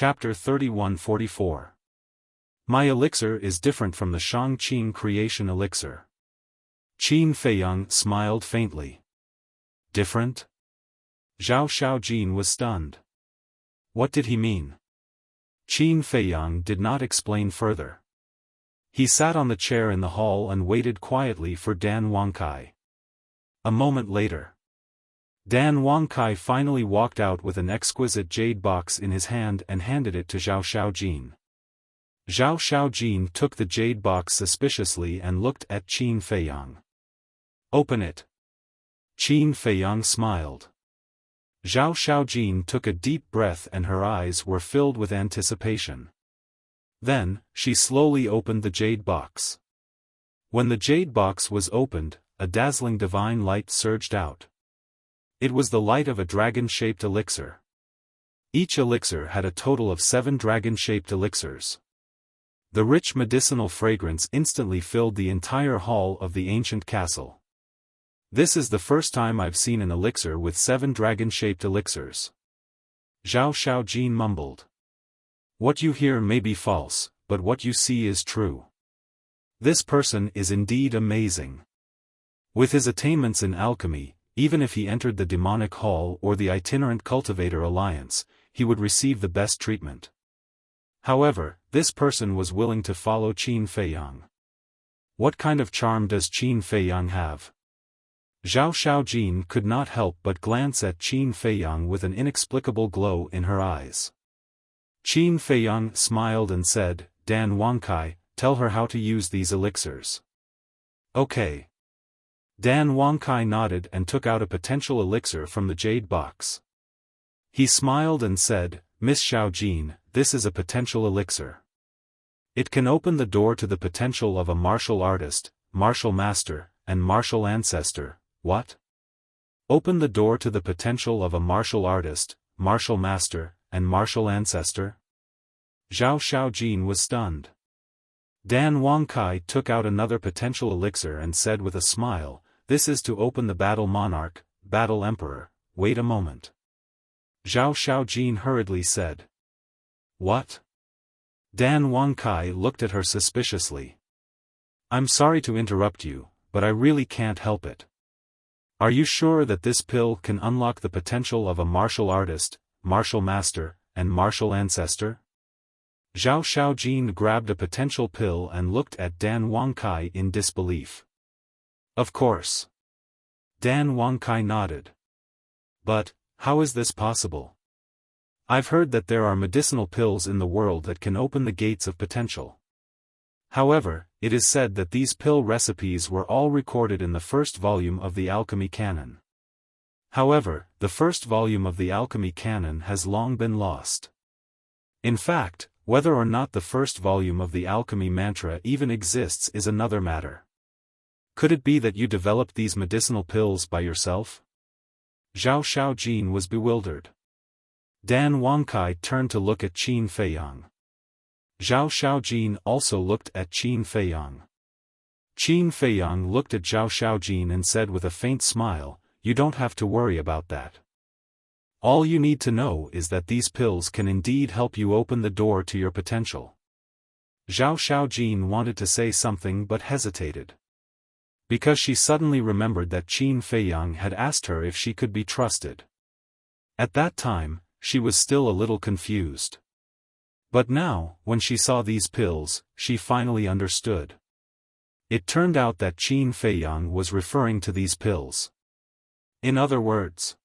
Chapter 3144. My elixir is different from the Shang-Qing creation elixir. Qin Feiyang smiled faintly. Different? Zhao Xiaojin was stunned. What did he mean? Qin Feiyang did not explain further. He sat on the chair in the hall and waited quietly for Dan Wangkai. A moment later, Dan Wangkai finally walked out with an exquisite jade box in his hand and handed it to Zhao Xiaojin. Zhao Xiaojin took the jade box suspiciously and looked at Qin Feiyang. Open it. Qin Feiyang smiled. Zhao Xiaojin took a deep breath and her eyes were filled with anticipation. Then, she slowly opened the jade box. When the jade box was opened, a dazzling divine light surged out. It was the light of a dragon-shaped elixir. Each elixir had a total of 7 dragon-shaped elixirs. The rich medicinal fragrance instantly filled the entire hall of the ancient castle. This is the first time I've seen an elixir with 7 dragon-shaped elixirs. Zhao Xiaojin mumbled. What you hear may be false, but what you see is true. This person is indeed amazing. With his attainments in alchemy, even if he entered the demonic hall or the itinerant cultivator alliance, he would receive the best treatment. However, this person was willing to follow Qin Feiyang. What kind of charm does Qin Feiyang have? Zhao Xiaojin could not help but glance at Qin Feiyang with an inexplicable glow in her eyes. Qin Feiyang smiled and said, Dan Wangkai, tell her how to use these elixirs. Okay. Dan Wangkai nodded and took out a potential elixir from the jade box. He smiled and said, Miss Xiaojin, this is a potential elixir. It can open the door to the potential of a martial artist, martial master, and martial ancestor. What? Open the door to the potential of a martial artist, martial master, and martial ancestor? Zhao Xiaojin was stunned. Dan Wangkai took out another potential elixir and said with a smile, this is to open the battle monarch, battle emperor. Wait a moment. Zhao Xiaojin hurriedly said. What? Dan Wangkai looked at her suspiciously. I'm sorry to interrupt you, but I really can't help it. Are you sure that this pill can unlock the potential of a martial artist, martial master, and martial ancestor? Zhao Xiaojin grabbed a potential pill and looked at Dan Wangkai in disbelief. Of course. Dan Wangkai nodded. But, how is this possible? I've heard that there are medicinal pills in the world that can open the gates of potential. However, it is said that these pill recipes were all recorded in the first volume of the Alchemy Canon. However, the first volume of the Alchemy Canon has long been lost. In fact, whether or not the first volume of the Alchemy Mantra even exists is another matter. Could it be that you developed these medicinal pills by yourself? Zhao Xiaojin was bewildered. Dan Wangkai turned to look at Qin Feiyang. Zhao Xiaojin also looked at Qin Feiyang. Qin Feiyang looked at Zhao Xiaojin and said with a faint smile, you don't have to worry about that. All you need to know is that these pills can indeed help you open the door to your potential. Zhao Xiaojin wanted to say something but hesitated. Because she suddenly remembered that Qin Feiyang had asked her if she could be trusted. At that time, she was still a little confused. But now, when she saw these pills, she finally understood. It turned out that Qin Feiyang was referring to these pills. In other words,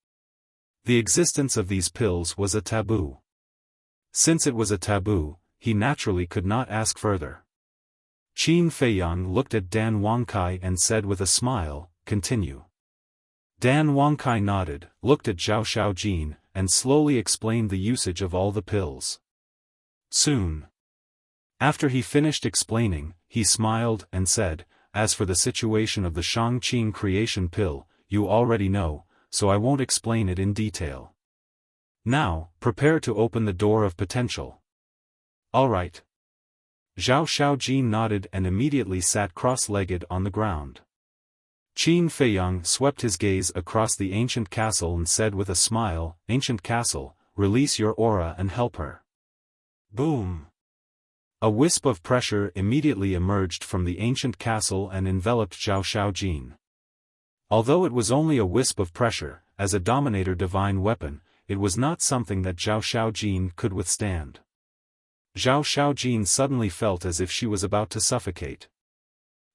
the existence of these pills was a taboo. Since it was a taboo, he naturally could not ask further. Qin Feiyang looked at Dan Wangkai and said with a smile, continue. Dan Wangkai nodded, looked at Zhao Xiaojin, and slowly explained the usage of all the pills. Soon. After he finished explaining, he smiled and said, as for the situation of the Shang-Qing creation pill, you already know, so I won't explain it in detail. Now, prepare to open the door of potential. All right. Zhao Xiaojin nodded and immediately sat cross-legged on the ground. Qin Feiyang swept his gaze across the ancient castle and said with a smile, Ancient castle, release your aura and help her. Boom! A wisp of pressure immediately emerged from the ancient castle and enveloped Zhao Xiaojin. Although it was only a wisp of pressure, as a Dominator divine weapon, it was not something that Zhao Xiaojin could withstand. Zhao Xiaojin suddenly felt as if she was about to suffocate.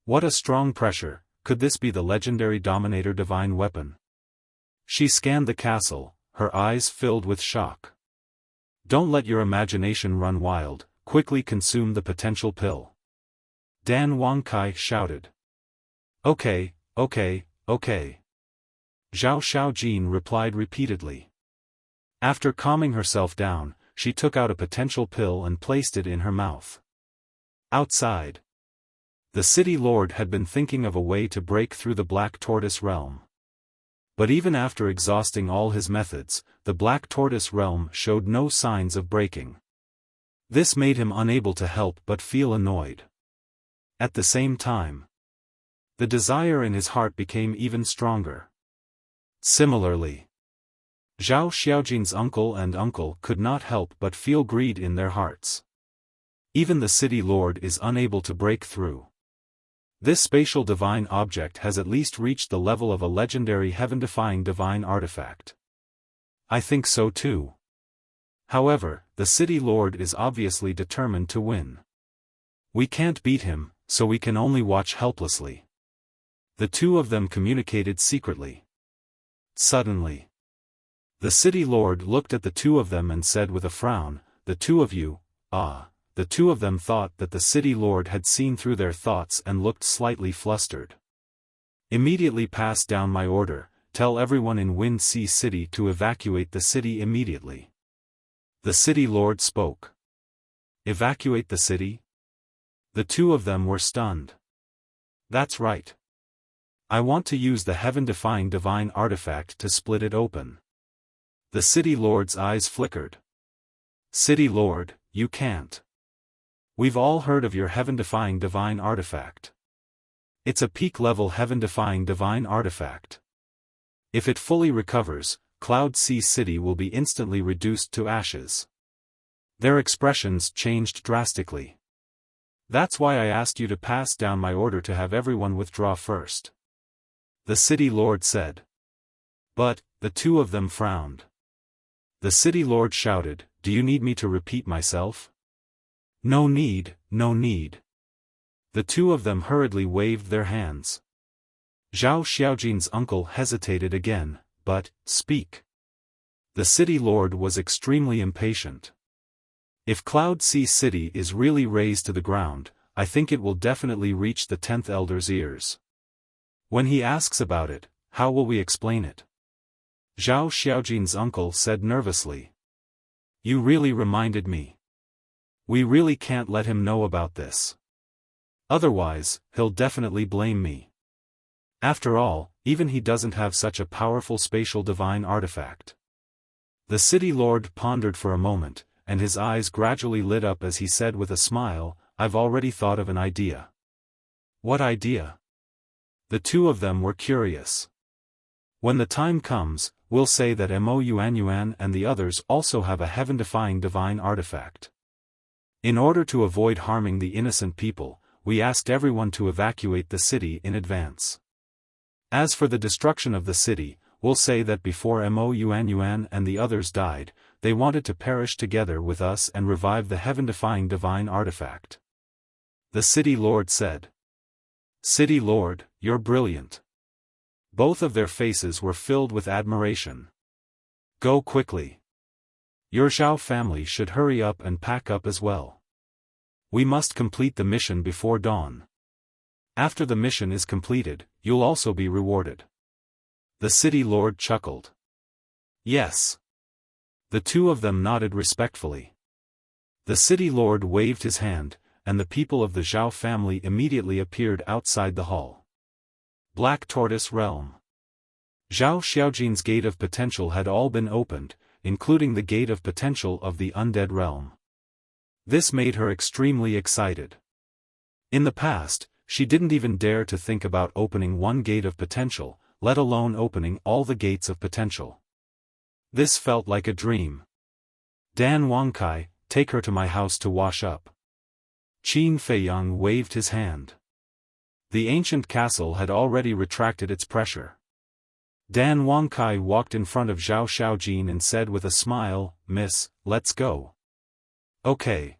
What a strong pressure! Could this be the legendary Dominator divine weapon? She scanned the castle, her eyes filled with shock. Don't let your imagination run wild, quickly consume the potential pill. Dan Wangkai shouted. Okay, okay, okay. Zhao Xiaojin replied repeatedly. After calming herself down, she took out a potential pill and placed it in her mouth. Outside, the city lord had been thinking of a way to break through the Black Tortoise realm. But even after exhausting all his methods, the Black Tortoise realm showed no signs of breaking. This made him unable to help but feel annoyed. At the same time, the desire in his heart became even stronger. Similarly, Zhao Xiaojin's uncle could not help but feel greed in their hearts. Even the city lord is unable to break through. This spatial divine object has at least reached the level of a legendary heaven-defying divine artifact. I think so too. However, the city lord is obviously determined to win. We can't beat him, so we can only watch helplessly. The two of them communicated secretly. Suddenly, the city lord looked at the two of them and said with a frown, "The two of you, ah." The two of them thought that the city lord had seen through their thoughts and looked slightly flustered. Immediately pass down my order, tell everyone in Wind Sea City to evacuate the city immediately. The city lord spoke. Evacuate the city? The two of them were stunned. That's right. I want to use the heaven-defying divine artifact to split it open. The city lord's eyes flickered. City lord, you can't. We've all heard of your heaven-defying divine artifact. It's a peak-level heaven-defying divine artifact. If it fully recovers, Cloud Sea City will be instantly reduced to ashes. Their expressions changed drastically. That's why I asked you to pass down my order to have everyone withdraw first. The city lord said. But, the two of them frowned. The city lord shouted, "Do you need me to repeat myself?" No need, no need. The two of them hurriedly waved their hands. Zhao Xiaojin's uncle hesitated again, but, speak. The city lord was extremely impatient. If Cloud Sea City is really razed to the ground, I think it will definitely reach the 10th Elder's ears. When he asks about it, how will we explain it? Zhao Xiaojin's uncle said nervously. You really reminded me. We really can't let him know about this. Otherwise, he'll definitely blame me. After all, even he doesn't have such a powerful spatial divine artifact. The city lord pondered for a moment, and his eyes gradually lit up as he said with a smile, I've already thought of an idea. What idea? The two of them were curious. When the time comes, we'll say that Mo Yuan and the others also have a heaven-defying divine artifact. In order to avoid harming the innocent people, we asked everyone to evacuate the city in advance. As for the destruction of the city, we'll say that before Mo Yuan and the others died, they wanted to perish together with us and revive the heaven-defying divine artifact. The city lord said. City lord, you're brilliant. Both of their faces were filled with admiration. Go quickly. Your Zhao family should hurry up and pack up as well. We must complete the mission before dawn. After the mission is completed, you'll also be rewarded. The city lord chuckled. Yes. The two of them nodded respectfully. The city lord waved his hand, and the people of the Zhao family immediately appeared outside the hall. Black Tortoise Realm. Zhao Xiaojin's Gate of Potential had all been opened, including the Gate of Potential of the Undead Realm. This made her extremely excited. In the past, she didn't even dare to think about opening one Gate of Potential, let alone opening all the Gates of Potential. This felt like a dream. Dan Wangkai, take her to my house to wash up." Qin Feiyang waved his hand. The ancient castle had already retracted its pressure. Dan Wangkai walked in front of Zhao Xiaojin and said with a smile, "Miss, let's go." "Okay."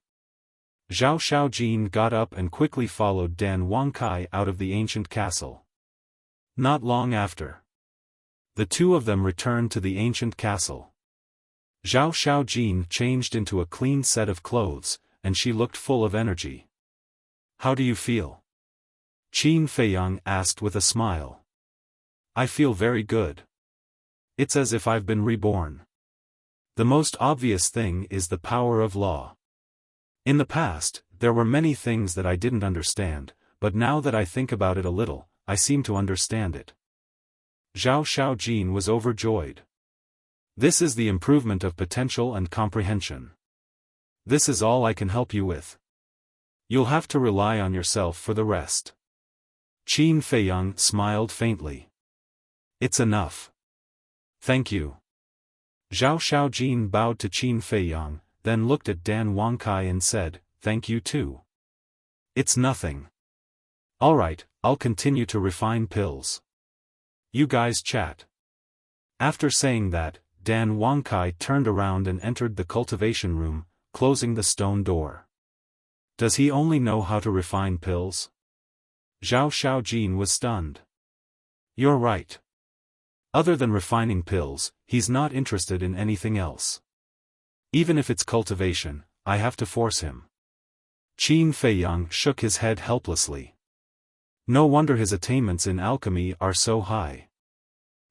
Zhao Xiaojin got up and quickly followed Dan Wangkai out of the ancient castle. Not long after, the two of them returned to the ancient castle. Zhao Xiaojin changed into a clean set of clothes, and she looked full of energy. "How do you feel?" Qin Feiyang asked with a smile. "I feel very good. It's as if I've been reborn. The most obvious thing is the power of law. In the past, there were many things that I didn't understand, but now that I think about it a little, I seem to understand it." Zhao Xiaojin was overjoyed. "This is the improvement of potential and comprehension. This is all I can help you with. You'll have to rely on yourself for the rest." Qin Feiyang smiled faintly. "It's enough. Thank you." Zhao Xiaojin bowed to Qin Feiyang, then looked at Dan Wangkai and said, "Thank you too." "It's nothing. All right, I'll continue to refine pills. You guys chat." After saying that, Dan Wangkai turned around and entered the cultivation room, closing the stone door. "Does he only know how to refine pills?" Zhao Xiaojin was stunned. "You're right. Other than refining pills, he's not interested in anything else. Even if it's cultivation, I have to force him." Qin Feiyang shook his head helplessly. "No wonder his attainments in alchemy are so high."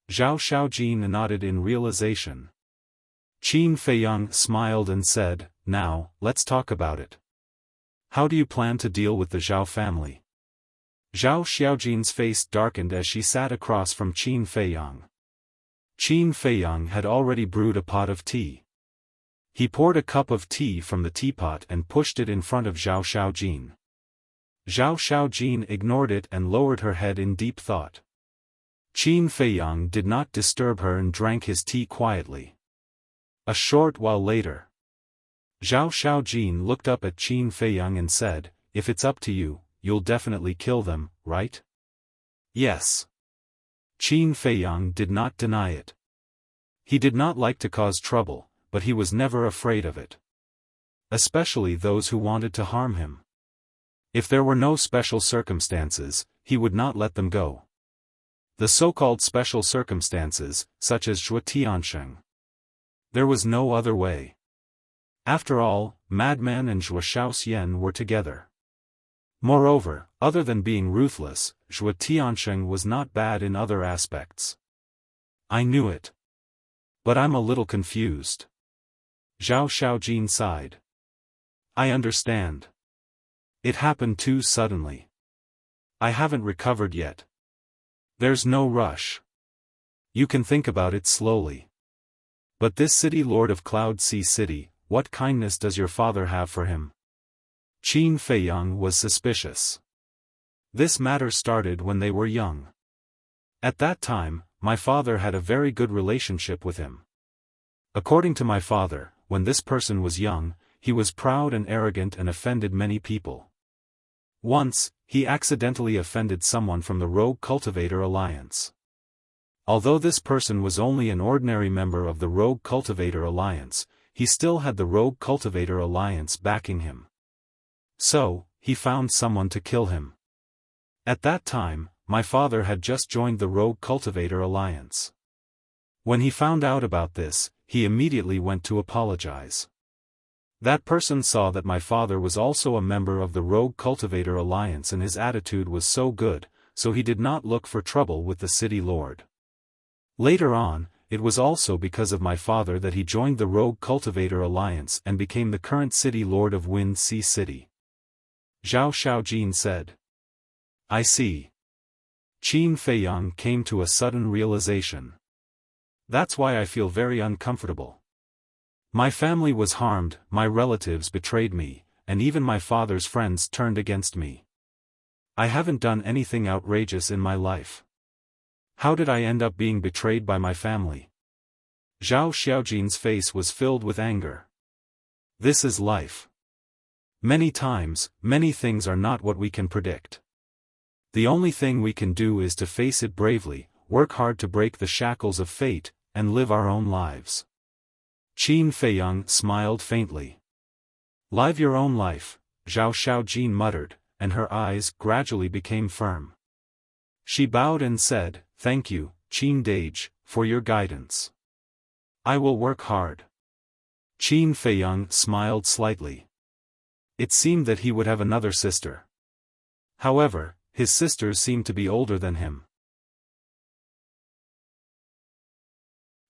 Zhao Xiaojin nodded in realization. Qin Feiyang smiled and said, "Now, let's talk about it. How do you plan to deal with the Zhao family?" Zhao Xiaojin's face darkened as she sat across from Qin Feiyang. Qin Feiyang had already brewed a pot of tea. He poured a cup of tea from the teapot and pushed it in front of Zhao Xiaojin. Zhao Xiaojin ignored it and lowered her head in deep thought. Qin Feiyang did not disturb her and drank his tea quietly. A short while later, Zhao Xiaojin looked up at Qin Feiyang and said, "If it's up to you, you'll definitely kill them, right?" "Yes." Qin Feiyang did not deny it. He did not like to cause trouble, but he was never afraid of it. Especially those who wanted to harm him. If there were no special circumstances, he would not let them go. The so-called special circumstances, such as Zhuo Tiansheng. There was no other way. After all, Madman and Zhuo Shaoxian were together. Moreover, other than being ruthless, Zhuo Tiansheng was not bad in other aspects. "I knew it. But I'm a little confused." Zhao Xiaojin sighed. "I understand. It happened too suddenly. I haven't recovered yet. There's no rush. You can think about it slowly. But this city lord of Cloud Sea City, what kindness does your father have for him?" Qin Feiyang was suspicious. "This matter started when they were young. At that time, my father had a very good relationship with him. According to my father, when this person was young, he was proud and arrogant and offended many people. Once, he accidentally offended someone from the Rogue Cultivator Alliance. Although this person was only an ordinary member of the Rogue Cultivator Alliance, he still had the Rogue Cultivator Alliance backing him. So, he found someone to kill him. At that time, my father had just joined the Rogue Cultivator Alliance. When he found out about this, he immediately went to apologize. That person saw that my father was also a member of the Rogue Cultivator Alliance and his attitude was so good, so he did not look for trouble with the city lord. Later on, it was also because of my father that he joined the Rogue Cultivator Alliance and became the current city lord of Wind Sea City." Zhao Xiaojin said. "I see." Qin Feiyang came to a sudden realization. "That's why I feel very uncomfortable. My family was harmed, my relatives betrayed me, and even my father's friends turned against me. I haven't done anything outrageous in my life. How did I end up being betrayed by my family?" Zhao Xiaojin's face was filled with anger. This is life. Many times, many things are not what we can predict. The only thing we can do is to face it bravely, work hard to break the shackles of fate, and live our own lives. Qin Feiyang smiled faintly. Live your own life, Zhao Xiaojin muttered, and her eyes gradually became firm. She bowed and said, "Thank you, Qin Dage, for your guidance. I will work hard." Qin Feiyang smiled slightly. It seemed that he would have another sister. However, his sisters seemed to be older than him.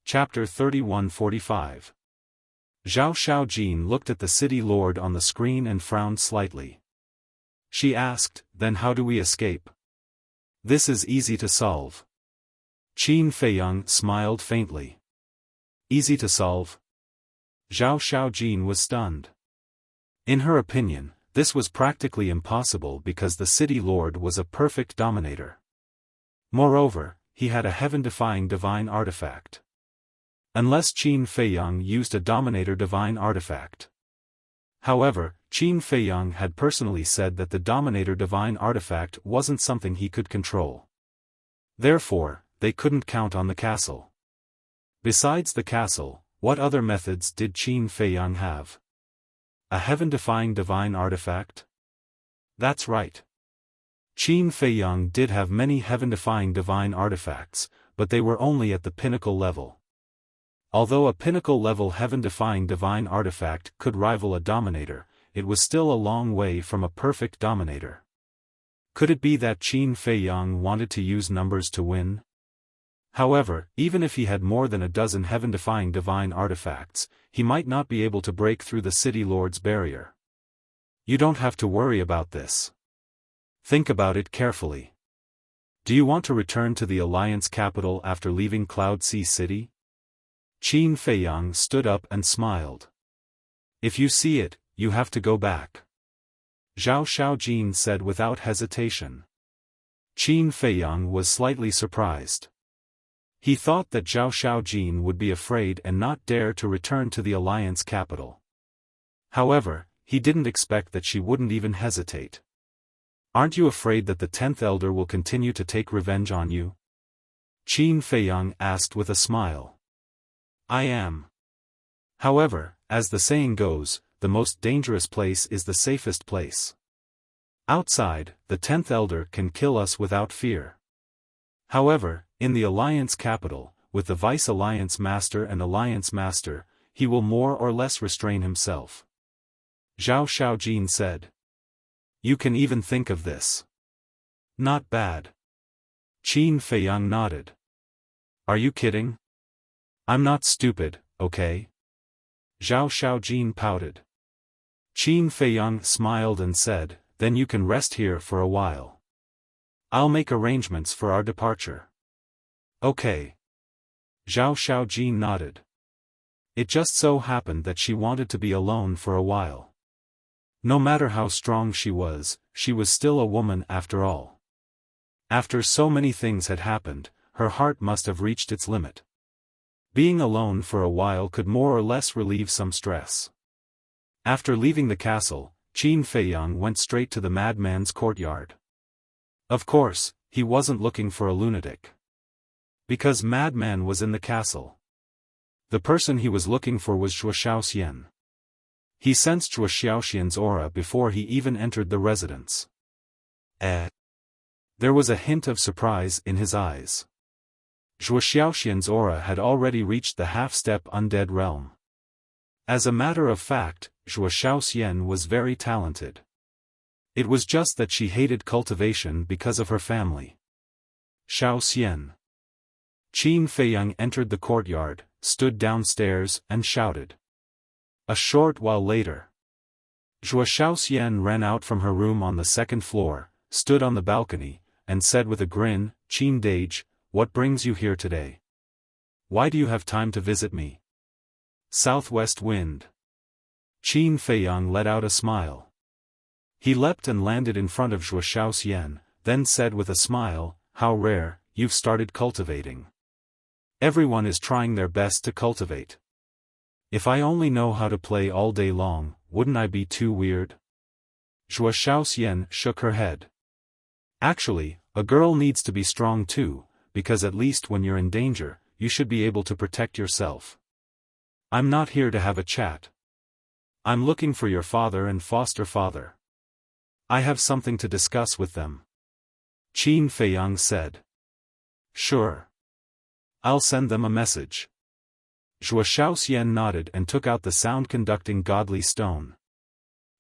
Chapter 31:45. Zhao Xiaojin looked at the city lord on the screen and frowned slightly. She asked, "Then how do we escape?" "This is easy to solve." Qin Feiyang smiled faintly. "Easy to solve?" Zhao Xiaojin was stunned. In her opinion, this was practically impossible because the city lord was a perfect dominator. Moreover, he had a heaven-defying divine artifact. Unless Qin Feiyang used a dominator divine artifact. However, Qin Feiyang had personally said that the dominator divine artifact wasn't something he could control. Therefore, they couldn't count on the castle. Besides the castle, what other methods did Qin Feiyang have? A heaven-defying divine artifact? That's right. Qin Feiyang did have many heaven-defying divine artifacts, but they were only at the pinnacle level. Although a pinnacle-level heaven-defying divine artifact could rival a dominator, it was still a long way from a perfect dominator. Could it be that Qin Feiyang wanted to use numbers to win? However, even if he had more than a dozen heaven-defying divine artifacts, he might not be able to break through the city lord's barrier. You don't have to worry about this. Think about it carefully. Do you want to return to the Alliance capital after leaving Cloud Sea City? Qin Feiyang stood up and smiled. If you see it, you have to go back. Zhao Xiaojin said without hesitation. Qin Feiyang was slightly surprised. He thought that Zhao Xiaojin would be afraid and not dare to return to the Alliance capital. However, he didn't expect that she wouldn't even hesitate. Aren't you afraid that the 10th Elder will continue to take revenge on you? Qin Feiyang asked with a smile. I am. However, as the saying goes, the most dangerous place is the safest place. Outside, the 10th Elder can kill us without fear. However, in the Alliance capital, with the Vice-Alliance Master and Alliance Master, he will more or less restrain himself. Zhao Xiaojin said. You can even think of this. Not bad. Qin Feiyang nodded. Are you kidding? I'm not stupid, okay? Zhao Xiaojin pouted. Qin Feiyang smiled and said, then you can rest here for a while. I'll make arrangements for our departure. Okay. Zhao Xiaojin nodded. It just so happened that she wanted to be alone for a while. No matter how strong she was still a woman after all. After so many things had happened, her heart must have reached its limit. Being alone for a while could more or less relieve some stress. After leaving the castle, Qin Feiyang went straight to the madman's courtyard. Of course, he wasn't looking for a lunatic. Because madman was in the castle. The person he was looking for was Zhuo Xiaoxian. He sensed Zhuo Xiaoxian's aura before he even entered the residence. There was a hint of surprise in his eyes. Zhuo Xiaoxian's aura had already reached the half-step undead realm. As a matter of fact, Zhuo Xiaoxian was very talented. It was just that she hated cultivation because of her family. Xiaoxian. Qin Feiyang entered the courtyard, stood downstairs, and shouted. A short while later. Zhuo Xiaoxian ran out from her room on the second floor, stood on the balcony, and said with a grin, Qin Dage, what brings you here today? Why do you have time to visit me? Southwest wind. Qin Feiyang let out a smile. He leapt and landed in front of Zhuo Xiaoxian, then said with a smile, how rare, you've started cultivating. Everyone is trying their best to cultivate. If I only know how to play all day long, wouldn't I be too weird? Zhuo Xiaoxian shook her head. Actually, a girl needs to be strong too, because at least when you're in danger, you should be able to protect yourself. I'm not here to have a chat. I'm looking for your father and foster father. I have something to discuss with them. Qin Feiyang said. Sure. I'll send them a message. Zhuo Xiaoxian nodded and took out the sound-conducting godly stone.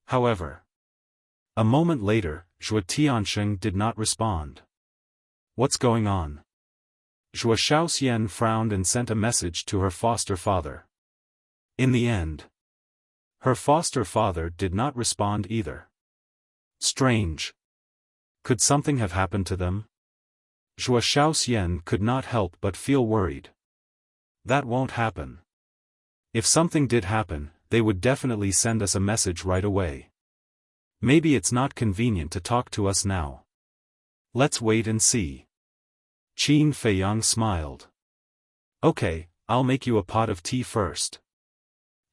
However, a moment later, Zhuo Tiansheng did not respond. What's going on? Zhuo Xiaoxian frowned and sent a message to her foster father. In the end, her foster father did not respond either. Strange. Could something have happened to them? Zhuo Xiaoxian could not help but feel worried. That won't happen. If something did happen, they would definitely send us a message right away. Maybe it's not convenient to talk to us now. Let's wait and see. Qin Feiyang smiled. Okay, I'll make you a pot of tea first.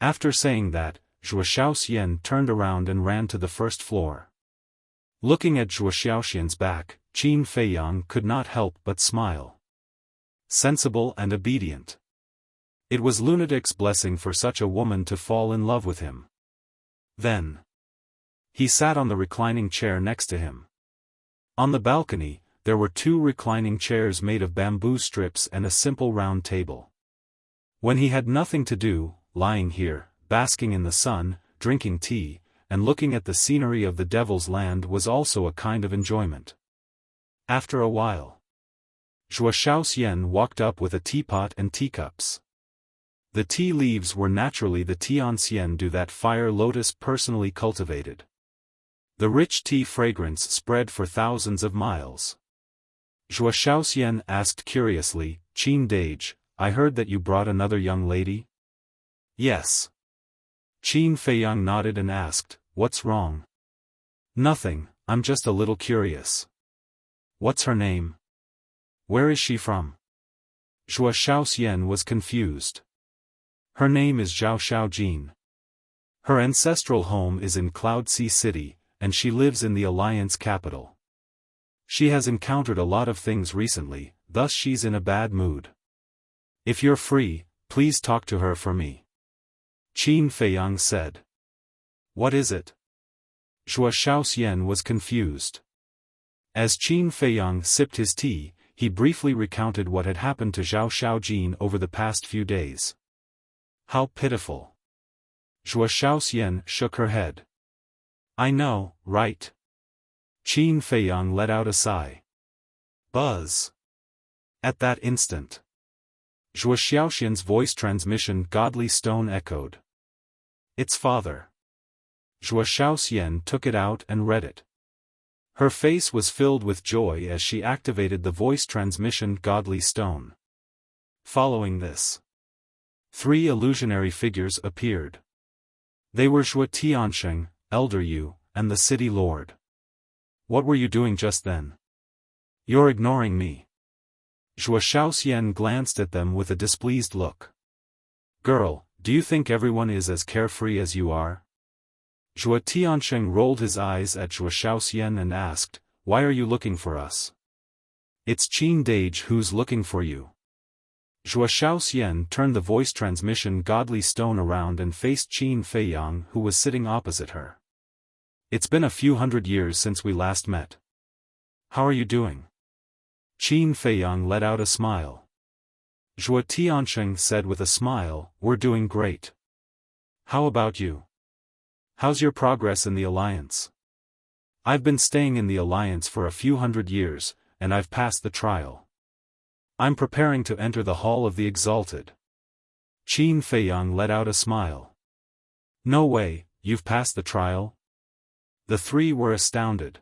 After saying that, Zhuo Xiaoxian turned around and ran to the first floor. Looking at Zhuo Xiaoxian's back, Qin Feiyang could not help but smile. Sensible and obedient. It was lunatic's blessing for such a woman to fall in love with him. Then, he sat on the reclining chair next to him. On the balcony, there were 2 reclining chairs made of bamboo strips and a simple round table. When he had nothing to do, lying here, basking in the sun, drinking tea, and looking at the scenery of the Devil's Land was also a kind of enjoyment. After a while, Zhuo Xiaoxian walked up with a teapot and teacups. The tea leaves were naturally the Tianxian du that fire lotus personally cultivated. The rich tea fragrance spread for thousands of miles. Zhuo Xiaoxian asked curiously, Qin Dage, I heard that you brought another young lady? Yes. Qin Feiyang nodded and asked, what's wrong? Nothing, I'm just a little curious. What's her name? Where is she from? Zhuo Xiaoxian was confused. Her name is Zhao Xiaojin. Her ancestral home is in Cloud Sea City, and she lives in the Alliance capital. She has encountered a lot of things recently, thus she's in a bad mood. If you're free, please talk to her for me. Qin Feiyang said. What is it? Zhuo Xiaoxian was confused. As Qin Feiyang sipped his tea, he briefly recounted what had happened to Zhao Xiaojin over the past few days. How pitiful. Zhuo Xiaoxian shook her head. I know, right? Qin Feiyang let out a sigh. Buzz. At that instant, Zhuo Xiaoxian's voice transmission godly stone echoed. It's father. Zhuo Xiaoxian took it out and read it. Her face was filled with joy as she activated the voice transmission godly stone. Following this, 3 illusionary figures appeared. They were Zhuo Tiansheng, Elder Yu, and the city lord. What were you doing just then? You're ignoring me. Zhuo Xiaoxian glanced at them with a displeased look. Girl, do you think everyone is as carefree as you are? Zhuo Tiansheng rolled his eyes at Zhuo Xiaoxian and asked, why are you looking for us? It's Qin Dage who's looking for you. Zhuo Xiaoxian turned the voice transmission godly stone around and faced Qin Feiyang who was sitting opposite her. It's been a few hundred years since we last met. How are you doing? Qin Feiyang let out a smile. Zhuo Tiansheng said with a smile, we're doing great. How about you? How's your progress in the Alliance? I've been staying in the Alliance for a few hundred years, and I've passed the trial. I'm preparing to enter the Hall of the Exalted. Qin Feiyang let out a smile. No way, you've passed the trial? The 3 were astounded.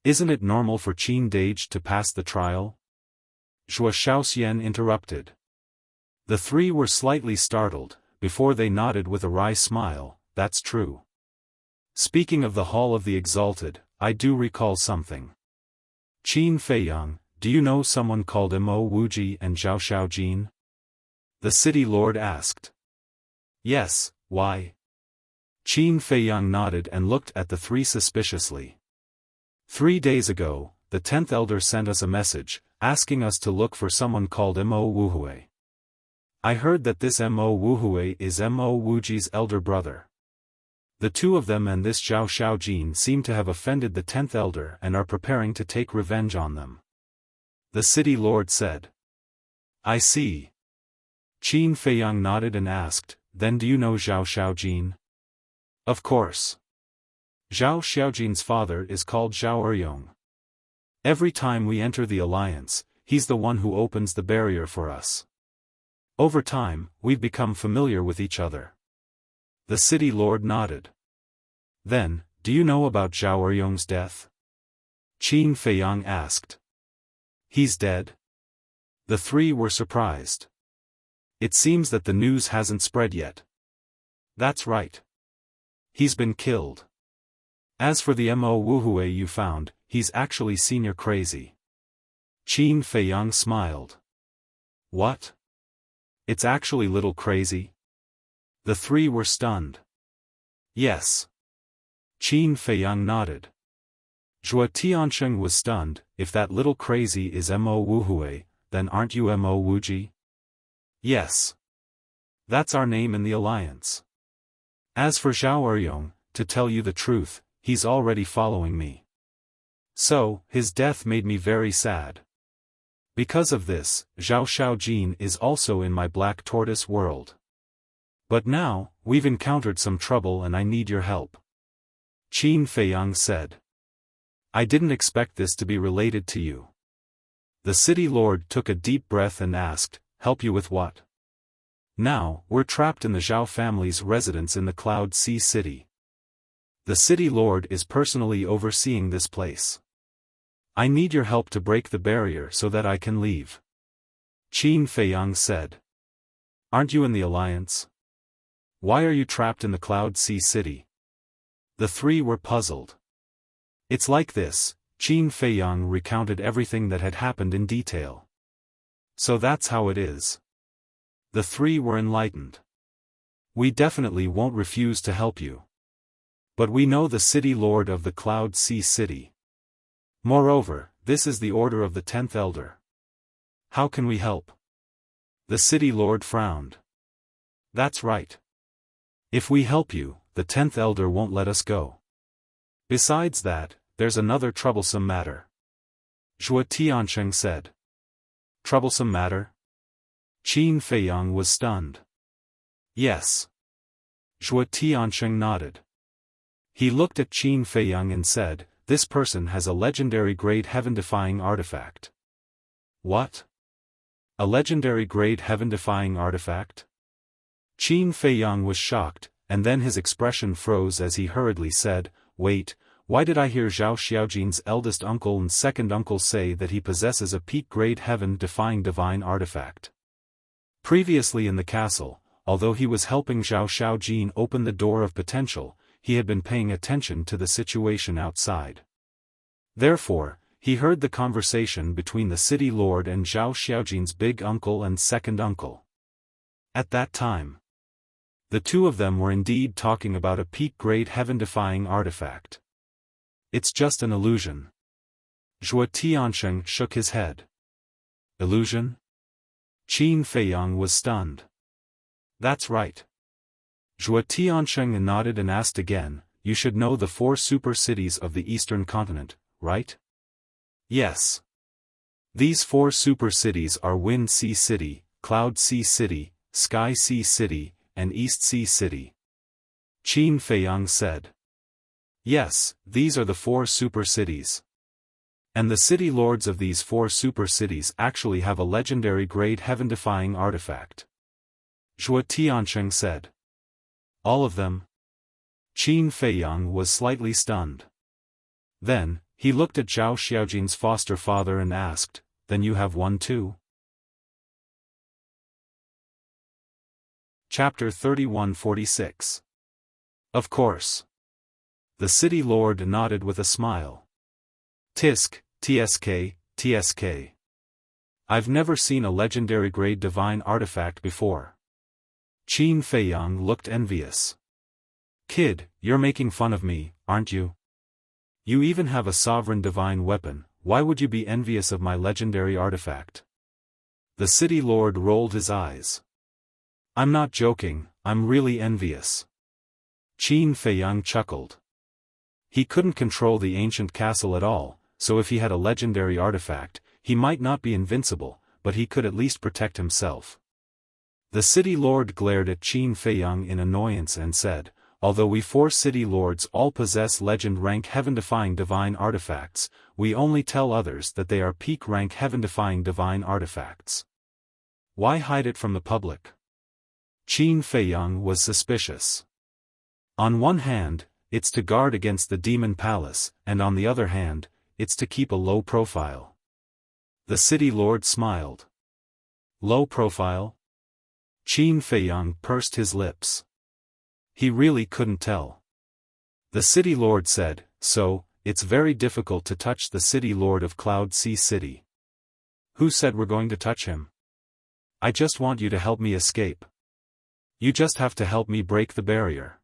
Isn't it normal for Qin Dage to pass the trial? Zhuo Xiaoxian interrupted. The 3 were slightly startled, before they nodded with a wry smile, that's true. Speaking of the Hall of the Exalted, I do recall something. Qin Feiyang, do you know someone called Mo Wuji and Zhao Xiaojin? The city lord asked. Yes, why? Qin Feiyang nodded and looked at the three suspiciously. 3 days ago, the 10th elder sent us a message, asking us to look for someone called Mo Wuhui. I heard that this Mo Wuhui is Mo Wuji's elder brother. The two of them and this Zhao Xiaojin seem to have offended the 10th elder and are preparing to take revenge on them. The city lord said. I see. Qin Feiyang nodded and asked, then do you know Zhao Xiaojin? Of course. Zhao Xiaojin's father is called Zhao Eryong. Every time we enter the alliance, he's the one who opens the barrier for us. Over time, we've become familiar with each other. The city lord nodded. Then, do you know about Zhao Eryong's death? Qin Feiyang asked. He's dead? The three were surprised. It seems that the news hasn't spread yet. That's right. He's been killed. As for the Mo Wuhui you found, he's actually senior crazy. Qin Feiyang smiled. What? It's actually little crazy? The three were stunned. Yes. Qin Feiyang nodded. Zhuo Tiansheng was stunned. If that little crazy is Mo Wuhui, then aren't you Mo Wuji? Yes. That's our name in the alliance. As for Zhao Eryong, to tell you the truth, he's already following me. So, his death made me very sad. Because of this, Zhao Xiaojin is also in my black tortoise world. But now, we've encountered some trouble and I need your help. Qin Feiyang said. I didn't expect this to be related to you. The city lord took a deep breath and asked, help you with what? Now, we're trapped in the Zhao family's residence in the Cloud Sea City. The city lord is personally overseeing this place. I need your help to break the barrier so that I can leave. Qin Feiyang said. Aren't you in the alliance? Why are you trapped in the Cloud Sea City? The three were puzzled. It's like this, Qin Feiyang recounted everything that had happened in detail. So that's how it is. The three were enlightened. We definitely won't refuse to help you. But we know the city lord of the Cloud Sea City. Moreover, this is the order of the 10th elder. How can we help? The city lord frowned. That's right. If we help you, the 10th elder won't let us go. Besides that, there's another troublesome matter. Zhuo Tiansheng said. Troublesome matter? Qin Feiyang was stunned. Yes. Zhuo Tiansheng nodded. He looked at Qin Feiyang and said, this person has a legendary grade heaven-defying artifact. What? A legendary grade heaven-defying artifact? Qin Feiyang was shocked, and then his expression froze as he hurriedly said, wait, why did I hear Zhao Xiaojin's eldest uncle and second uncle say that he possesses a peak-grade heaven-defying divine artifact? Previously in the castle, although he was helping Zhao Xiaojin open the door of potential, he had been paying attention to the situation outside. Therefore, he heard the conversation between the city lord and Zhao Xiaojin's big uncle and second uncle. At that time, the two of them were indeed talking about a peak-grade heaven-defying artifact. It's just an illusion. Zhuo Tiansheng shook his head. Illusion? Qin Feiyang was stunned. That's right. Zhuo Tiansheng nodded and asked again, you should know the 4 super cities of the eastern continent, right? Yes. These 4 super cities are Wind Sea City, Cloud Sea City, Sky Sea City, and East Sea City. Qin Feiyang said. Yes, these are the 4 super cities. And the city lords of these 4 super cities actually have a legendary grade heaven-defying artifact. Zhuo Tiansheng said. All of them? Qin Feiyang was slightly stunned. Then, he looked at Zhao Xiaojin's foster father and asked, then you have one too? Chapter 3146. Of course. The city lord nodded with a smile. Tisk, TSK, TSK. I've never seen a legendary grade divine artifact before. Qin Feiyang looked envious. Kid, you're making fun of me, aren't you? You even have a sovereign divine weapon, why would you be envious of my legendary artifact? The city lord rolled his eyes. I'm not joking, I'm really envious. Qin Feiyang chuckled. He couldn't control the ancient castle at all, so if he had a legendary artifact, he might not be invincible, but he could at least protect himself. The city lord glared at Qin Feiyang in annoyance and said, although we 4 city lords all possess legend-rank heaven-defying divine artifacts, we only tell others that they are peak-rank heaven-defying divine artifacts. Why hide it from the public? Qin Feiyang was suspicious. On one hand, it's to guard against the demon palace, and on the other hand, it's to keep a low profile. The city lord smiled. Low profile? Qin Feiyang pursed his lips. He really couldn't tell. The city lord said, so, it's very difficult to touch the city lord of Cloud Sea City. Who said we're going to touch him? I just want you to help me escape. You just have to help me break the barrier.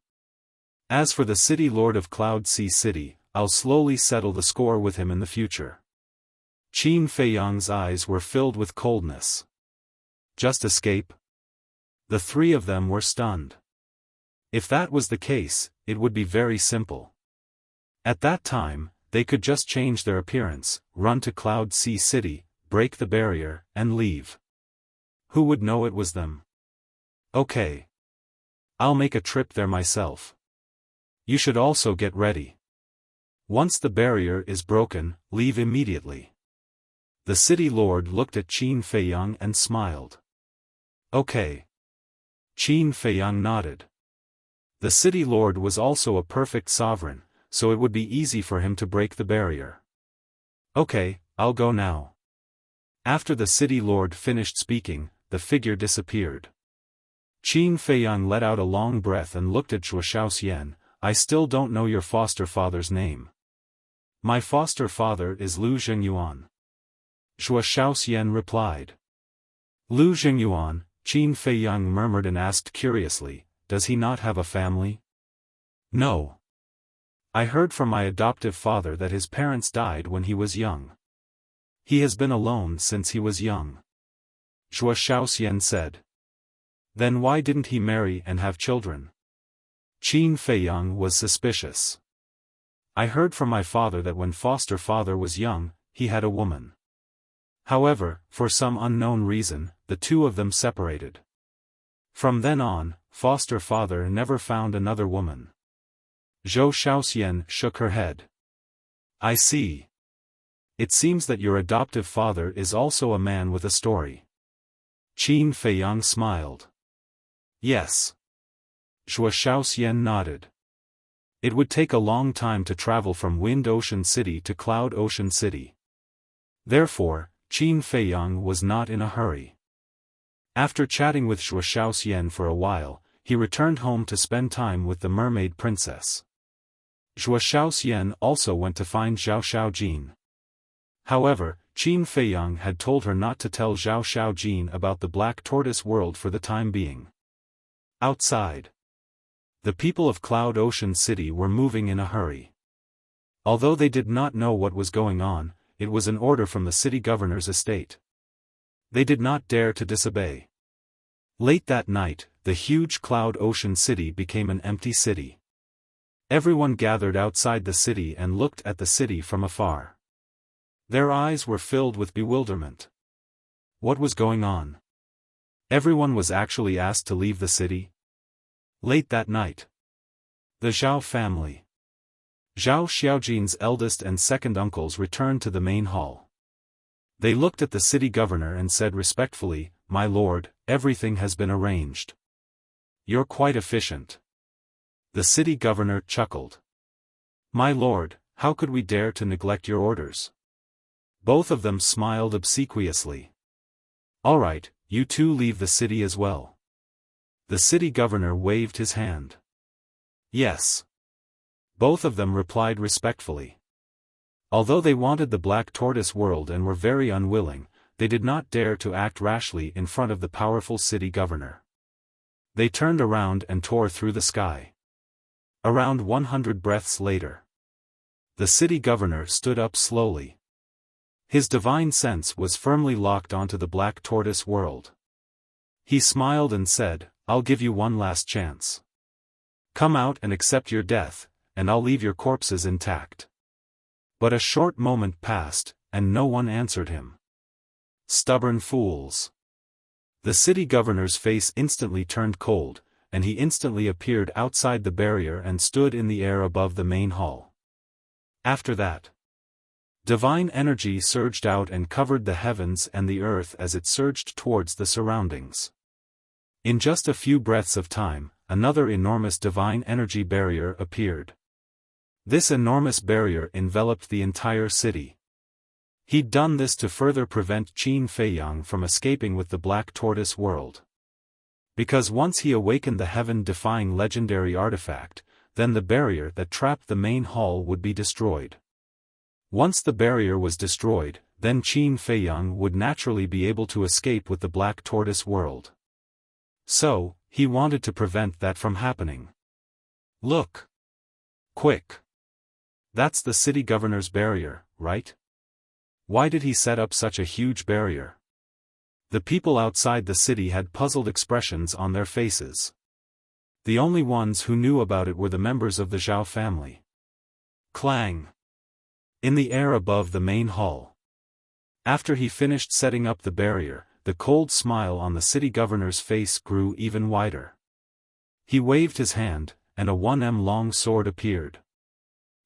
As for the city lord of Cloud Sea City, I'll slowly settle the score with him in the future. Qin Feiyang's eyes were filled with coldness. Just escape? The 3 of them were stunned. If that was the case, it would be very simple. At that time, they could just change their appearance, run to Cloud Sea City, break the barrier, and leave. Who would know it was them? Okay. I'll make a trip there myself. You should also get ready. Once the barrier is broken, leave immediately. The city lord looked at Qin Feiyang and smiled. Okay. Qin Feiyang nodded. The city lord was also a perfect sovereign, so it would be easy for him to break the barrier. Okay, I'll go now. After the city lord finished speaking, the figure disappeared. Qin Feiyang let out a long breath and looked at Xiaofan. I still don't know your foster father's name. My foster father is Lu Zhengyuan. Xiaofan replied. Lu Zhengyuan, Qin Feiyang murmured and asked curiously, does he not have a family? No. I heard from my adoptive father that his parents died when he was young. He has been alone since he was young. Xiaofan said. Then why didn't he marry and have children? Qin Feiyang was suspicious. I heard from my father that when foster father was young, he had a woman. However, for some unknown reason, the 2 of them separated. From then on, foster father never found another woman. Zhou Xiaoxian shook her head. I see. It seems that your adoptive father is also a man with a story. Qin Feiyang smiled. Yes. Zhou Xiaoxian nodded. It would take a long time to travel from Wind Ocean City to Cloud Ocean City. Therefore, Qin Feiyang was not in a hurry. After chatting with Zhou Xiaoxian for a while, he returned home to spend time with the mermaid princess. Zhou Xiaoxian also went to find Zhao Xiaojin. However, Qin Feiyang had told her not to tell Zhao Xiaojin about the Black Tortoise world for the time being. Outside, the people of Cloud Ocean City were moving in a hurry. Although they did not know what was going on, it was an order from the city governor's estate. They did not dare to disobey. Late that night, the huge Cloud Ocean City became an empty city. Everyone gathered outside the city and looked at the city from afar. Their eyes were filled with bewilderment. What was going on? Everyone was actually asked to leave the city? Late that night, the Zhao family, Zhao Xiaojin's eldest and second uncles, returned to the main hall. They looked at the city governor and said respectfully, "My lord, everything has been arranged. You're quite efficient." The city governor chuckled. "My lord, how could we dare to neglect your orders?" Both of them smiled obsequiously. "All right, you two leave the city as well." The city governor waved his hand. "Yes." Both of them replied respectfully. Although they wanted the Black Tortoise world and were very unwilling, they did not dare to act rashly in front of the powerful city governor. They turned around and tore through the sky. Around 100 breaths later, the city governor stood up slowly. His divine sense was firmly locked onto the black tortoise world. He smiled and said, "I'll give you one last chance. Come out and accept your death, and I'll leave your corpses intact." But a short moment passed, and no one answered him. Stubborn fools. The city governor's face instantly turned cold, and he instantly appeared outside the barrier and stood in the air above the main hall. After that, divine energy surged out and covered the heavens and the earth as it surged towards the surroundings. In just a few breaths of time, another enormous divine energy barrier appeared. This enormous barrier enveloped the entire city. He'd done this to further prevent Qin Feiyang from escaping with the Black Tortoise world. Because once he awakened the heaven-defying legendary artifact, then the barrier that trapped the main hall would be destroyed. Once the barrier was destroyed, then Qin Feiyang would naturally be able to escape with the Black Tortoise world. So, he wanted to prevent that from happening. Look! Quick! That's the city governor's barrier, right? Why did he set up such a huge barrier? The people outside the city had puzzled expressions on their faces. The only ones who knew about it were the members of the Zhao family. Clang! In the air above the main hall. After he finished setting up the barrier, the cold smile on the city governor's face grew even wider. He waved his hand, and a 1 m long sword appeared.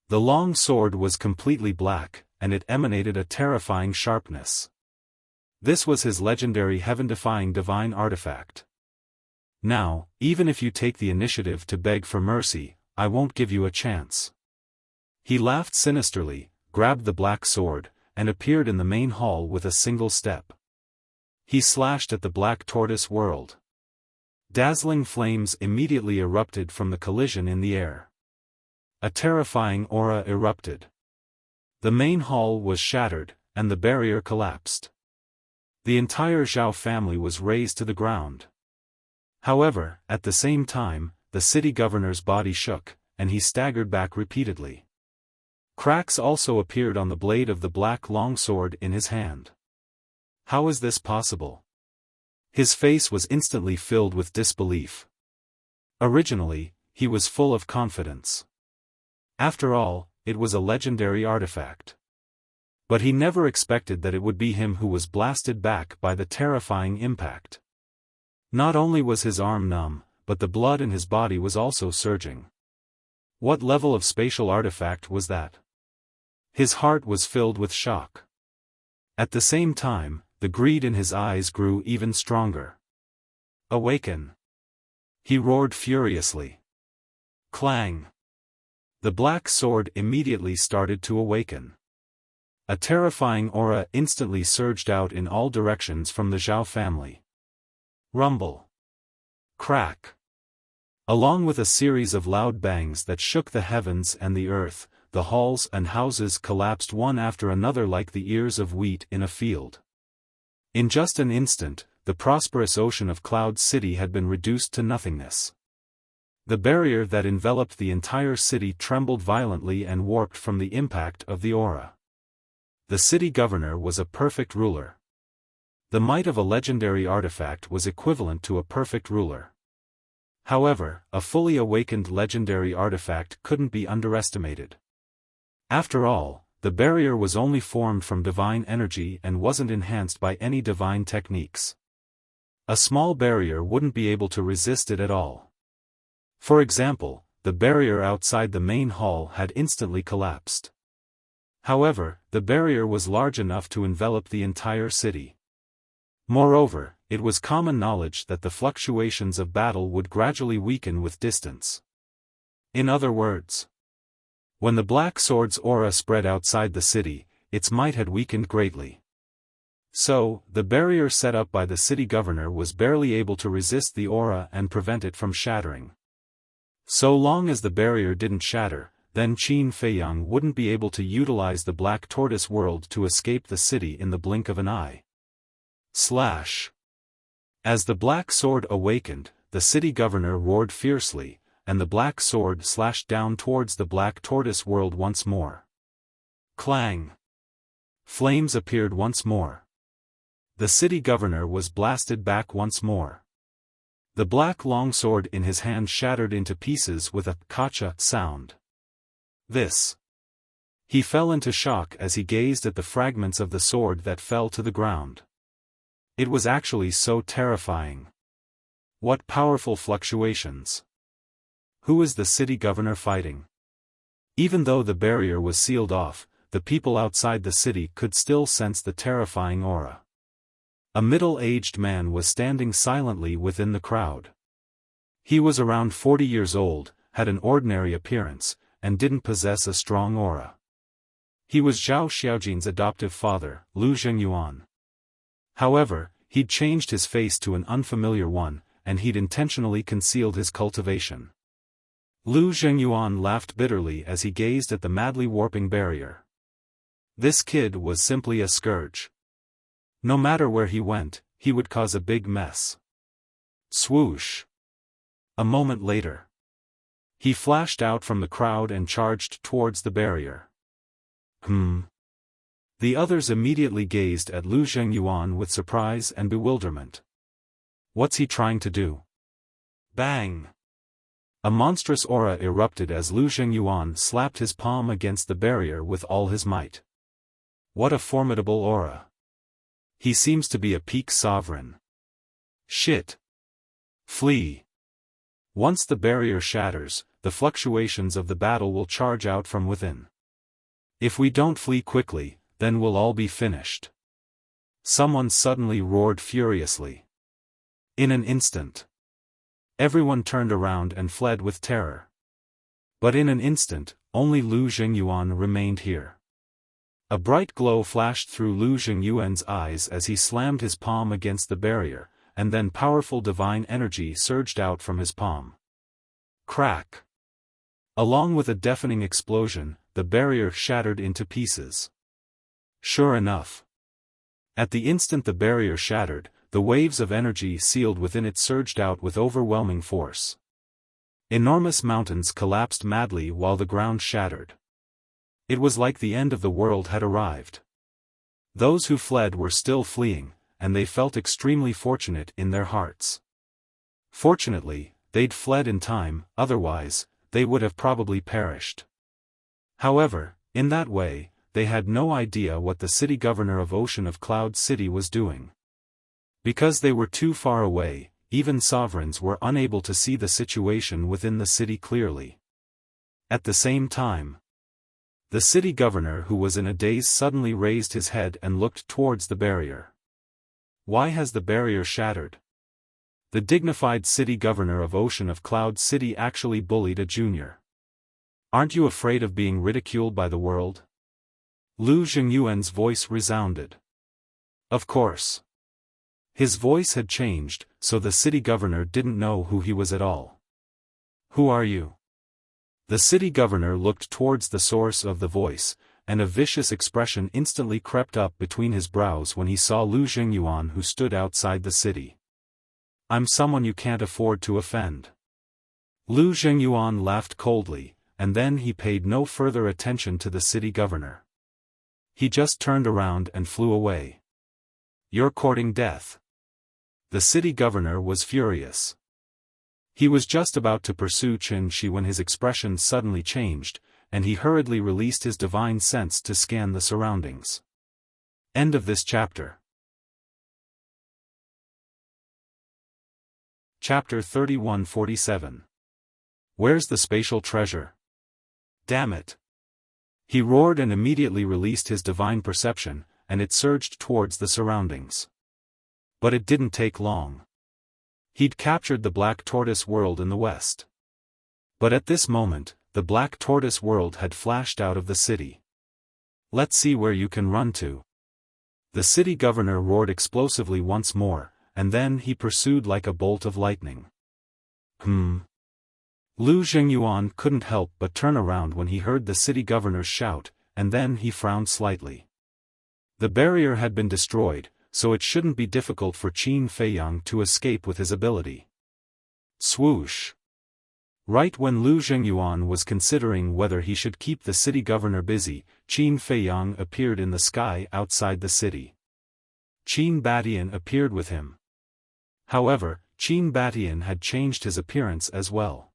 The long sword was completely black, and it emanated a terrifying sharpness. This was his legendary heaven-defying divine artifact. Now, even if you take the initiative to beg for mercy, I won't give you a chance. He laughed sinisterly, grabbed the black sword, and appeared in the main hall with a single step. He slashed at the Black Tortoise world. Dazzling flames immediately erupted from the collision in the air. A terrifying aura erupted. The main hall was shattered, and the barrier collapsed. The entire Zhao family was razed to the ground. However, at the same time, the city governor's body shook, and he staggered back repeatedly. Cracks also appeared on the blade of the black longsword in his hand. How is this possible? His face was instantly filled with disbelief. Originally, he was full of confidence. After all, it was a legendary artifact. But he never expected that it would be him who was blasted back by the terrifying impact. Not only was his arm numb, but the blood in his body was also surging. What level of spatial artifact was that? His heart was filled with shock. At the same time, the greed in his eyes grew even stronger. Awaken! He roared furiously. Clang! The black sword immediately started to awaken. A terrifying aura instantly surged out in all directions from the Zhao family. Rumble! Crack! Along with a series of loud bangs that shook the heavens and the earth, the halls and houses collapsed one after another like the ears of wheat in a field. In just an instant, the prosperous ocean of Cloud City had been reduced to nothingness. The barrier that enveloped the entire city trembled violently and warped from the impact of the aura. The city governor was a perfect ruler. The might of a legendary artifact was equivalent to a perfect ruler. However, a fully awakened legendary artifact couldn't be underestimated. After all, the barrier was only formed from divine energy and wasn't enhanced by any divine techniques. A small barrier wouldn't be able to resist it at all. For example, the barrier outside the main hall had instantly collapsed. However, the barrier was large enough to envelop the entire city. Moreover, it was common knowledge that the fluctuations of battle would gradually weaken with distance. In other words, when the Black Sword's aura spread outside the city, its might had weakened greatly. So, the barrier set up by the city governor was barely able to resist the aura and prevent it from shattering. So long as the barrier didn't shatter, then Qin Feiyang wouldn't be able to utilize the Black Tortoise world to escape the city in the blink of an eye. Slash! As the Black Sword awakened, the city governor roared fiercely, and the black sword slashed down towards the black tortoise world once more. Clang! Flames appeared once more. The city governor was blasted back once more. The black longsword in his hand shattered into pieces with a kacha sound. This. He fell into shock as he gazed at the fragments of the sword that fell to the ground. It was actually so terrifying. What powerful fluctuations. Who is the city governor fighting? Even though the barrier was sealed off, the people outside the city could still sense the terrifying aura. A middle-aged man was standing silently within the crowd. He was around 40 years old, had an ordinary appearance, and didn't possess a strong aura. He was Zhao Xiaojin's adoptive father, Lu Zhengyuan. However, he'd changed his face to an unfamiliar one, and he'd intentionally concealed his cultivation. Lu Zhengyuan laughed bitterly as he gazed at the madly warping barrier. This kid was simply a scourge. No matter where he went, he would cause a big mess. Swoosh! A moment later, he flashed out from the crowd and charged towards the barrier. The others immediately gazed at Lu Zhengyuan with surprise and bewilderment. What's he trying to do? Bang! A monstrous aura erupted as Lu Zhengyuan slapped his palm against the barrier with all his might. What a formidable aura! He seems to be a peak sovereign. Shit! Flee! Once the barrier shatters, the fluctuations of the battle will charge out from within. If we don't flee quickly, then we'll all be finished. Someone suddenly roared furiously. In an instant, everyone turned around and fled with terror. But in an instant, only Lu Zhengyuan remained here. A bright glow flashed through Lu Zhengyuan's eyes as he slammed his palm against the barrier, and then powerful divine energy surged out from his palm. Crack! Along with a deafening explosion, the barrier shattered into pieces. Sure enough. At the instant the barrier shattered, the waves of energy sealed within it surged out with overwhelming force. Enormous mountains collapsed madly while the ground shattered. It was like the end of the world had arrived. Those who fled were still fleeing, and they felt extremely fortunate in their hearts. Fortunately, they'd fled in time, otherwise, they would have probably perished. However, in that way, they had no idea what the city governor of Ocean of Cloud City was doing. Because they were too far away, even sovereigns were unable to see the situation within the city clearly. At the same time, the city governor who was in a daze suddenly raised his head and looked towards the barrier. Why has the barrier shattered? The dignified city governor of Ocean of Cloud City actually bullied a junior. Aren't you afraid of being ridiculed by the world? Lu Zhengyuan's voice resounded. Of course. His voice had changed, so the city governor didn't know who he was at all. Who are you? The city governor looked towards the source of the voice, and a vicious expression instantly crept up between his brows when he saw Lu Zhengyuan who stood outside the city. I'm someone you can't afford to offend. Lu Zhengyuan laughed coldly, and then he paid no further attention to the city governor. He just turned around and flew away. You're courting death. The city governor was furious. He was just about to pursue Qin Shi when his expression suddenly changed, and he hurriedly released his divine sense to scan the surroundings. End of this chapter. Chapter 3147. Where's the spatial treasure? Damn it! He roared and immediately released his divine perception, and it surged towards the surroundings. But it didn't take long. He'd captured the Black Tortoise world in the west. But at this moment, the Black Tortoise world had flashed out of the city. Let's see where you can run to. The city governor roared explosively once more, and then he pursued like a bolt of lightning. Lu Zhengyuan couldn't help but turn around when he heard the city governor shout, and then he frowned slightly. The barrier had been destroyed, so it shouldn't be difficult for Qin Feiyang to escape with his ability. Swoosh. Right when Lu Zhengyuan was considering whether he should keep the city governor busy, Qin Feiyang appeared in the sky outside the city. Qin Batian appeared with him. However, Qin Batian had changed his appearance as well.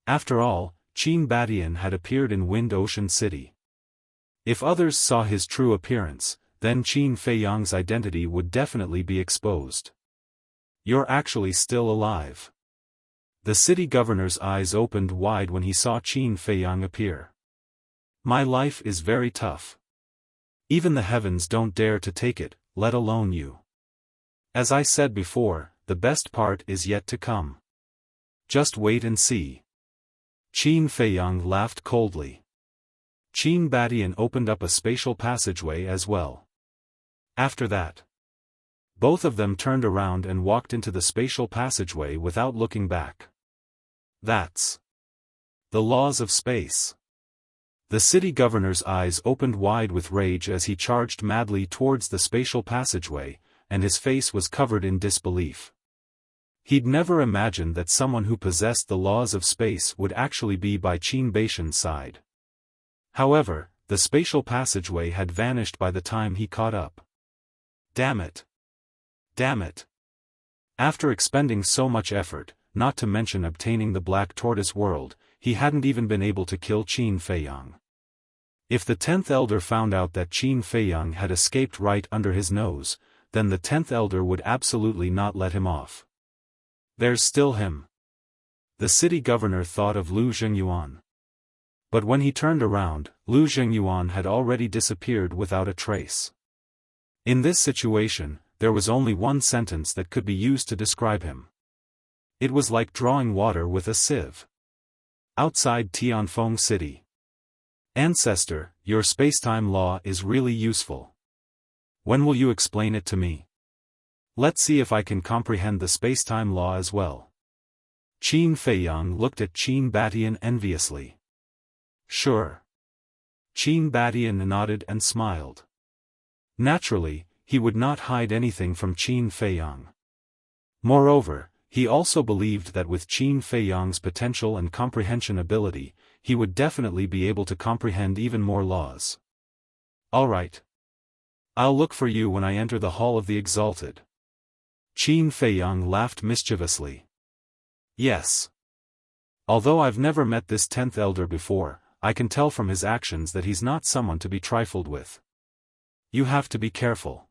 After all, Qin Batian had appeared in Wind Ocean City. If others saw his true appearance, then Qin Feiyang's identity would definitely be exposed. You're actually still alive. The city governor's eyes opened wide when he saw Qin Feiyang appear. My life is very tough. Even the heavens don't dare to take it, let alone you. As I said before, the best part is yet to come. Just wait and see. Qin Feiyang laughed coldly. Qin Batian opened up a spatial passageway as well. After that, both of them turned around and walked into the spatial passageway without looking back. That's the laws of space. The city governor's eyes opened wide with rage as he charged madly towards the spatial passageway, and his face was covered in disbelief. He'd never imagined that someone who possessed the laws of space would actually be by Qin Baishan's side. However, the spatial passageway had vanished by the time he caught up. Damn it! Damn it! After expending so much effort, not to mention obtaining the Black Tortoise World, he hadn't even been able to kill Qin Feiyang. If the 10th Elder found out that Qin Feiyang had escaped right under his nose, then the 10th Elder would absolutely not let him off. There's still him. The city governor thought of Lu Zhengyuan. But when he turned around, Lu Zhengyuan had already disappeared without a trace. In this situation, there was only one sentence that could be used to describe him. It was like drawing water with a sieve. Outside Tianfeng City. Ancestor, your spacetime law is really useful. When will you explain it to me? Let's see if I can comprehend the spacetime law as well. Qin Feiyang looked at Qin Batian enviously. Sure. Qin Batian nodded and smiled. Naturally, he would not hide anything from Qin Feiyang. Moreover, he also believed that with Qin Feiyang's potential and comprehension ability, he would definitely be able to comprehend even more laws. All right. I'll look for you when I enter the Hall of the Exalted. Qin Feiyang laughed mischievously. Yes. Although I've never met this 10th Elder before, I can tell from his actions that he's not someone to be trifled with. You have to be careful.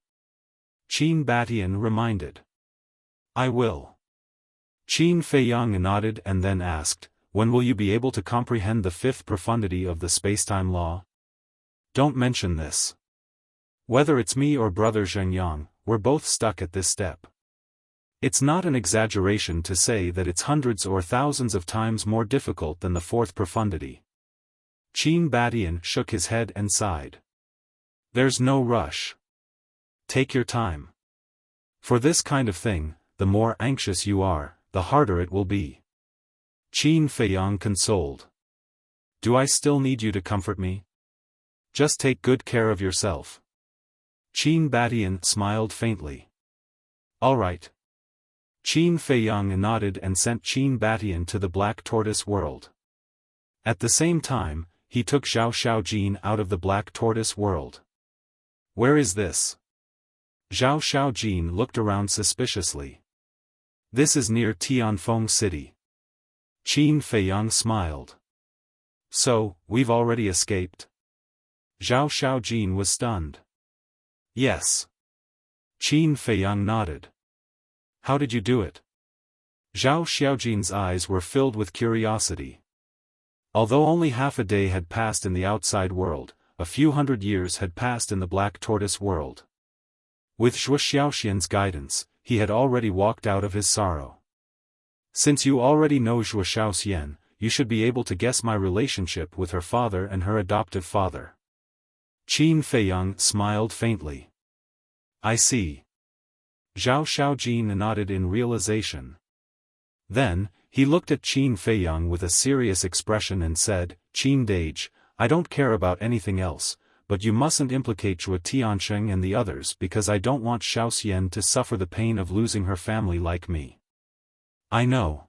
Qin Batian reminded. I will. Qin Feiyang nodded and then asked, when will you be able to comprehend the 5th profundity of the spacetime law? Don't mention this. Whether it's me or Brother Zhengyang, we're both stuck at this step. It's not an exaggeration to say that it's hundreds or thousands of times more difficult than the 4th profundity. Qin Batian shook his head and sighed. There's no rush. Take your time. For this kind of thing, the more anxious you are, the harder it will be. Qin Feiyang consoled. Do I still need you to comfort me? Just take good care of yourself. Qin Batian smiled faintly. All right. Qin Feiyang nodded and sent Qin Batian to the Black Tortoise World. At the same time, he took Zhao Xiaojin out of the Black Tortoise World. Where is this? Zhao Xiaojin looked around suspiciously. This is near Tianfeng City. Qin Feiyang smiled. So, we've already escaped? Zhao Xiaojin was stunned. Yes. Qin Feiyang nodded. How did you do it? Zhao Xiaojin's eyes were filled with curiosity. Although only half a day had passed in the outside world, a few hundred years had passed in the Black Tortoise World. With Zhuo Xiaoxian's guidance, he had already walked out of his sorrow. Since you already know Zhuo Xiaoxian, you should be able to guess my relationship with her father and her adoptive father. Qin Feiyang smiled faintly. I see. Zhao Xiaojin nodded in realization. Then, he looked at Qin Feiyang with a serious expression and said, Qin Dage, I don't care about anything else, but you mustn't implicate Zhuo Tiansheng and the others because I don't want Xiaoxian to suffer the pain of losing her family like me. I know.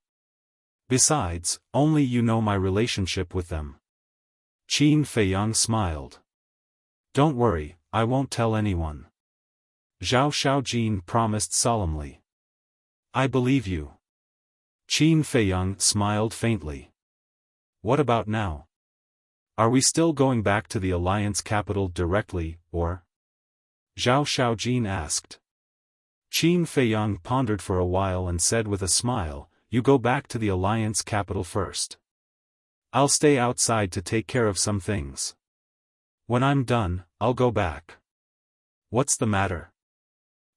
Besides, only you know my relationship with them. Qin Feiyang smiled. Don't worry, I won't tell anyone. Zhao Xiaojin promised solemnly. I believe you. Qin Feiyang smiled faintly. What about now? Are we still going back to the alliance capital directly, or? Zhao Xiaojin asked. Qin Feiyang pondered for a while and said with a smile, you go back to the alliance capital first. I'll stay outside to take care of some things. When I'm done, I'll go back. What's the matter?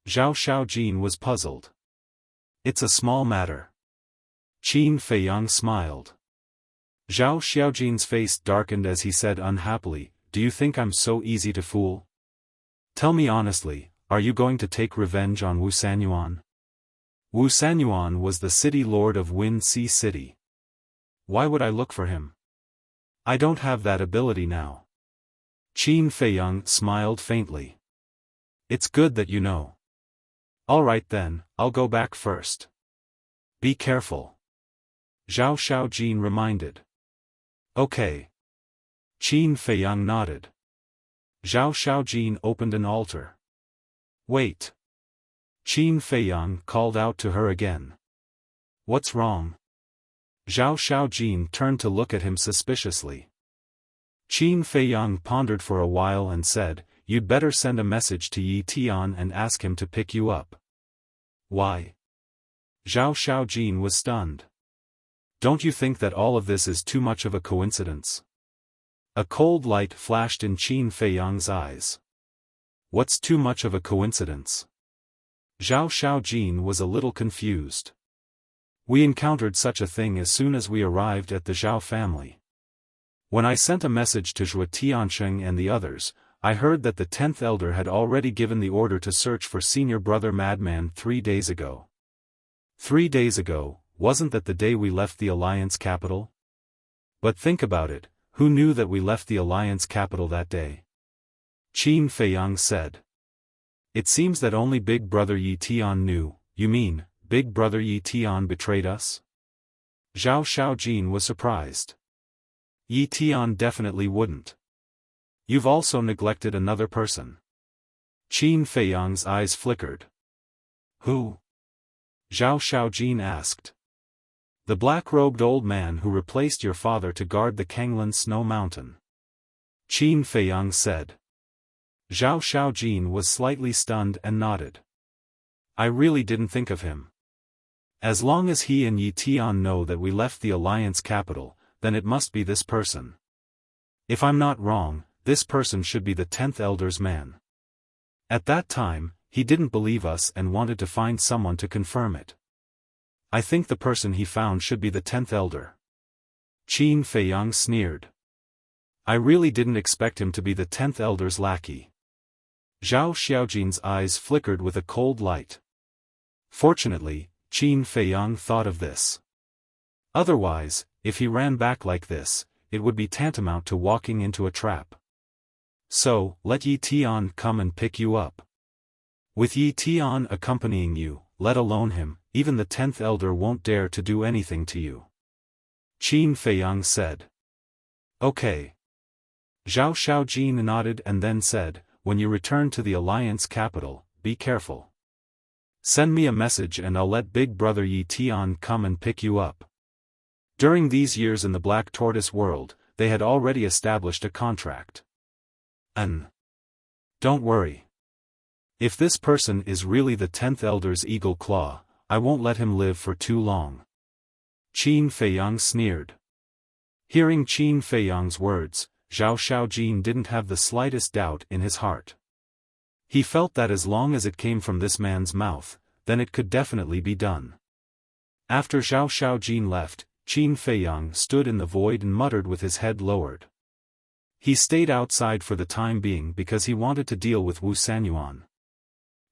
Zhao Xiaojin was puzzled. It's a small matter. Qin Feiyang smiled. Zhao Xiaojin's face darkened as he said unhappily, do you think I'm so easy to fool? Tell me honestly, are you going to take revenge on Wu Sanyuan? Wu Sanyuan was the city lord of Wind Sea City. Why would I look for him? I don't have that ability now. Qin Feiyang smiled faintly. It's good that you know. All right then, I'll go back first. Be careful. Zhao Xiaojin reminded. Okay. Qin Feiyang nodded. Zhao Xiaojin opened an altar. Wait. Qin Feiyang called out to her again. What's wrong? Zhao Xiaojin turned to look at him suspiciously. Qin Feiyang pondered for a while and said, you'd better send a message to Yi Tian and ask him to pick you up. Why? Zhao Xiaojin was stunned. Don't you think that all of this is too much of a coincidence? A cold light flashed in Qin Feiyang's eyes. What's too much of a coincidence? Zhao Xiaojin was a little confused. We encountered such a thing as soon as we arrived at the Zhao family. When I sent a message to Zhou Tiansheng and the others, I heard that the 10th elder had already given the order to search for senior brother Madman 3 days ago. 3 days ago, wasn't that the day we left the alliance capital? But think about it, who knew that we left the alliance capital that day? Qin Feiyang said. It seems that only Big Brother Yi Tian knew. You mean, Big Brother Yi Tian betrayed us? Zhao Xiaojin was surprised. Yi Tian definitely wouldn't. You've also neglected another person. Qin Feiyang's eyes flickered. Who? Zhao Xiaojin asked. The black-robed old man who replaced your father to guard the Kanglan Snow Mountain. Qin Feiyang said. Zhao Xiaojin was slightly stunned and nodded. I really didn't think of him. As long as he and Yi Tian know that we left the alliance capital, then it must be this person. If I'm not wrong, this person should be the 10th elder's man. At that time, he didn't believe us and wanted to find someone to confirm it. I think the person he found should be the 10th elder. Qin Feiyang sneered. I really didn't expect him to be the 10th elder's lackey. Zhao Xiaojin's eyes flickered with a cold light. Fortunately, Qin Feiyang thought of this. Otherwise, if he ran back like this, it would be tantamount to walking into a trap. So, let Yi Tian come and pick you up. With Yi Tian accompanying you, let alone him, even the 10th elder won't dare to do anything to you. Qin Feiyang said. Okay. Zhao Xiaojin nodded and then said, when you return to the alliance capital, be careful. Send me a message and I'll let Big Brother Yi Tian come and pick you up. During these years in the Black Tortoise world, they had already established a contract. Don't worry. If this person is really the 10th elder's eagle claw, I won't let him live for too long. Qin Feiyang sneered. Hearing Qin Feiyang's words, Zhao Xiaojin didn't have the slightest doubt in his heart. He felt that as long as it came from this man's mouth, then it could definitely be done. After Zhao Xiaojin left, Qin Feiyang stood in the void and muttered with his head lowered. He stayed outside for the time being because he wanted to deal with Wu Sanyuan.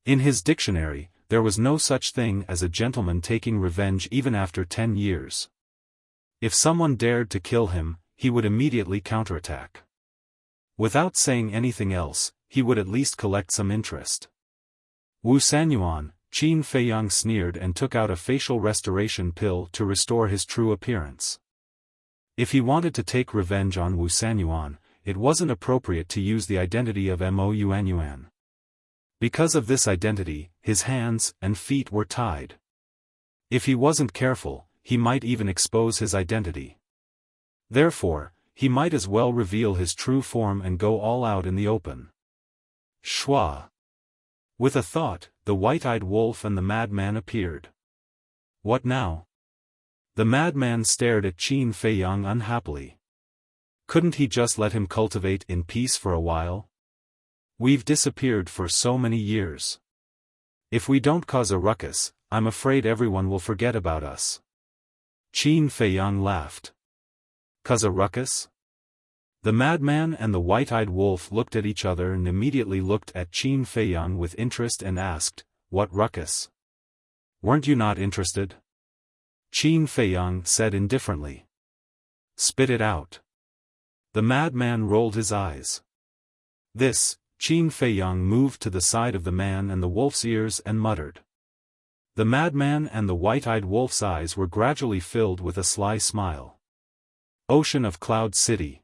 In his dictionary, there was no such thing as a gentleman taking revenge even after 10 years. If someone dared to kill him, he would immediately counterattack. Without saying anything else, he would at least collect some interest. Wu Sanyuan, Qin Feiyang sneered and took out a facial restoration pill to restore his true appearance. If he wanted to take revenge on Wu Sanyuan, it wasn't appropriate to use the identity of Mo Yuanyuan. Because of this identity, his hands and feet were tied. If he wasn't careful, he might even expose his identity. Therefore, he might as well reveal his true form and go all out in the open. Shua. With a thought, the white-eyed wolf and the madman appeared. What now? The madman stared at Qin Feiyang unhappily. Couldn't he just let him cultivate in peace for a while? We've disappeared for so many years. If we don't cause a ruckus, I'm afraid everyone will forget about us. Qin Feiyang laughed. Cause a ruckus? The madman and the white-eyed wolf looked at each other and immediately looked at Qin Feiyang with interest and asked, "What ruckus? Weren't you not interested?" Qin Feiyang said indifferently. "Spit it out." The madman rolled his eyes. This, Qin Feiyang moved to the side of the man and the wolf's ears and muttered. The madman and the white-eyed wolf's eyes were gradually filled with a sly smile. Ocean of Cloud City.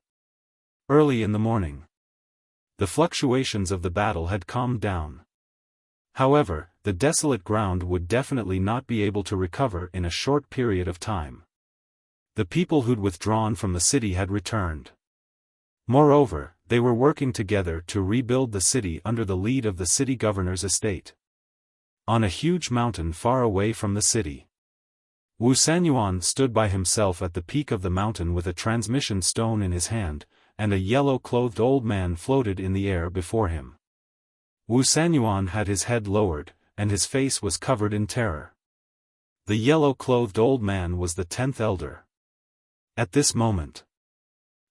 Early in the morning. The fluctuations of the battle had calmed down. However, the desolate ground would definitely not be able to recover in a short period of time. The people who'd withdrawn from the city had returned. Moreover, they were working together to rebuild the city under the lead of the city governor's estate. On a huge mountain far away from the city, Wu Sanyuan stood by himself at the peak of the mountain with a transmission stone in his hand, and a yellow-clothed old man floated in the air before him. Wu Sanyuan had his head lowered, and his face was covered in terror. The yellow-clothed old man was the 10th elder. At this moment,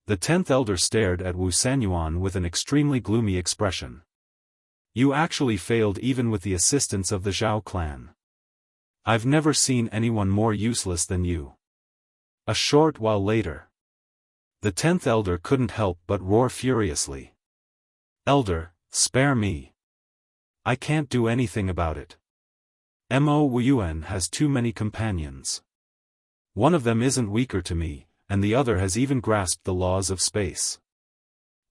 the 10th elder stared at Wu Sanyuan with an extremely gloomy expression. "You actually failed even with the assistance of the Zhao clan. I've never seen anyone more useless than you." A short while later, the 10th elder couldn't help but roar furiously. "Elder, spare me. I can't do anything about it. Mo Wuyuan has too many companions. One of them isn't weaker to me, and the other has even grasped the laws of space."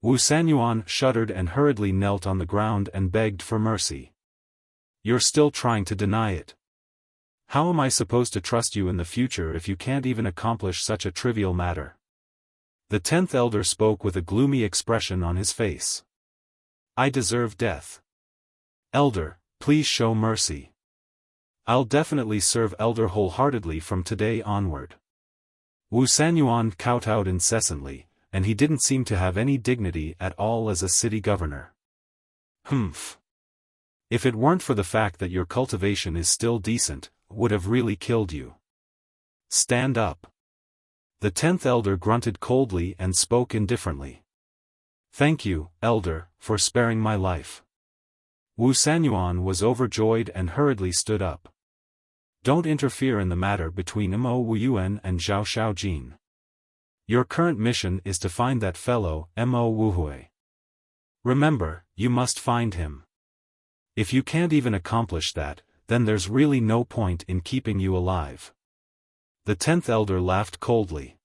Wu Sanyuan shuddered and hurriedly knelt on the ground and begged for mercy. "You're still trying to deny it. How am I supposed to trust you in the future if you can't even accomplish such a trivial matter?" The 10th elder spoke with a gloomy expression on his face. "I deserve death. Elder, please show mercy. I'll definitely serve Elder wholeheartedly from today onward." Wu Sanyuan kowtowed incessantly, and he didn't seem to have any dignity at all as a city governor. "Humph. If it weren't for the fact that your cultivation is still decent, would have really killed you. Stand up." The 10th elder grunted coldly and spoke indifferently. "Thank you, Elder, for sparing my life." Wu Sanyuan was overjoyed and hurriedly stood up. "Don't interfere in the matter between Mo Wuyuan and Zhao Shaojin. Your current mission is to find that fellow, Mo Wuhui. Remember, you must find him. If you can't even accomplish that, then there's really no point in keeping you alive." The 10th elder laughed coldly.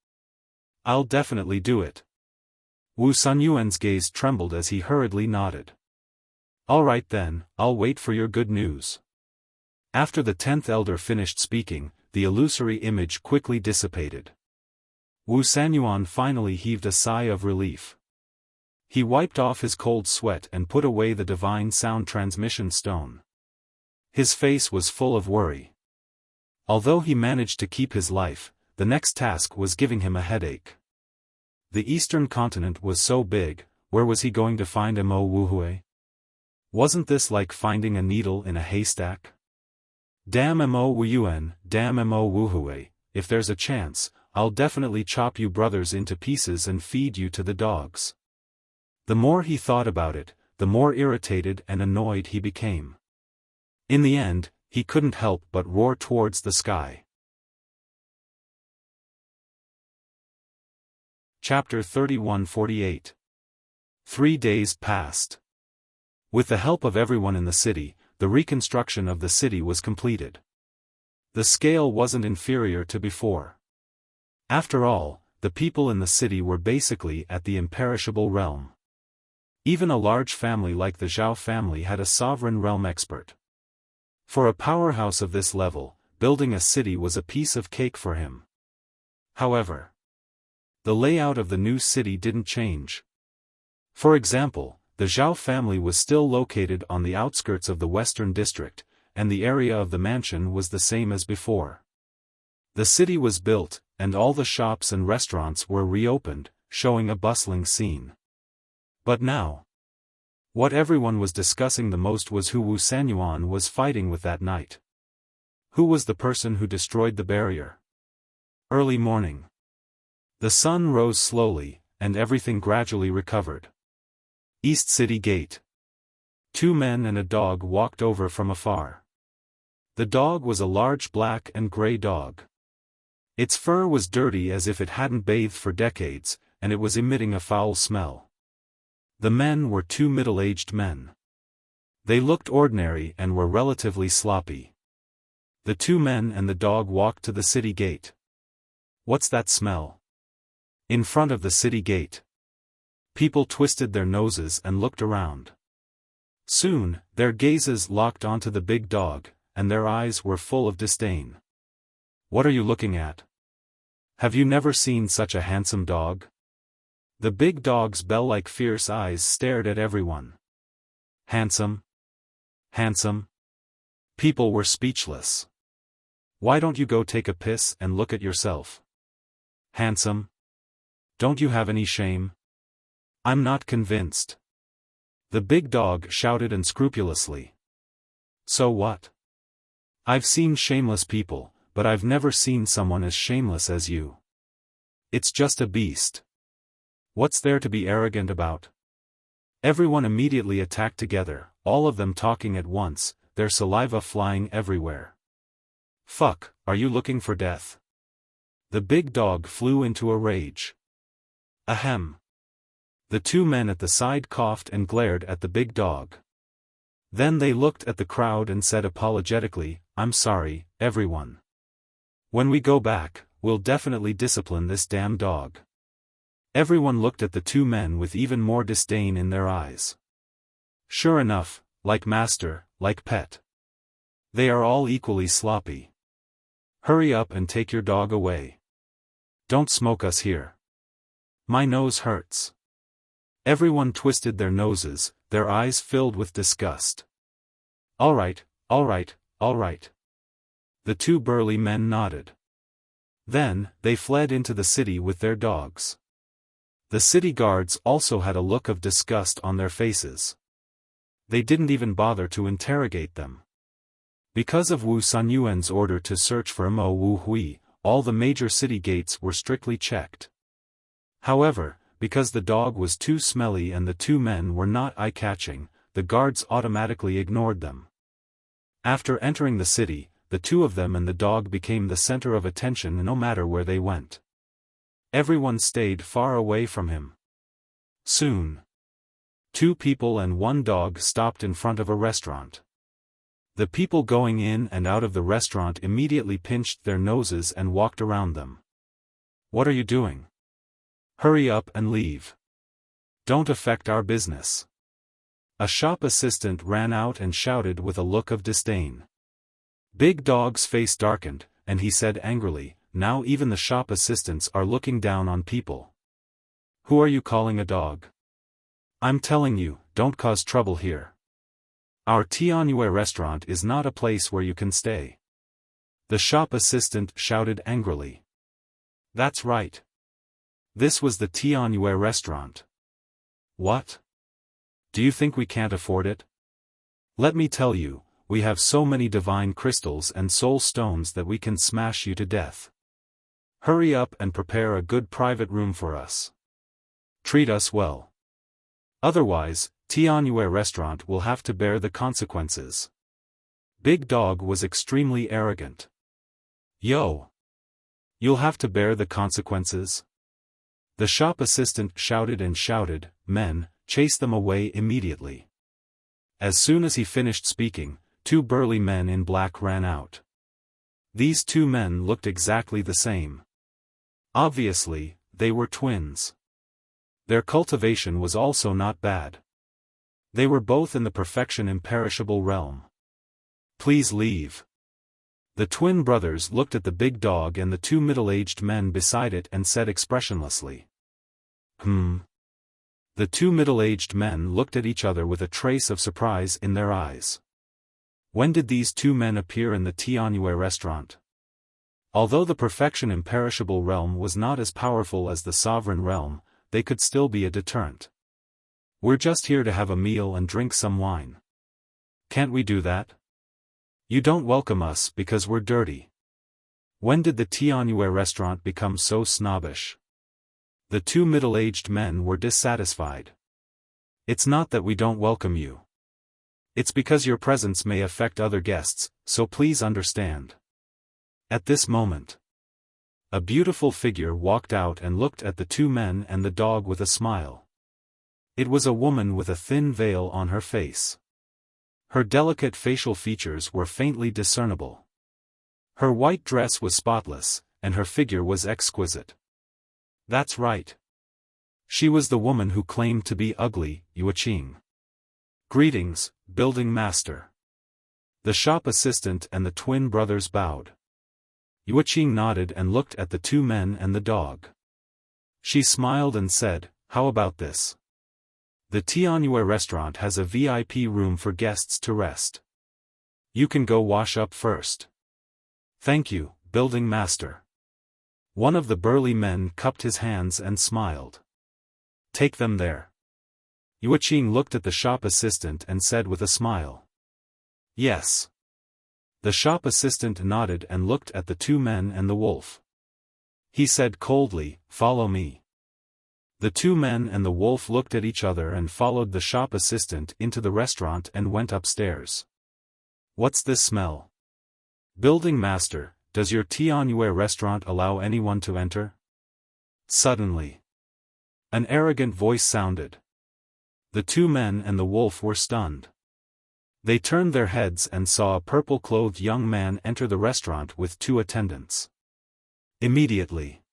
"I'll definitely do it." Wu Sanyuan's gaze trembled as he hurriedly nodded. "All right then, I'll wait for your good news." After the 10th elder finished speaking, the illusory image quickly dissipated. Wu Sanyuan finally heaved a sigh of relief. He wiped off his cold sweat and put away the divine sound transmission stone. His face was full of worry. Although he managed to keep his life, the next task was giving him a headache. The eastern continent was so big, where was he going to find Mo Wuhui? Wasn't this like finding a needle in a haystack? Damn Mo Wuyuan, damn Mo Wuhui, if there's a chance, I'll definitely chop you brothers into pieces and feed you to the dogs. The more he thought about it, the more irritated and annoyed he became. In the end, he couldn't help but roar towards the sky. Chapter 31-48. 3 days passed. With the help of everyone in the city, the reconstruction of the city was completed. The scale wasn't inferior to before. After all, the people in the city were basically at the imperishable realm. Even a large family like the Zhao family had a sovereign realm expert. For a powerhouse of this level, building a city was a piece of cake for him. However, the layout of the new city didn't change. For example, the Zhao family was still located on the outskirts of the western district, and the area of the mansion was the same as before. The city was built, and all the shops and restaurants were reopened, showing a bustling scene. But now, what everyone was discussing the most was who Wu Sanyuan was fighting with that night. Who was the person who destroyed the barrier? Early morning. The sun rose slowly, and everything gradually recovered. East City Gate. 2 men and a dog walked over from afar. The dog was a large black and gray dog. Its fur was dirty as if it hadn't bathed for decades, and it was emitting a foul smell. The men were 2 middle-aged men. They looked ordinary and were relatively sloppy. The 2 men and the dog walked to the city gate. What's that smell? In front of the city gate. People twisted their noses and looked around. Soon, their gazes locked onto the big dog, and their eyes were full of disdain. What are you looking at? Have you never seen such a handsome dog? The big dog's bell-like fierce eyes stared at everyone. Handsome? Handsome? People were speechless. Why don't you go take a piss and look at yourself? Handsome? Don't you have any shame? I'm not convinced. The big dog shouted unscrupulously. So what? I've seen shameless people, but I've never seen someone as shameless as you. It's just a beast. What's there to be arrogant about? Everyone immediately attacked together, all of them talking at once, their saliva flying everywhere. Fuck, are you looking for death? The big dog flew into a rage. Ahem. The 2 men at the side coughed and glared at the big dog. Then they looked at the crowd and said apologetically, I'm sorry, everyone. When we go back, we'll definitely discipline this damn dog. Everyone looked at the 2 men with even more disdain in their eyes. Sure enough, like master, like pet. They are all equally sloppy. Hurry up and take your dog away. Don't smoke us here. My nose hurts. Everyone twisted their noses, their eyes filled with disgust. All right, all right, all right. The 2 burly men nodded. Then, they fled into the city with their dogs. The city guards also had a look of disgust on their faces. They didn't even bother to interrogate them. Because of Wu Sanyuan's order to search for Mo Wu Hui, all the major city gates were strictly checked. However, because the dog was too smelly and the 2 men were not eye-catching, the guards automatically ignored them. After entering the city, the 2 of them and the dog became the center of attention no matter where they went. Everyone stayed far away from him. Soon, 2 people and 1 dog stopped in front of a restaurant. The people going in and out of the restaurant immediately pinched their noses and walked around them. What are you doing? Hurry up and leave. Don't affect our business. A shop assistant ran out and shouted with a look of disdain. Big Dog's face darkened, and he said angrily, now even the shop assistants are looking down on people. Who are you calling a dog? I'm telling you, don't cause trouble here. Our Tianyue restaurant is not a place where you can stay. The shop assistant shouted angrily. That's right. This was the Tianyue restaurant. What? Do you think we can't afford it? Let me tell you, we have so many divine crystals and soul stones that we can smash you to death. Hurry up and prepare a good private room for us. Treat us well. Otherwise, Tianyue restaurant will have to bear the consequences. Big Dog was extremely arrogant. Yo! You'll have to bear the consequences? The shop assistant shouted and shouted, men, chase them away immediately. As soon as he finished speaking, two burly men in black ran out. These two men looked exactly the same. Obviously, they were twins. Their cultivation was also not bad. They were both in the perfection imperishable realm. Please leave. The twin brothers looked at the big dog and the two middle-aged men beside it and said expressionlessly. The two middle-aged men looked at each other with a trace of surprise in their eyes. When did these two men appear in the Tianjue restaurant? Although the perfection imperishable realm was not as powerful as the sovereign realm, they could still be a deterrent. We're just here to have a meal and drink some wine. Can't we do that? You don't welcome us because we're dirty. When did the Tianjue restaurant become so snobbish? The two middle-aged men were dissatisfied. It's not that we don't welcome you. It's because your presence may affect other guests, so please understand. At this moment, a beautiful figure walked out and looked at the two men and the dog with a smile. It was a woman with a thin veil on her face. Her delicate facial features were faintly discernible. Her white dress was spotless, and her figure was exquisite. That's right. She was the woman who claimed to be ugly, Yuqing. Greetings, building master. The shop assistant and the twin brothers bowed. Yuqing nodded and looked at the two men and the dog. She smiled and said, "How about this? The Tianjue restaurant has a VIP room for guests to rest. You can go wash up first." "Thank you, building master." One of the burly men cupped his hands and smiled. "Take them there." Yuqing looked at the shop assistant and said with a smile. "Yes." The shop assistant nodded and looked at the two men and the wolf. He said coldly, "Follow me." The two men and the wolf looked at each other and followed the shop assistant into the restaurant and went upstairs. "What's this smell? Building master, does your Tianjue restaurant allow anyone to enter?" Suddenly, an arrogant voice sounded. The two men and the wolf were stunned. They turned their heads and saw a purple-clothed young man enter the restaurant with two attendants. Immediately,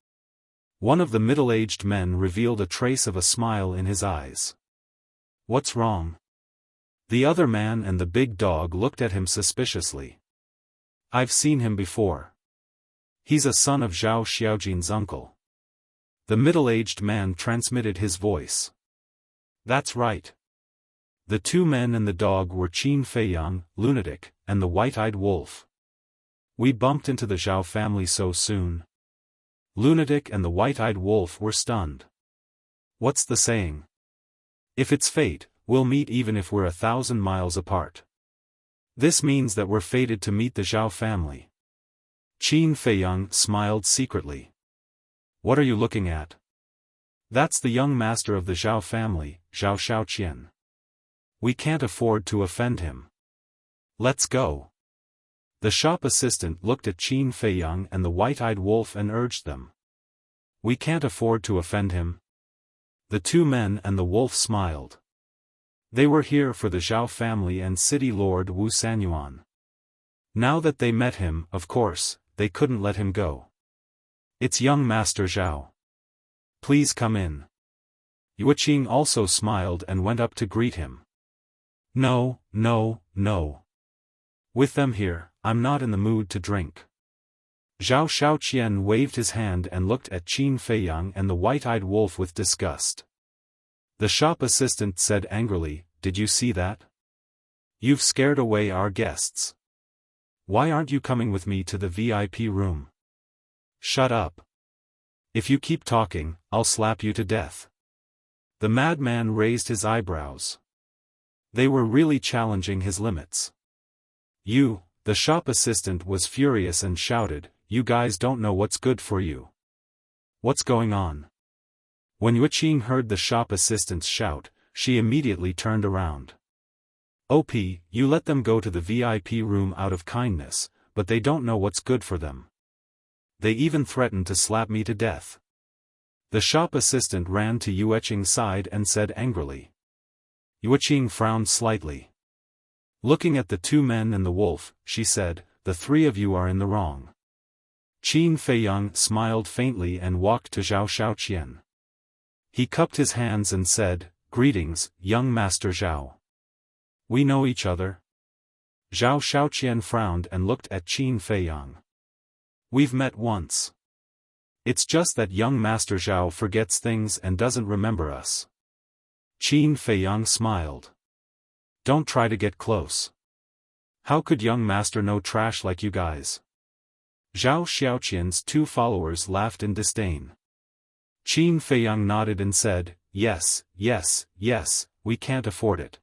one of the middle-aged men revealed a trace of a smile in his eyes. "What's wrong?" The other man and the big dog looked at him suspiciously. "I've seen him before. He's a son of Zhao Xiaojin's uncle." The middle-aged man transmitted his voice. "That's right. The two men and the dog were Qin Feiyang, lunatic, and the white-eyed wolf. We bumped into the Zhao family so soon." Lunatic and the white-eyed wolf were stunned. "What's the saying? If it's fate, we'll meet even if we're 1,000 miles apart. This means that we're fated to meet the Zhao family." Qin Feiyang smiled secretly. "What are you looking at?" "That's the young master of the Zhao family, Zhao Xiaoqian. We can't afford to offend him. Let's go." The shop assistant looked at Qin Feiyang and the white-eyed wolf and urged them. "We can't afford to offend him." The two men and the wolf smiled. They were here for the Zhao family and city lord Wu Sanyuan. Now that they met him, of course, they couldn't let him go. "It's young Master Zhao. Please come in." Yuqing also smiled and went up to greet him. "No, no, no. With them here, I'm not in the mood to drink." Zhao Xiaoqian waved his hand and looked at Qin Feiyang and the white-eyed wolf with disgust. The shop assistant said angrily, "Did you see that? You've scared away our guests. Why aren't you coming with me to the VIP room?" "Shut up. If you keep talking, I'll slap you to death." The madman raised his eyebrows. They were really challenging his limits. The shop assistant was furious and shouted, "You guys don't know what's good for you. What's going on?" When Yuqing heard the shop assistant's shout, she immediately turned around. "OP, you let them go to the VIP room out of kindness, but they don't know what's good for them. They even threatened to slap me to death." The shop assistant ran to Yuqing's side and said angrily. Yuqing frowned slightly. Looking at the two men and the wolf, she said, "The three of you are in the wrong." Qin Feiyang smiled faintly and walked to Zhao Xiaoqian. He cupped his hands and said, "Greetings, young Master Zhao. We know each other?" Zhao Xiaoqian frowned and looked at Qin Feiyang. "We've met once. It's just that young Master Zhao forgets things and doesn't remember us." Qin Feiyang smiled. "Don't try to get close. How could young Master know trash like you guys?" Zhao Xiaoqian's two followers laughed in disdain. Qin Feiyang nodded and said, "Yes, yes, yes, we can't afford it.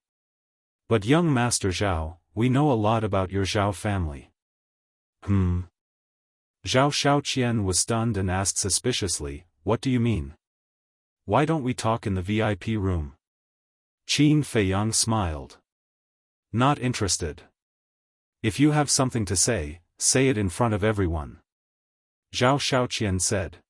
But young Master Zhao, we know a lot about your Zhao family." Zhao Xiaoqian was stunned and asked suspiciously, "What do you mean? Why don't we talk in the VIP room?" Qin Feiyang smiled. "Not interested. If you have something to say, say it in front of everyone," Zhao Xiaoqian said.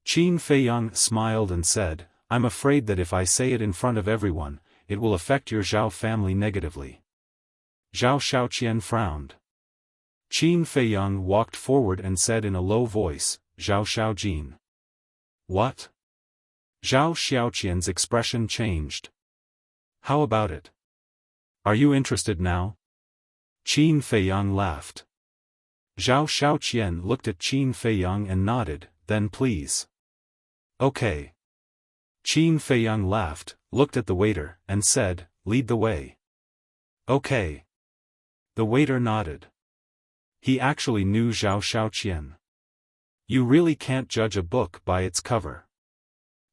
Qin Feiyang smiled and said, "I'm afraid that if I say it in front of everyone, it will affect your Zhao family negatively." Zhao Xiaoqian frowned. Qin Feiyang walked forward and said in a low voice, "Zhao Xiaojin." "What?" Zhao Xiaoqian's expression changed. "How about it? Are you interested now?" Qin Feiyang laughed. Zhao Xiaoqian looked at Qin Feiyang and nodded, "Then please." "Okay." Qin Feiyang laughed, looked at the waiter, and said, "Lead the way." "Okay." The waiter nodded. He actually knew Zhao Xiaoqian. You really can't judge a book by its cover.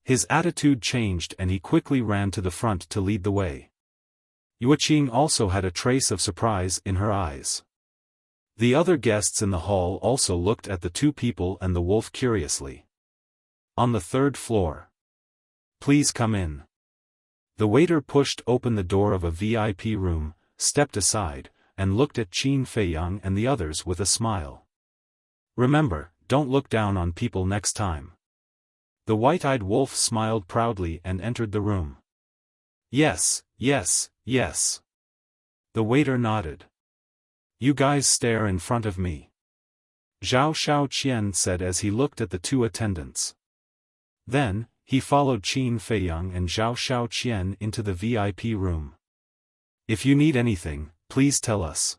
His attitude changed and he quickly ran to the front to lead the way. Yuqing also had a trace of surprise in her eyes. The other guests in the hall also looked at the two people and the wolf curiously. "On the third floor. Please come in." The waiter pushed open the door of a VIP room, stepped aside, and looked at Qin Feiyang and the others with a smile. "Remember, don't look down on people next time." The white-eyed wolf smiled proudly and entered the room. "Yes, yes, yes." The waiter nodded. "You guys stare in front of me," Zhao Xiaoqian said as he looked at the two attendants. Then, he followed Qin Feiyang and Zhao Xiaoqian into the VIP room. "If you need anything, please tell us."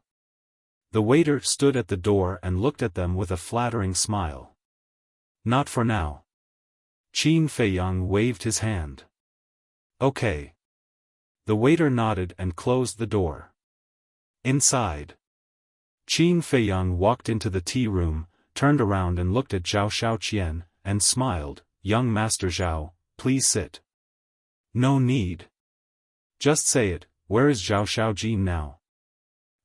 The waiter stood at the door and looked at them with a flattering smile. "Not for now." Qin Feiyang waved his hand. "Okay." The waiter nodded and closed the door. Inside, Qin Feiyang walked into the tea room, turned around and looked at Zhao Xiaoqian, and smiled, "Young Master Zhao, please sit." "No need. Just say it, where is Zhao Xiaojin now?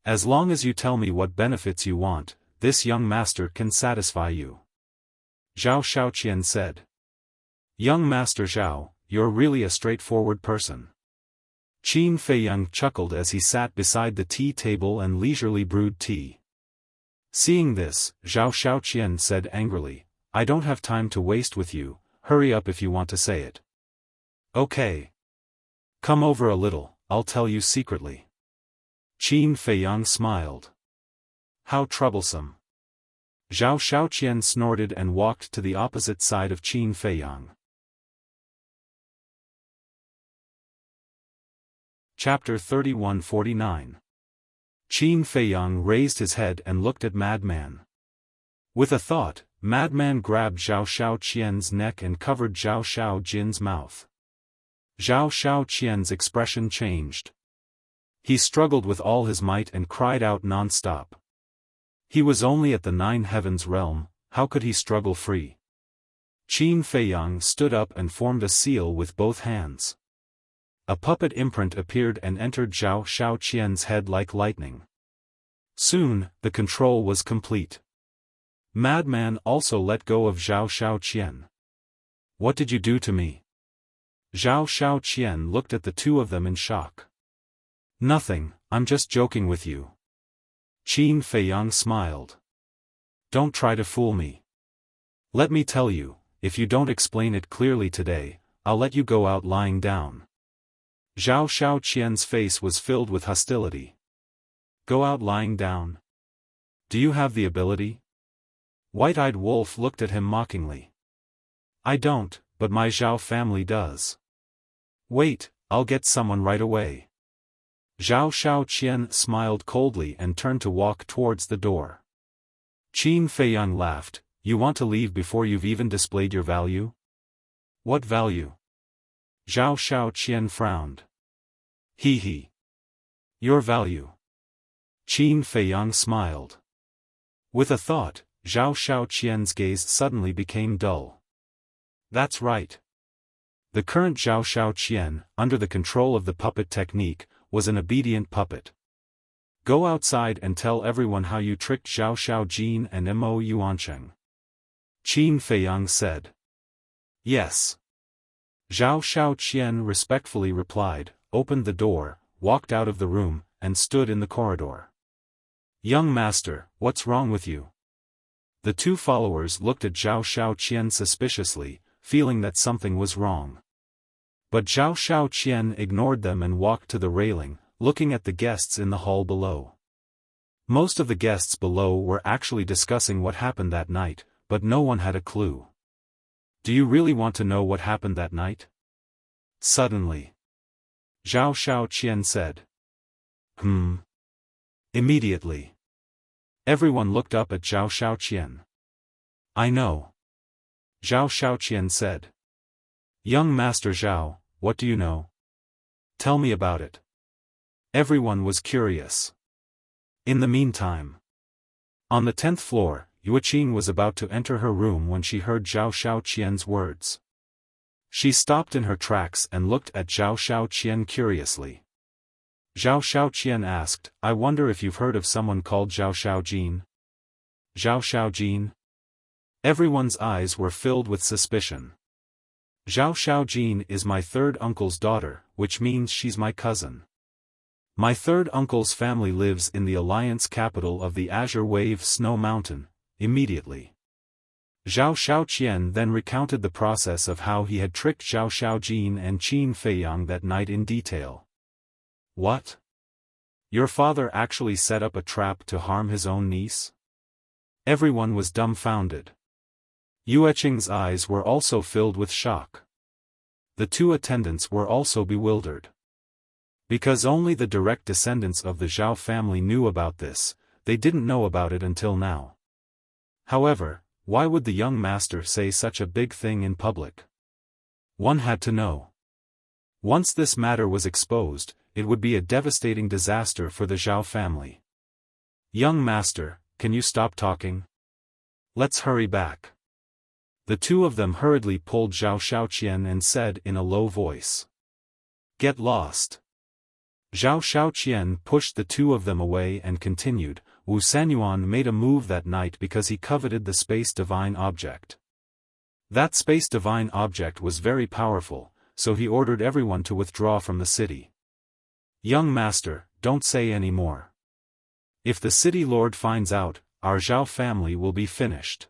As long as you tell me what benefits you want, this young master can satisfy you." Zhao Xiaoqian said. "Young Master Zhao, you're really a straightforward person." Qin Feiyang chuckled as he sat beside the tea table and leisurely brewed tea. Seeing this, Zhao Xiaoqian said angrily, "I don't have time to waste with you, hurry up if you want to say it." "Okay. Come over a little, I'll tell you secretly." Qin Feiyang smiled. "How troublesome." Zhao Xiaoqian snorted and walked to the opposite side of Qin Feiyang. Chapter 3149. Qin Feiyang raised his head and looked at Madman. With a thought, Madman grabbed Zhao Xiaoqian's neck and covered Zhao Xiaojin's mouth. Zhao Xiaoqian's expression changed. He struggled with all his might and cried out non-stop. He was only at the Nine Heavens realm, how could he struggle free? Qin Feiyang stood up and formed a seal with both hands. A puppet imprint appeared and entered Zhao Xiaoqian's head like lightning. Soon, the control was complete. Madman also let go of Zhao Xiaoqian. "What did you do to me?" Zhao Xiaoqian looked at the two of them in shock. "Nothing, I'm just joking with you." Qin Feiyang smiled. "Don't try to fool me. Let me tell you, if you don't explain it clearly today, I'll let you go out lying down." Zhao Xiaoqian's face was filled with hostility. Go out lying down. Do you have the ability? White-eyed Wolf looked at him mockingly. I don't, but my Zhao family does. Wait, I'll get someone right away. Zhao Xiaoqian smiled coldly and turned to walk towards the door. Qin Feiyang laughed. You want to leave before you've even displayed your value? What value? Zhao Xiaoqian frowned. He. Your value. Qin Feiyang smiled. With a thought, Zhao Xiaoqian's gaze suddenly became dull. That's right. The current Zhao Xiaoqian, under the control of the puppet technique, was an obedient puppet. Go outside and tell everyone how you tricked Zhao Xiaojin and Mo Yuancheng. Qin Feiyang said. Yes. Zhao Xiaoqian respectfully replied, opened the door, walked out of the room, and stood in the corridor. Young master, what's wrong with you? The two followers looked at Zhao Xiaoqian suspiciously, feeling that something was wrong. But Zhao Xiaoqian ignored them and walked to the railing, looking at the guests in the hall below. Most of the guests below were actually discussing what happened that night, but no one had a clue. Do you really want to know what happened that night? Suddenly. Zhao Xiaoqian said. Immediately. Everyone looked up at Zhao Xiaoqian. I know. Zhao Xiaoqian said. Young Master Zhao, what do you know? Tell me about it. Everyone was curious. In the meantime. On the 10th floor, Yuqing was about to enter her room when she heard Zhao Xiaoqian's words. She stopped in her tracks and looked at Zhao Xiaoqian curiously. Zhao Xiaoqian asked, I wonder if you've heard of someone called Zhao Xiaojin? Zhao Xiaojin? Everyone's eyes were filled with suspicion. Zhao Xiaojin is my third uncle's daughter, which means she's my cousin. My third uncle's family lives in the alliance capital of the Azure Wave Snow Mountain, immediately. Zhao Xiaoqian then recounted the process of how he had tricked Zhao Xiaojin and Qin Feiyang that night in detail. What? Your father actually set up a trap to harm his own niece? Everyone was dumbfounded. Yuqing's eyes were also filled with shock. The two attendants were also bewildered. Because only the direct descendants of the Zhao family knew about this, they didn't know about it until now. However, why would the young master say such a big thing in public? One had to know. Once this matter was exposed, it would be a devastating disaster for the Zhao family. Young master, can you stop talking? Let's hurry back. The two of them hurriedly pulled Zhao Xiaoqian and said in a low voice. Get lost. Zhao Xiaoqian pushed the two of them away and continued, Wu Sanyuan made a move that night because he coveted the space divine object. That space divine object was very powerful, so he ordered everyone to withdraw from the city. Young master, don't say any more. If the city lord finds out, our Zhao family will be finished.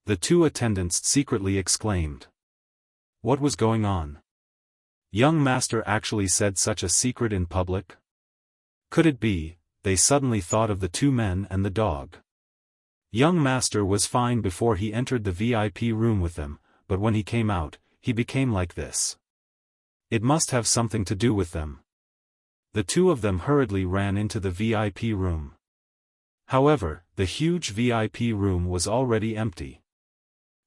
The two attendants secretly exclaimed. What was going on? Young master actually said such a secret in public? Could it be, they suddenly thought of the two men and the dog. Young master was fine before he entered the VIP room with them, but when he came out, he became like this. It must have something to do with them. The two of them hurriedly ran into the VIP room. However, the huge VIP room was already empty.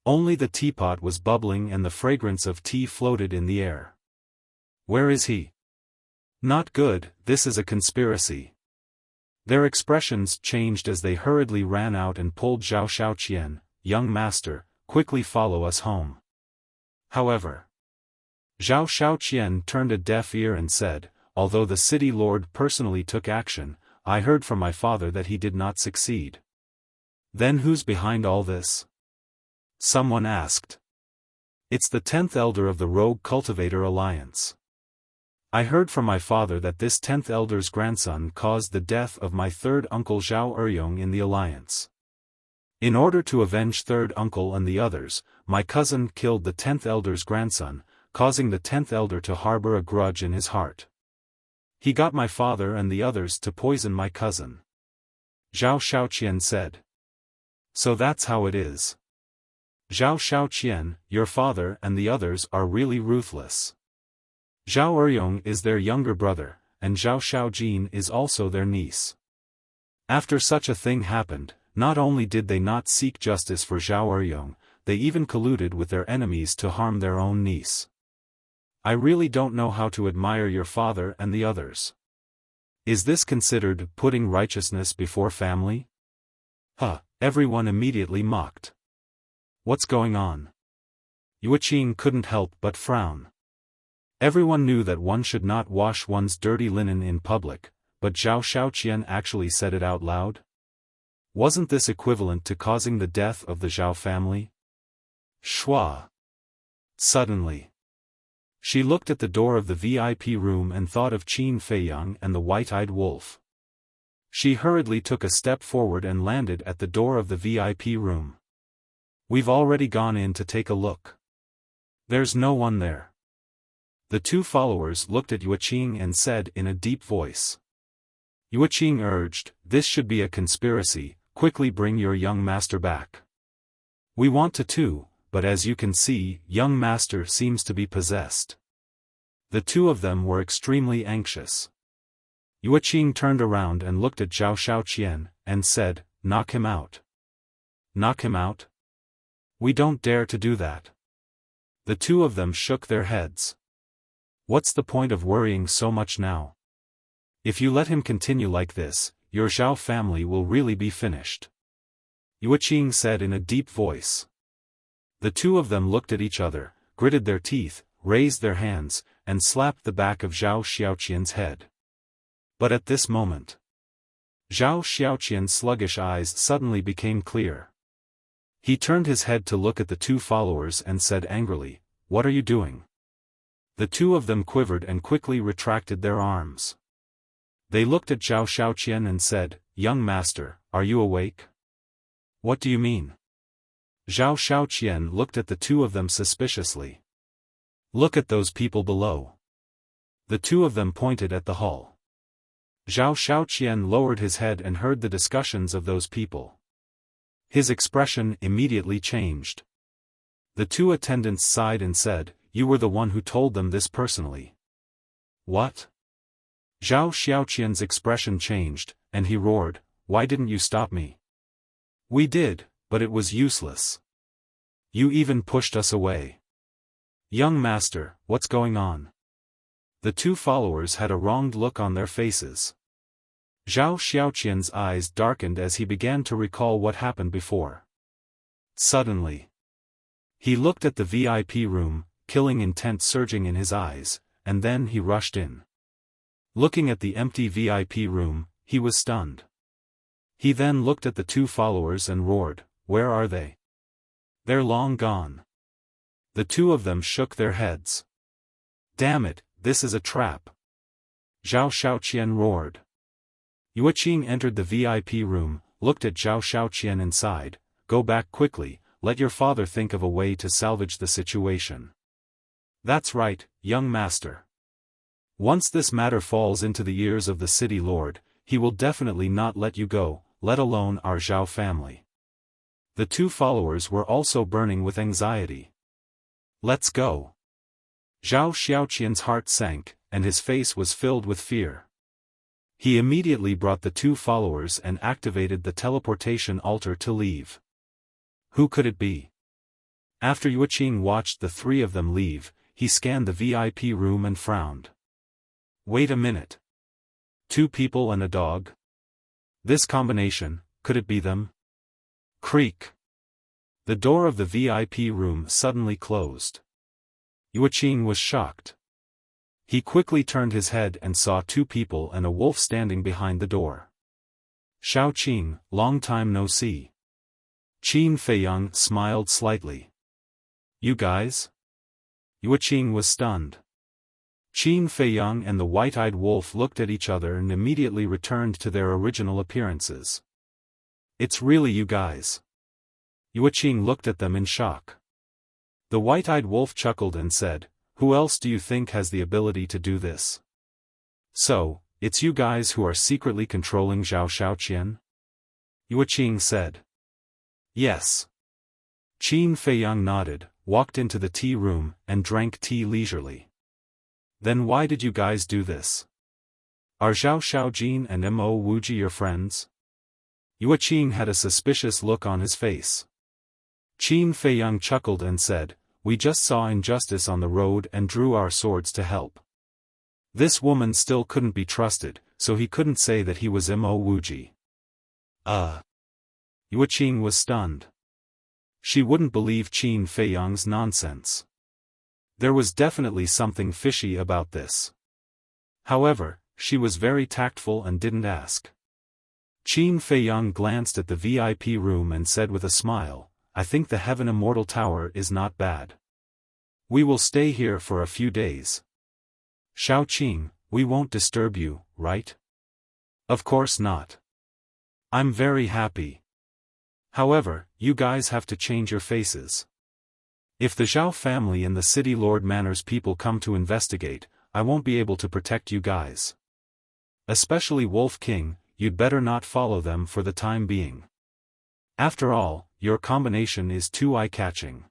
Only the teapot was bubbling and the fragrance of tea floated in the air. Where is he? Not good, this is a conspiracy. Their expressions changed as they hurriedly ran out and pulled Zhao Xiaoqian, young master, quickly follow us home. However, Zhao Xiaoqian turned a deaf ear and said, although the city lord personally took action, I heard from my father that he did not succeed. Then who's behind all this? Someone asked. It's the 10th elder of the Rogue Cultivator Alliance. I heard from my father that this 10th elder's grandson caused the death of my third uncle Zhao Eryong in the alliance. In order to avenge third uncle and the others, my cousin killed the 10th elder's grandson, causing the 10th elder to harbor a grudge in his heart. He got my father and the others to poison my cousin. Zhao Xiaoqian said. So that's how it is. Zhao Xiaoqian, your father and the others are really ruthless. Zhao Eryong is their younger brother, and Zhao Xiaojin is also their niece. After such a thing happened, not only did they not seek justice for Zhao Eryong, they even colluded with their enemies to harm their own niece. I really don't know how to admire your father and the others. Is this considered putting righteousness before family? Everyone immediately mocked. What's going on? Yueqing couldn't help but frown. Everyone knew that one should not wash one's dirty linen in public, but Zhao Xiaoqian actually said it out loud? Wasn't this equivalent to causing the death of the Zhao family? Shua. Suddenly, she looked at the door of the VIP room and thought of Qin Feiyang and the white-eyed wolf. She hurriedly took a step forward and landed at the door of the VIP room. We've already gone in to take a look. There's no one there. The two followers looked at Yueqing and said in a deep voice. Yueqing urged, this should be a conspiracy, quickly bring your young master back. We want to too, but as you can see, young master seems to be possessed. The two of them were extremely anxious. Yueqing turned around and looked at Zhao Xiaoqian, and said, knock him out. Knock him out? We don't dare to do that. The two of them shook their heads. What's the point of worrying so much now? If you let him continue like this, your Zhao family will really be finished. Yueqing said in a deep voice. The two of them looked at each other, gritted their teeth, raised their hands, and slapped the back of Zhao Xiaoqian's head. But at this moment, Zhao Xiaoqian's sluggish eyes suddenly became clear. He turned his head to look at the two followers and said angrily, what are you doing? The two of them quivered and quickly retracted their arms. They looked at Zhao Xiaoqian and said, young master, are you awake? What do you mean? Zhao Xiaoqian looked at the two of them suspiciously. Look at those people below. The two of them pointed at the hall. Zhao Xiaoqian lowered his head and heard the discussions of those people. His expression immediately changed. The two attendants sighed and said, you were the one who told them this personally. What? Zhao Xiaoqian's expression changed, and he roared, why didn't you stop me? We did, but it was useless. You even pushed us away. Young master, what's going on? The two followers had a wronged look on their faces. Zhao Xiaoqian's eyes darkened as he began to recall what happened before. Suddenly, he looked at the VIP room, killing intent surging in his eyes, and then he rushed in. Looking at the empty VIP room, he was stunned. He then looked at the two followers and roared, where are they? They're long gone. The two of them shook their heads. Damn it, this is a trap. Zhao Xiaoqian roared. Yueqing entered the VIP room, looked at Zhao Xiaoqian and sighed, go back quickly, let your father think of a way to salvage the situation. That's right, young master. Once this matter falls into the ears of the city lord, he will definitely not let you go, let alone our Zhao family. The two followers were also burning with anxiety. Let's go. Zhao Xiaoqian's heart sank, and his face was filled with fear. He immediately brought the two followers and activated the teleportation altar to leave. Who could it be? After Yueqing watched the three of them leave, he scanned the VIP room and frowned. Wait a minute. Two people and a dog? This combination, could it be them? Creak. The door of the VIP room suddenly closed. Yueqing was shocked. He quickly turned his head and saw two people and a wolf standing behind the door. Shao Qing, long time no see. Qin Feiyang smiled slightly. You guys? Yueqing was stunned. Qin Feiyang and the white-eyed wolf looked at each other and immediately returned to their original appearances. It's really you guys. Yueqing looked at them in shock. The white-eyed wolf chuckled and said, who else do you think has the ability to do this? So, it's you guys who are secretly controlling Zhao Xiaoqian? Yueqing said. Yes. Qin Feiyang nodded, walked into the tea room, and drank tea leisurely. Then why did you guys do this? Are Zhao Xiaojin and Mo Wuji your friends? Yueqing had a suspicious look on his face. Qin Feiyang chuckled and said, we just saw injustice on the road and drew our swords to help. This woman still couldn't be trusted, so he couldn't say that he was Mo Wuji. Yueqing was stunned. She wouldn't believe Qin Feiyang's nonsense. There was definitely something fishy about this. However, she was very tactful and didn't ask. Qin Feiyang glanced at the VIP room and said with a smile, I think the Heaven Immortal Tower is not bad. We will stay here for a few days. Xiaoqing, we won't disturb you, right? Of course not. I'm very happy. However, you guys have to change your faces. If the Zhao family and the City Lord Manor's people come to investigate, I won't be able to protect you guys. Especially Wolf King, you'd better not follow them for the time being. After all, your combination is too eye-catching.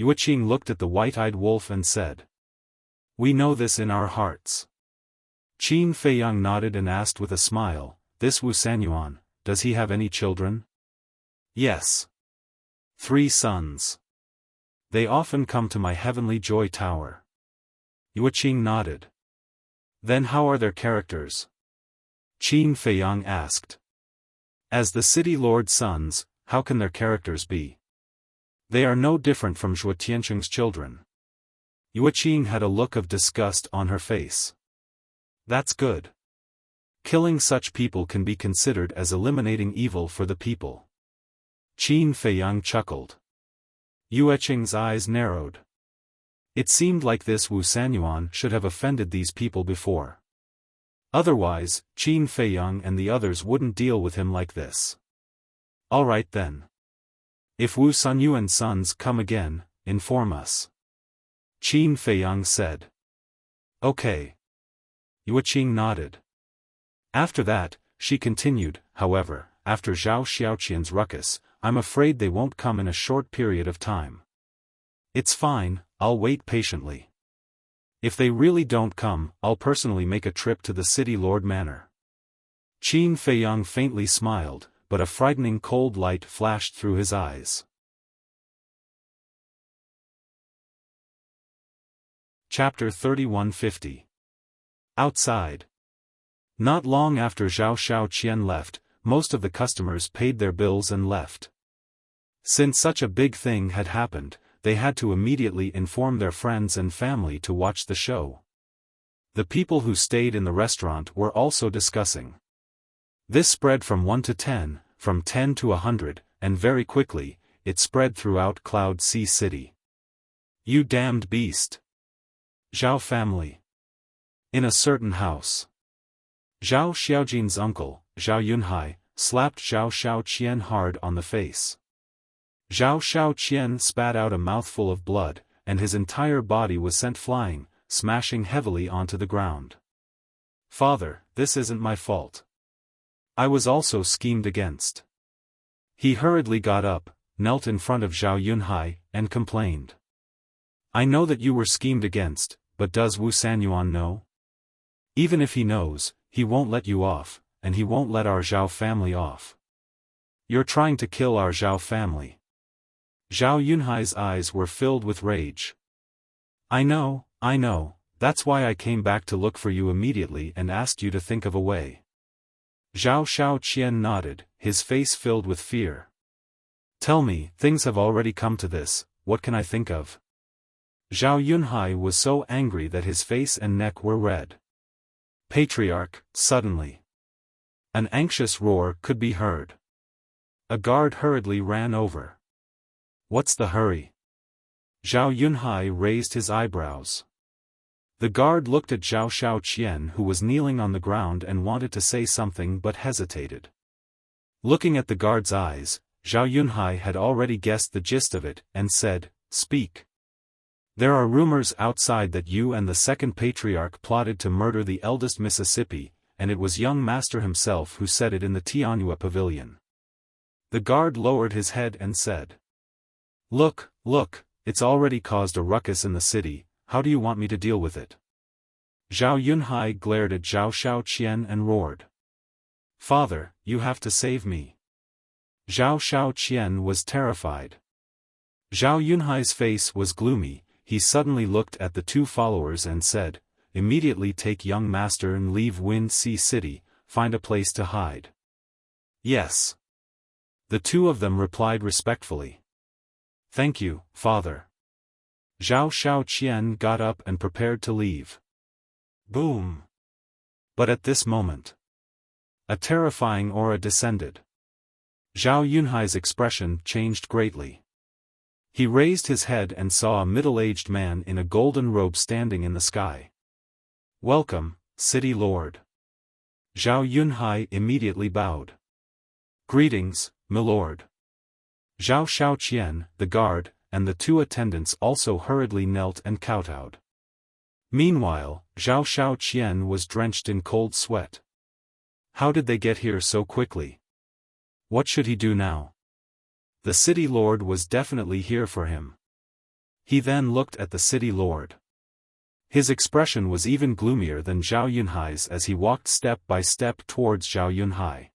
Yueqing looked at the white-eyed wolf and said. We know this in our hearts. Qin Feiyang nodded and asked with a smile, this Wu Sanyuan, does he have any children? Yes. 3 sons. They often come to my Heavenly Joy Tower. Yueqing nodded. Then how are their characters? Qin Feiyang asked. As the City Lord's sons, how can their characters be? They are no different from Zhuo Tiancheng's children. Yueqing had a look of disgust on her face. That's good. Killing such people can be considered as eliminating evil for the people. Qin Feiyang chuckled. Yueqing's eyes narrowed. It seemed like this Wu Sanyuan should have offended these people before. Otherwise, Qin Feiyang and the others wouldn't deal with him like this. Alright then. If Wu Sanyuan's sons come again, inform us. Qin Feiyang said. Okay. Yueqing nodded. After that, she continued, however, after Zhao Xiaoqian's ruckus, I'm afraid they won't come in a short period of time. It's fine, I'll wait patiently. If they really don't come, I'll personally make a trip to the City Lord Manor. Qin Feiyang faintly smiled, but a frightening cold light flashed through his eyes. Chapter 3150. Outside. Not long after Zhao Xiaoqian left, most of the customers paid their bills and left. Since such a big thing had happened, they had to immediately inform their friends and family to watch the show. The people who stayed in the restaurant were also discussing. This spread from 1 to 10, from 10 to 100, and very quickly, it spread throughout Cloud Sea City. You damned beast! Zhao family. In a certain house. Zhao Xiaojin's uncle, Zhao Yunhai, slapped Zhao Xiaoqian hard on the face. Zhao Xiaoqian spat out a mouthful of blood, and his entire body was sent flying, smashing heavily onto the ground. Father, this isn't my fault. I was also schemed against. He hurriedly got up, knelt in front of Zhao Yunhai, and complained. I know that you were schemed against, but does Wu Sanyuan know? Even if he knows, he won't let you off, and he won't let our Zhao family off. You're trying to kill our Zhao family. Zhao Yunhai's eyes were filled with rage. I know, that's why I came back to look for you immediately and asked you to think of a way. Zhao Xiaoqian nodded, his face filled with fear. Tell me, things have already come to this, what can I think of? Zhao Yunhai was so angry that his face and neck were red. Patriarch, suddenly. An anxious roar could be heard. A guard hurriedly ran over. What's the hurry? Zhao Yunhai raised his eyebrows. The guard looked at Zhao Xiaoqian who was kneeling on the ground and wanted to say something but hesitated. Looking at the guard's eyes, Zhao Yunhai had already guessed the gist of it and said, Speak. There are rumors outside that you and the second patriarch plotted to murder the eldest Mississippi, and it was young master himself who said it in the Tianhua pavilion. The guard lowered his head and said, Look, it's already caused a ruckus in the city, how do you want me to deal with it? Zhao Yunhai glared at Zhao Xiaoqian and roared. Father, you have to save me. Zhao Xiaoqian was terrified. Zhao Yunhai's face was gloomy, he suddenly looked at the two followers and said, Immediately take young master and leave Wind Sea City, find a place to hide. Yes. The two of them replied respectfully. Thank you, father. Zhao Xiaoqian got up and prepared to leave. Boom. But at this moment, a terrifying aura descended. Zhao Yunhai's expression changed greatly. He raised his head and saw a middle-aged man in a golden robe standing in the sky. Welcome, City Lord. Zhao Yunhai immediately bowed. Greetings, milord. Zhao Xiaoqian, the guard, and the two attendants also hurriedly knelt and kowtowed. Meanwhile, Zhao Xiaoqian was drenched in cold sweat. How did they get here so quickly? What should he do now? The city lord was definitely here for him. He then looked at the city lord. His expression was even gloomier than Zhao Yunhai's as he walked step by step towards Zhao Yunhai.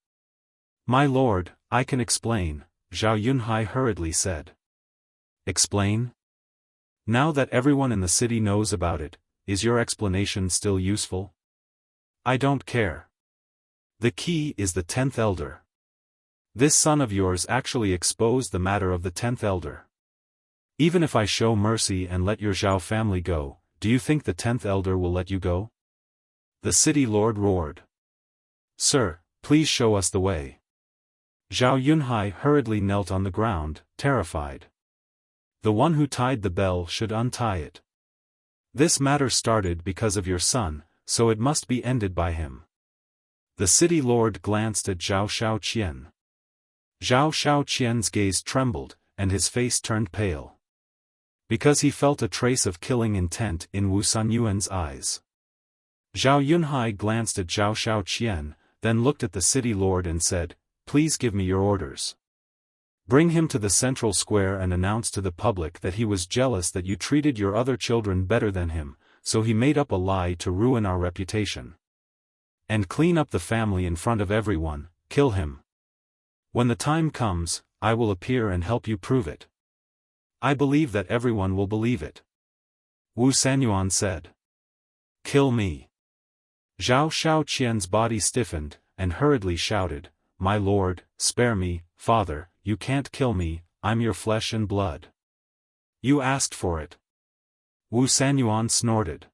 My lord, I can explain, Zhao Yunhai hurriedly said. Explain? Now that everyone in the city knows about it, is your explanation still useful? I don't care. The key is the 10th elder. This son of yours actually exposed the matter of the 10th elder. Even if I show mercy and let your Zhao family go, do you think the 10th elder will let you go? The city lord roared. Sir, please show us the way. Zhao Yunhai hurriedly knelt on the ground, terrified. The one who tied the bell should untie it. This matter started because of your son, so it must be ended by him. The city lord glanced at Zhao Xiaoqian. Zhao Xiaoqian's gaze trembled, and his face turned pale. Because he felt a trace of killing intent in Wu Sanyuan's eyes. Zhao Yunhai glanced at Zhao Xiaoqian, then looked at the city lord and said, Please give me your orders. Bring him to the central square and announce to the public that he was jealous that you treated your other children better than him, so he made up a lie to ruin our reputation. And clean up the family in front of everyone, kill him. When the time comes, I will appear and help you prove it. I believe that everyone will believe it. Wu Sanyuan said. Kill me. Zhao Xiaoqian's body stiffened, and hurriedly shouted, My lord, spare me, father, you can't kill me, I'm your flesh and blood. You asked for it. Wu Sanyuan snorted.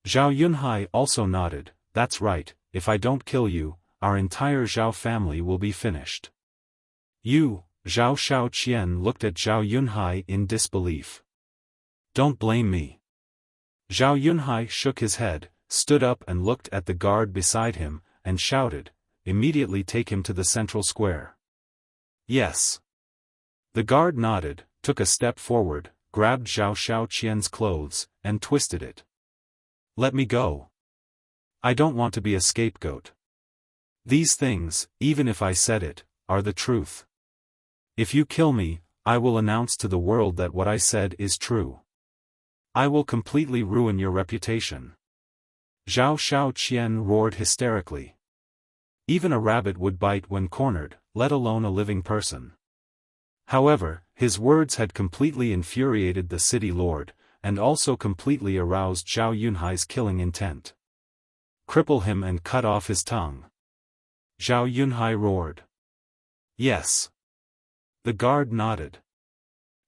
Zhao Yunhai also nodded, That's right, if I don't kill you, our entire Zhao family will be finished. You, Zhao Xiaoqian looked at Zhao Yunhai in disbelief. Don't blame me. Zhao Yunhai shook his head, stood up and looked at the guard beside him, and shouted, Immediately take him to the central square. Yes. The guard nodded, took a step forward, grabbed Zhao Xiaoqian's clothes, and twisted it. Let me go. I don't want to be a scapegoat. These things, even if I said it, are the truth. If you kill me, I will announce to the world that what I said is true. I will completely ruin your reputation. Zhao Xiaoqian roared hysterically. Even a rabbit would bite when cornered, let alone a living person. However, his words had completely infuriated the city lord, and also completely aroused Zhao Yunhai's killing intent. Cripple him and cut off his tongue. Zhao Yunhai roared. Yes. The guard nodded.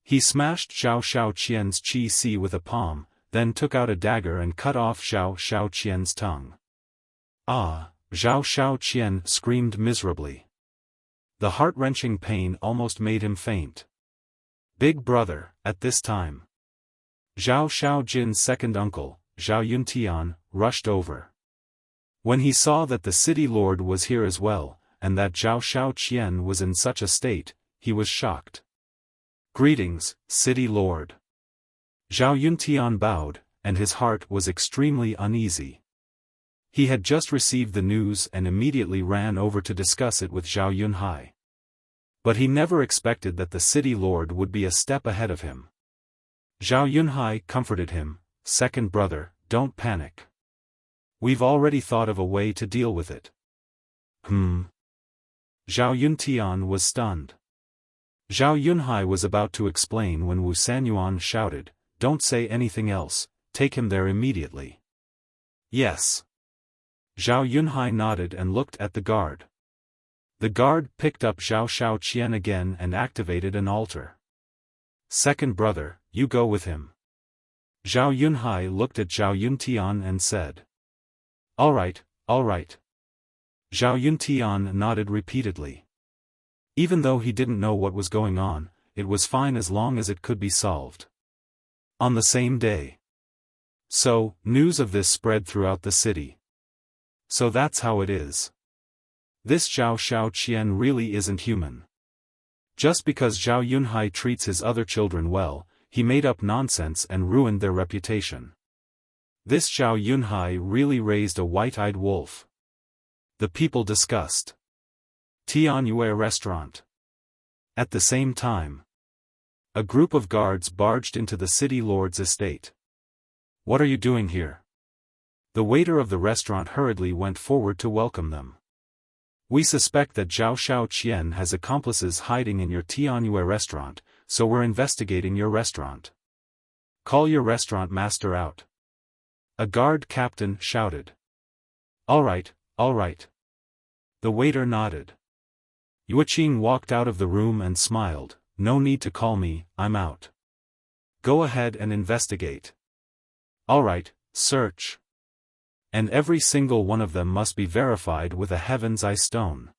He smashed Zhao Xiaoqian's qi with a palm, then took out a dagger and cut off Zhao Xiaoqian's tongue. Ah, Zhao Xiaoqian screamed miserably. The heart-wrenching pain almost made him faint. Big brother, at this time. Zhao Xiaojin's second uncle, Zhao Yuntian, rushed over. When he saw that the city lord was here as well, and that Zhao Xiaoqian was in such a state, he was shocked. Greetings, city lord. Zhao Yuntian bowed, and his heart was extremely uneasy. He had just received the news and immediately ran over to discuss it with Zhao Yunhai. But he never expected that the city lord would be a step ahead of him. Zhao Yunhai comforted him, "Second brother, don't panic. We've already thought of a way to deal with it." Zhao Yuntian was stunned. Zhao Yunhai was about to explain when Wu Sanyuan shouted, "Don't say anything else, take him there immediately." "Yes." Zhao Yunhai nodded and looked at the guard. The guard picked up Zhao Xiaoqian again and activated an altar. "Second brother, you go with him." Zhao Yunhai looked at Zhao Yuntian and said, All right. Zhao Yuntian nodded repeatedly. Even though he didn't know what was going on, it was fine as long as it could be solved. On the same day. So, news of this spread throughout the city. So that's how it is. This Zhao Xiaoqian really isn't human. Just because Zhao Yunhai treats his other children well, he made up nonsense and ruined their reputation. This Zhao Yunhai really raised a white-eyed wolf. The people discussed. Tianyue restaurant. At the same time, a group of guards barged into the city lord's estate. "What are you doing here?" The waiter of the restaurant hurriedly went forward to welcome them. "We suspect that Zhao Xiaoqian has accomplices hiding in your Tianyue restaurant, so we're investigating your restaurant. Call your restaurant master out." A guard captain shouted. All right. The waiter nodded. Yueqing walked out of the room and smiled, "No need to call me, I'm out. Go ahead and investigate." "All right, search. And every single one of them must be verified with a Heaven's Eye stone."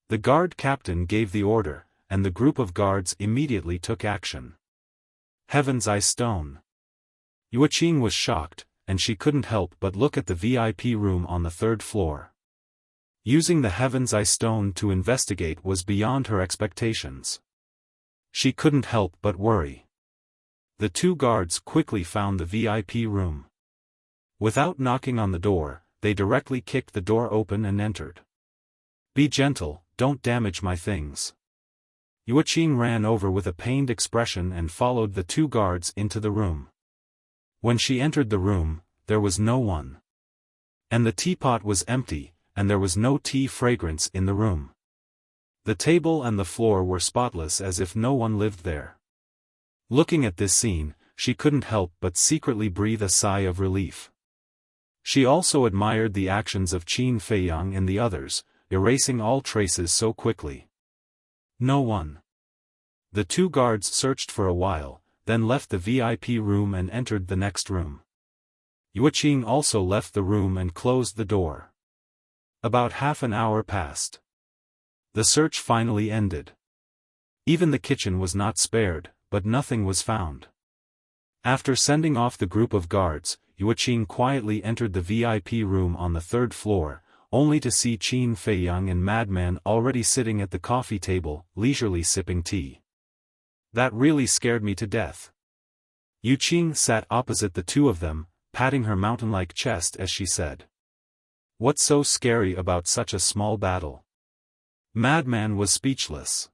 The guard captain gave the order, and the group of guards immediately took action. Heaven's Eye stone. Yueqing was shocked, and she couldn't help but look at the VIP room on the third floor. Using the Heaven's Eye stone to investigate was beyond her expectations. She couldn't help but worry. The two guards quickly found the VIP room. Without knocking on the door, they directly kicked the door open and entered. "Be gentle, don't damage my things." Yueqing ran over with a pained expression and followed the two guards into the room. When she entered the room, there was no one. And the teapot was empty, and there was no tea fragrance in the room. The table and the floor were spotless as if no one lived there. Looking at this scene, she couldn't help but secretly breathe a sigh of relief. She also admired the actions of Qin Feiyang and the others, erasing all traces so quickly. No one. The two guards searched for a while, then left the VIP room and entered the next room. Yueqing also left the room and closed the door. About half an hour passed. The search finally ended. Even the kitchen was not spared, but nothing was found. After sending off the group of guards, Yueqing quietly entered the VIP room on the third floor, only to see Qin Feiyang and Madman already sitting at the coffee table, leisurely sipping tea. That really scared me to death. Yueqing sat opposite the two of them, patting her mountain-like chest as she said. "What's so scary about such a small battle?" Madman was speechless.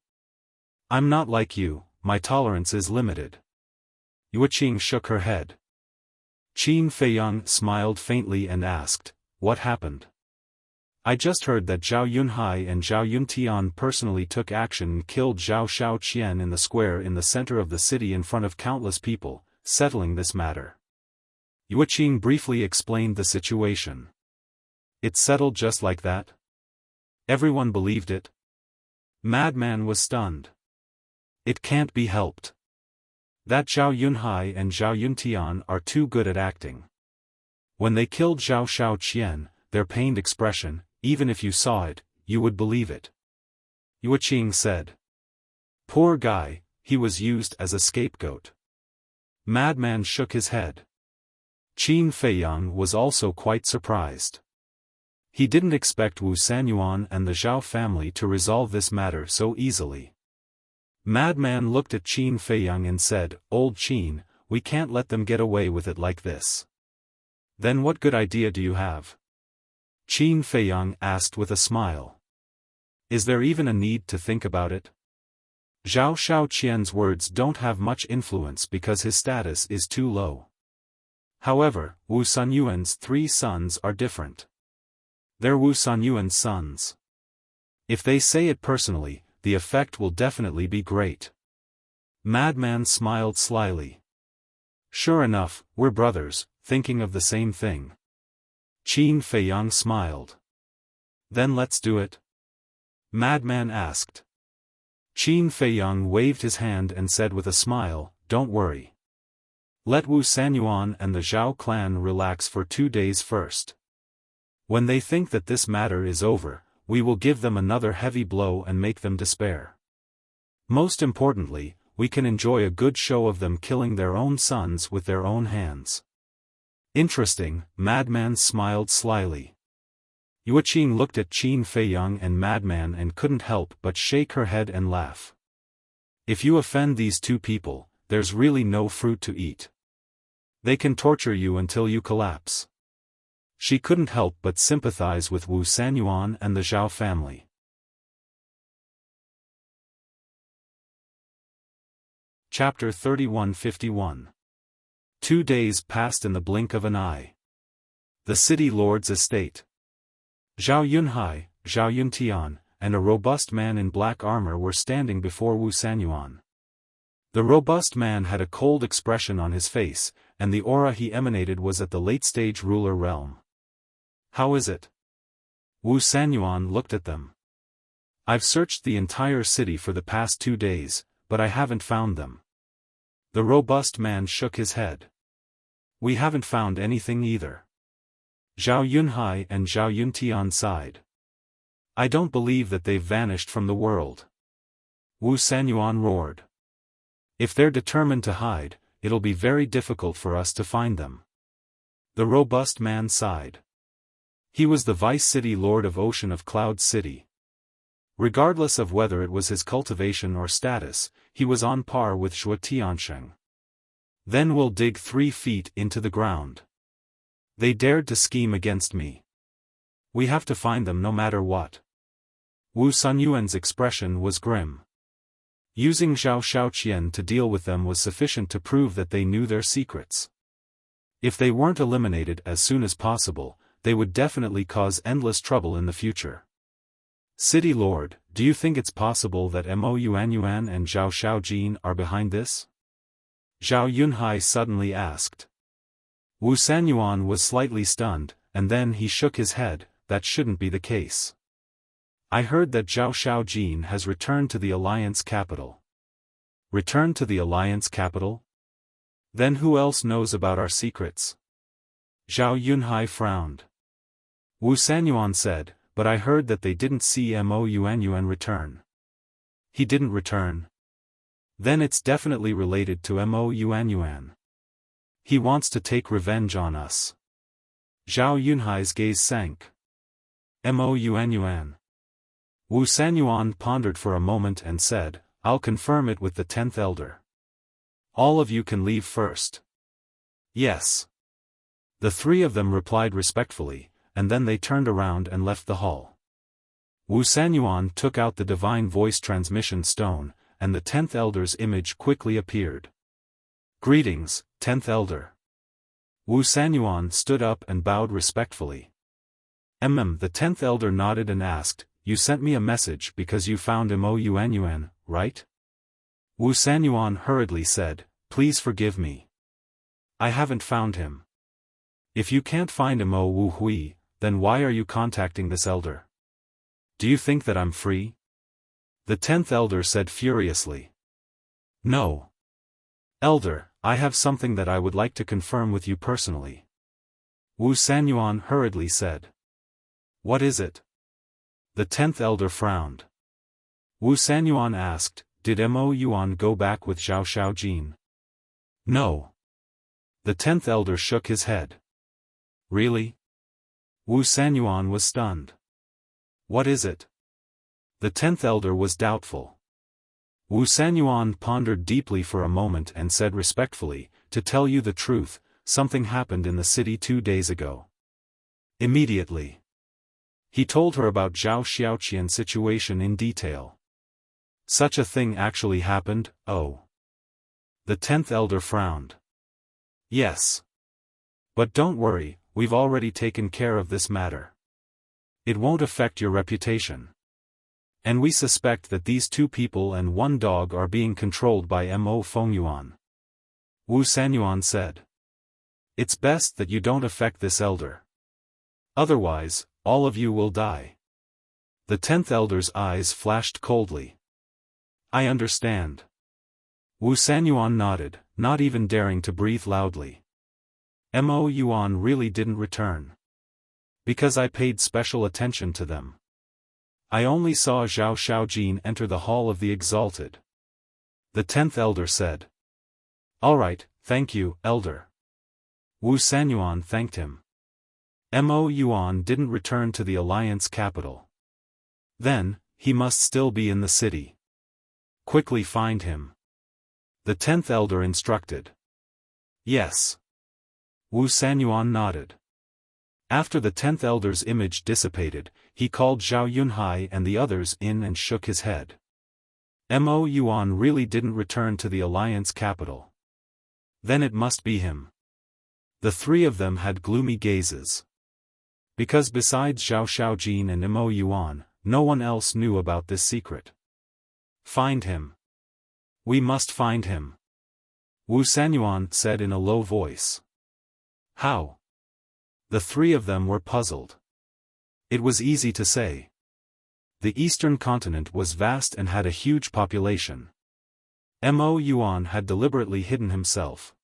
"I'm not like you, my tolerance is limited." Yueqing shook her head. Qin Feiyang smiled faintly and asked, "What happened?" "I just heard that Zhao Yunhai and Zhao Yuntian personally took action and killed Zhao Xiaoqian in the square in the center of the city in front of countless people, settling this matter." Yueqing briefly explained the situation. "It settled just like that?" Everyone believed it. Madman was stunned. "It can't be helped. That Zhao Yunhai and Zhao Yuntian are too good at acting. When they killed Zhao Xiaoqian, their pained expression, even if you saw it, you would believe it." Yueqing said. "Poor guy, he was used as a scapegoat." Madman shook his head. Qin Feiyang was also quite surprised. He didn't expect Wu Sanyuan and the Zhao family to resolve this matter so easily. Madman looked at Qin Feiyang and said, "Old Qin, we can't let them get away with it like this. Then what good idea do you have? Qin Feiyang asked with a smile. Is there even a need to think about it? Zhao Xiaoqian's words don't have much influence because his status is too low. However, Wu Sanyuan's 3 sons are different. They're Wu Sanyuan's sons. If they say it personally, the effect will definitely be great. Madman smiled slyly. Sure enough, we're brothers, thinking of the same thing. Qin Feiyang smiled. Then let's do it? Madman asked. Qin Feiyang waved his hand and said with a smile, don't worry. Let Wu Sanyuan and the Zhao clan relax for 2 days first. When they think that this matter is over, we will give them another heavy blow and make them despair. Most importantly, we can enjoy a good show of them killing their own sons with their own hands. Interesting, Madman smiled slyly. Yueqing looked at Qin Feiyang and Madman and couldn't help but shake her head and laugh. If you offend these 2 people, there's really no fruit to eat. They can torture you until you collapse. She couldn't help but sympathize with Wu Sanyuan and the Zhao family. Chapter 3151. 2 days passed in the blink of an eye. The city lord's estate. Zhao Yunhai, Zhao Yuntian, and a robust man in black armor were standing before Wu Sanyuan. The robust man had a cold expression on his face, and the aura he emanated was at the late-stage ruler realm. How is it? Wu Sanyuan looked at them. I've searched the entire city for the past 2 days, but I haven't found them. The robust man shook his head. We haven't found anything either. Zhao Yunhai and Zhao Yuntian sighed. I don't believe that they've vanished from the world. Wu Sanyuan roared. If they're determined to hide, it'll be very difficult for us to find them. The robust man sighed. He was the vice city lord of Ocean of Cloud City. Regardless of whether it was his cultivation or status, he was on par with Zhuo Tiansheng. Then we'll dig 3 feet into the ground. They dared to scheme against me. We have to find them no matter what. Wu Sanyuan's expression was grim. Using Zhao Xiaoqian to deal with them was sufficient to prove that they knew their secrets. If they weren't eliminated as soon as possible, they would definitely cause endless trouble in the future. City Lord, do you think it's possible that Mo Yuanyuan and Zhao Xiaojin are behind this? Zhao Yunhai suddenly asked. Wu Sanyuan was slightly stunned, and then he shook his head. That shouldn't be the case. I heard that Zhao Xiaojin has returned to the Alliance capital. Returned to the Alliance capital? Then who else knows about our secrets? Zhao Yunhai frowned. Wu Sanyuan said, but I heard that they didn't see Mo Yuanyuan return. He didn't return? Then it's definitely related to Mo Yuanyuan. He wants to take revenge on us. Zhao Yunhai's gaze sank. Mo Yuanyuan. Wu Sanyuan pondered for a moment and said, I'll confirm it with the 10th elder. All of you can leave first. Yes. The 3 of them replied respectfully, and then they turned around and left the hall. Wu Sanyuan took out the divine voice transmission stone, and the 10th elder's image quickly appeared. Greetings, 10th elder. Wu Sanyuan stood up and bowed respectfully. The 10th elder nodded and asked, you sent me a message because you found Mo Yuanyuan, right? Wu Sanyuan hurriedly said, please forgive me. I haven't found him. If you can't find Mo Wu Hui, then why are you contacting this elder? Do you think that I'm free? The 10th elder said furiously. No. Elder, I have something that I would like to confirm with you personally. Wu Sanyuan hurriedly said. What is it? The 10th elder frowned. Wu Sanyuan asked, did Mo Yuan go back with Zhao Xiaojin? No. The 10th elder shook his head. Really? Wu Sanyuan was stunned. What is it? The 10th elder was doubtful. Wu Sanyuan pondered deeply for a moment and said respectfully, to tell you the truth, something happened in the city 2 days ago. Immediately. He told her about Zhao Xiaoqian's situation in detail. Such a thing actually happened, oh. The 10th elder frowned. Yes. But don't worry, we've already taken care of this matter. It won't affect your reputation. And we suspect that these 2 people and 1 dog are being controlled by Mo Fengyuan. Wu Sanyuan said. It's best that you don't affect this elder. Otherwise, all of you will die. The 10th elder's eyes flashed coldly. I understand. Wu Sanyuan nodded, not even daring to breathe loudly. Mo Yuan really didn't return. Because I paid special attention to them. I only saw Zhao Xiaojin enter the Hall of the Exalted. The 10th elder said. All right, thank you, elder. Wu Sanyuan thanked him. Mo Yuan didn't return to the Alliance capital. Then, he must still be in the city. Quickly find him. The 10th elder instructed. Yes. Wu Sanyuan nodded. After the 10th elder's image dissipated, he called Zhao Yunhai and the others in and shook his head. Mo Yuan really didn't return to the Alliance capital. Then it must be him. The 3 of them had gloomy gazes. Because besides Zhao Xiaojin and Mo Yuan, no one else knew about this secret. Find him. We must find him. Wu Sanyuan said in a low voice. How? The 3 of them were puzzled. It was easy to say. The eastern continent was vast and had a huge population. Mo Yuan had deliberately hidden himself.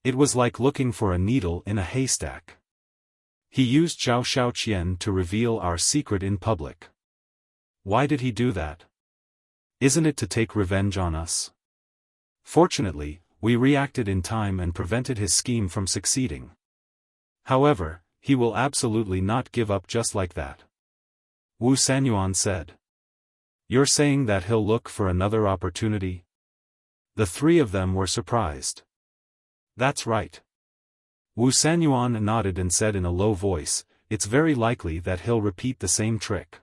It was like looking for a needle in a haystack. He used Zhao Xiaoqian to reveal our secret in public. Why did he do that? Isn't it to take revenge on us? Fortunately, we reacted in time and prevented his scheme from succeeding. However, he will absolutely not give up just like that. Wu Sanyuan said. You're saying that he'll look for another opportunity? The 3 of them were surprised. That's right. Wu Sanyuan nodded and said in a low voice, it's very likely that he'll repeat the same trick.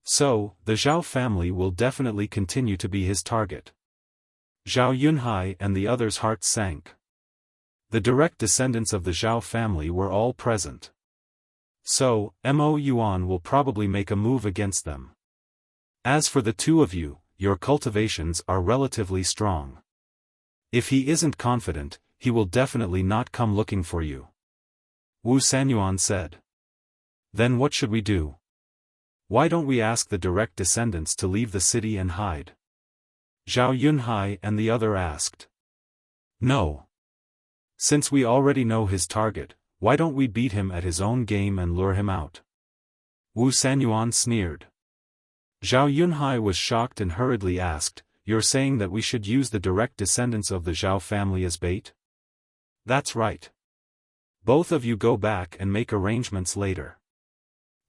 So, the Zhao family will definitely continue to be his target. Zhao Yunhai and the others' hearts sank. The direct descendants of the Zhao family were all present. So, Mo Yuan will probably make a move against them. As for the 2 of you, your cultivations are relatively strong. If he isn't confident, he will definitely not come looking for you. Wu Sanyuan said. Then what should we do? Why don't we ask the direct descendants to leave the city and hide? Zhao Yunhai and the other asked. No. Since we already know his target, why don't we beat him at his own game and lure him out? Wu Sanyuan sneered. Zhao Yunhai was shocked and hurriedly asked, You're saying that we should use the direct descendants of the Zhao family as bait? That's right. Both of you go back and make arrangements later.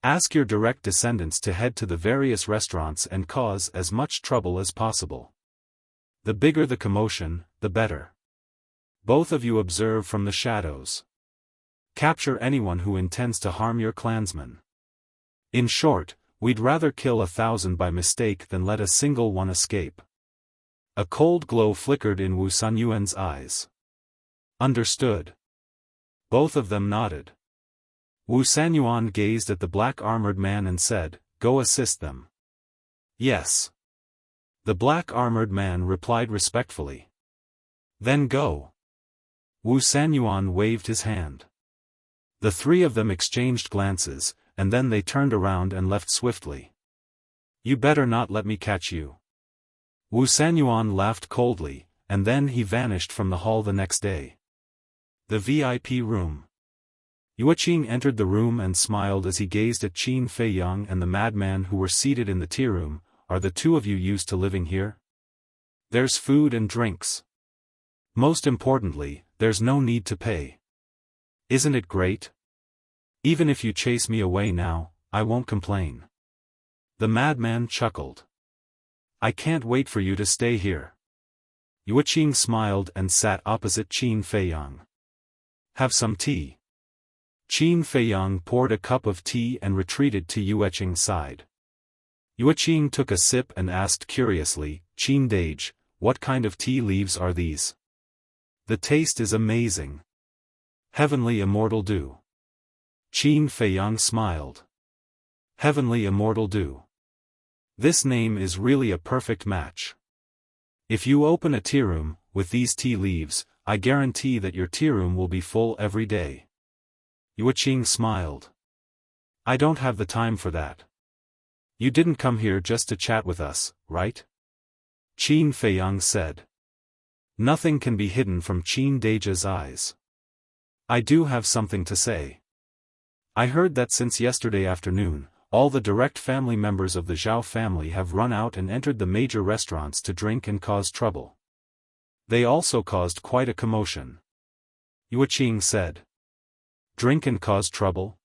Ask your direct descendants to head to the various restaurants and cause as much trouble as possible. The bigger the commotion, the better. Both of you observe from the shadows. Capture anyone who intends to harm your clansmen. In short, we'd rather kill 1,000 by mistake than let a single one escape. A cold glow flickered in Wu Sanyuan's eyes. Understood. Both of them nodded. Wu Sanyuan gazed at the black-armored man and said, Go assist them. Yes. The black-armored man replied respectfully. Then go. Wu Sanyuan waved his hand. The 3 of them exchanged glances, and then they turned around and left swiftly. You better not let me catch you. Wu Sanyuan laughed coldly, and then he vanished from the hall the next day. The VIP room. Yueqing entered the room and smiled as he gazed at Qin Feiyang and the madman who were seated in the tea room. Are the 2 of you used to living here? There's food and drinks. Most importantly, there's no need to pay. Isn't it great? Even if you chase me away now, I won't complain. The madman chuckled. I can't wait for you to stay here. Yueqing smiled and sat opposite Qin Feiyang. Have some tea. Qin Feiyang poured a cup of tea and retreated to Yueqing's side. Yueqing took a sip and asked curiously, Qin Dage, what kind of tea leaves are these? The taste is amazing. Heavenly Immortal Dew. Qin Feiyang smiled. Heavenly Immortal Dew. This name is really a perfect match. If you open a tea room with these tea leaves, I guarantee that your tea room will be full every day. Yueqing smiled. I don't have the time for that. You didn't come here just to chat with us, right? Qin Feiyang said. Nothing can be hidden from Qin Dage's eyes. I do have something to say. I heard that since yesterday afternoon, all the direct family members of the Zhao family have run out and entered the major restaurants to drink and cause trouble. They also caused quite a commotion. Yueqing said. Drink and cause trouble?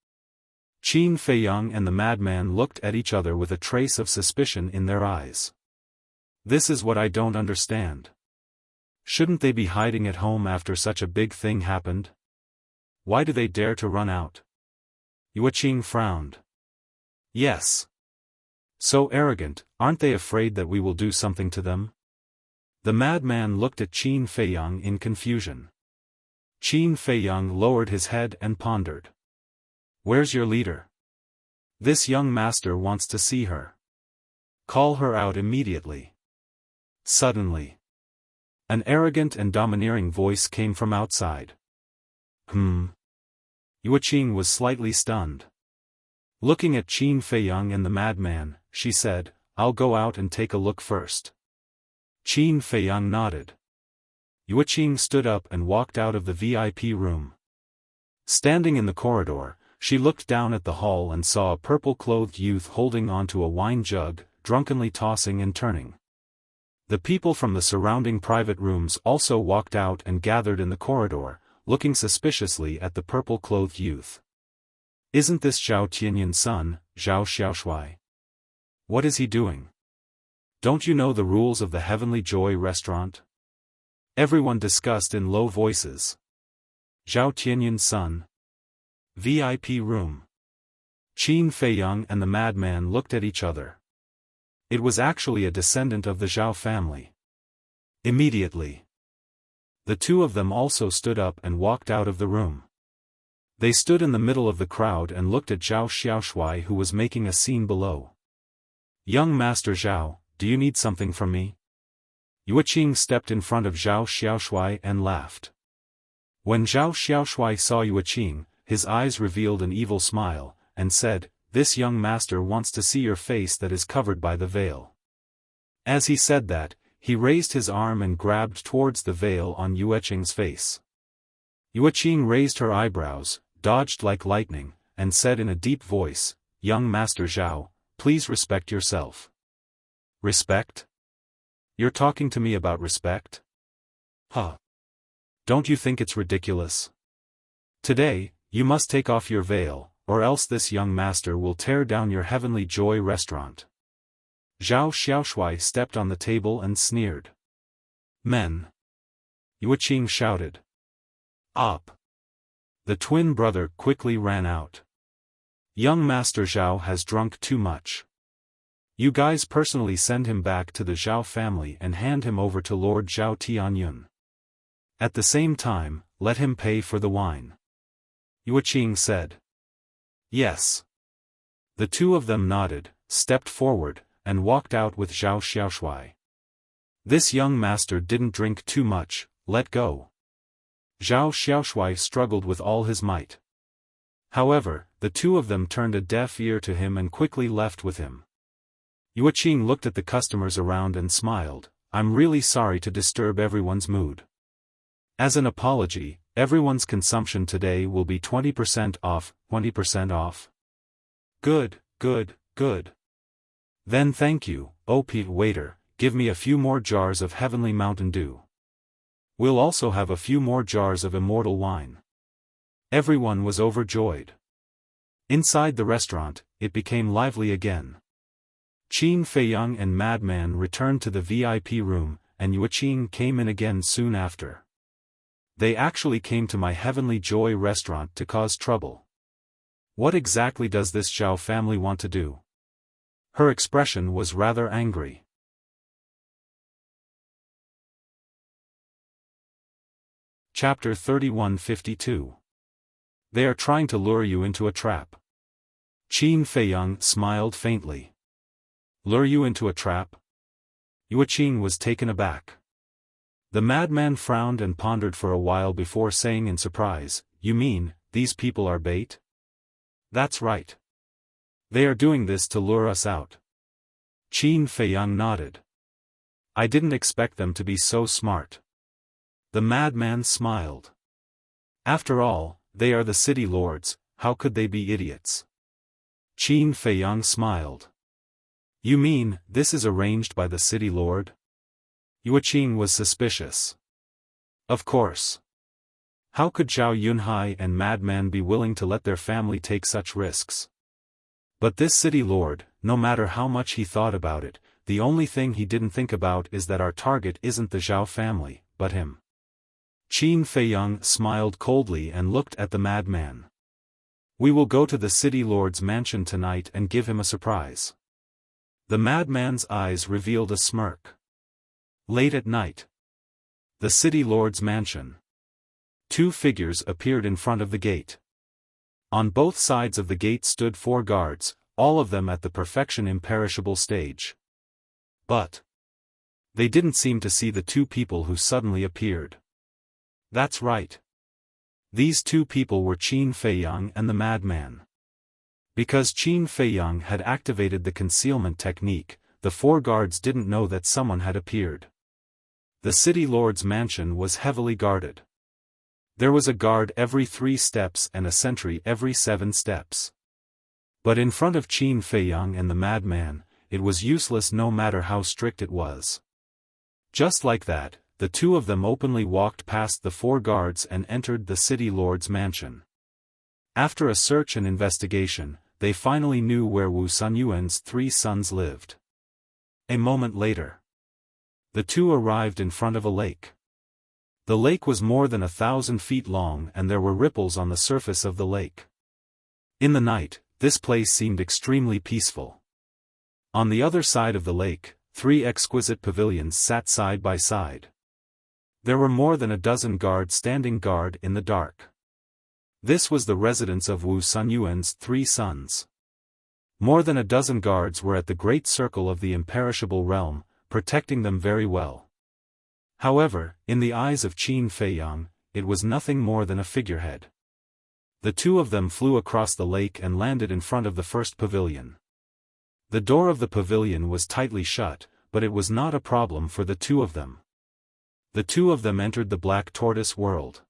Qin Feiyang and the madman looked at each other with a trace of suspicion in their eyes. This is what I don't understand. Shouldn't they be hiding at home after such a big thing happened? Why do they dare to run out? Yueqing frowned. Yes. So arrogant, aren't they afraid that we will do something to them? The madman looked at Qin Feiyang in confusion. Qin Feiyang lowered his head and pondered. Where's your leader? This young master wants to see her. Call her out immediately. Suddenly, an arrogant and domineering voice came from outside. Yueqing was slightly stunned. Looking at Qin Feiyang and the madman, she said, I'll go out and take a look first. Qin Feiyang nodded. Yueqing stood up and walked out of the VIP room. Standing in the corridor, she looked down at the hall and saw a purple-clothed youth holding onto a wine jug, drunkenly tossing and turning. The people from the surrounding private rooms also walked out and gathered in the corridor, looking suspiciously at the purple-clothed youth. Isn't this Zhao Tianyin's son, Zhao Xiaoshui? What is he doing? Don't you know the rules of the Heavenly Joy restaurant? Everyone discussed in low voices. Zhao Tianyin's son. VIP room. Qin Feiyang and the madman looked at each other. It was actually a descendant of the Zhao family. Immediately, the two of them also stood up and walked out of the room. They stood in the middle of the crowd and looked at Zhao Xiaoshui, who was making a scene below. Young Master Zhao, do you need something from me? Yueqing stepped in front of Zhao Xiaoshui and laughed. When Zhao Xiaoshui saw Yueqing, his eyes revealed an evil smile, and said, This young master wants to see your face that is covered by the veil. As he said that, he raised his arm and grabbed towards the veil on Yueqing's face. Yueqing raised her eyebrows, dodged like lightning, and said in a deep voice, Young Master Zhao, please respect yourself. Respect? You're talking to me about respect? Huh. Don't you think it's ridiculous? Today, you must take off your veil, or else this young master will tear down your Heavenly Joy restaurant. Zhao Xiaoshui stepped on the table and sneered. Men! Yueqing shouted. Up! The twin brother quickly ran out. Young Master Zhao has drunk too much. You guys personally send him back to the Zhao family and hand him over to Lord Zhao Tianyun. At the same time, let him pay for the wine. Yueqing said. Yes. The two of them nodded, stepped forward, and walked out with Zhao Xiaoshui. This young master didn't drink too much, let go. Zhao Xiaoshui struggled with all his might. However, the two of them turned a deaf ear to him and quickly left with him. Yueqing looked at the customers around and smiled, I'm really sorry to disturb everyone's mood. As an apology, everyone's consumption today will be 20% off, 20% off. Good, good, good. Then thank you, OP waiter, give me a few more jars of Heavenly Mountain Dew. We'll also have a few more jars of immortal wine. Everyone was overjoyed. Inside the restaurant, it became lively again. Qin Feiyang and Madman returned to the VIP room, and Yuqing came in again soon after. They actually came to my Heavenly Joy restaurant to cause trouble. What exactly does this Zhao family want to do? Her expression was rather angry. Chapter 3152. They are trying to lure you into a trap. Qin Feiyang smiled faintly. Lure you into a trap? Yuqing was taken aback. The madman frowned and pondered for a while before saying in surprise, "You mean, these people are bait?" "That's right. They are doing this to lure us out." Qin Feiyang nodded. "I didn't expect them to be so smart." The madman smiled. "After all, they are the city lords, how could they be idiots?" Qin Feiyang smiled. "You mean, this is arranged by the city lord?" Yuqing was suspicious. Of course. How could Zhao Yunhai and Madman be willing to let their family take such risks? But this city lord, no matter how much he thought about it, the only thing he didn't think about is that our target isn't the Zhao family, but him. Qin Feiyang smiled coldly and looked at the madman. "We will go to the city lord's mansion tonight and give him a surprise." The madman's eyes revealed a smirk. Late at night. The city lord's mansion. Two figures appeared in front of the gate. On both sides of the gate stood 4 guards, all of them at the perfection imperishable stage. But they didn't seem to see the 2 people who suddenly appeared. That's right. These 2 people were Qin Feiyang and the madman. Because Qin Feiyang had activated the concealment technique, the 4 guards didn't know that someone had appeared. The city lord's mansion was heavily guarded. There was a guard every 3 steps and a sentry every 7 steps. But in front of Qin Feiyang and the madman, it was useless no matter how strict it was. Just like that, the 2 of them openly walked past the 4 guards and entered the city lord's mansion. After a search and investigation, they finally knew where Wu Sunyuan's 3 sons lived. A moment later, the 2 arrived in front of a lake. The lake was more than 1,000 feet long and there were ripples on the surface of the lake. In the night, this place seemed extremely peaceful. On the other side of the lake, 3 exquisite pavilions sat side by side. There were more than a dozen guards standing guard in the dark. This was the residence of Wu Sunyuan's 3 sons. More than a dozen guards were at the great circle of the imperishable realm, protecting them very well. However, in the eyes of Qin Feiyang, it was nothing more than a figurehead. The 2 of them flew across the lake and landed in front of the first pavilion. The door of the pavilion was tightly shut, but it was not a problem for the 2 of them. The 2 of them entered the Black Tortoise world.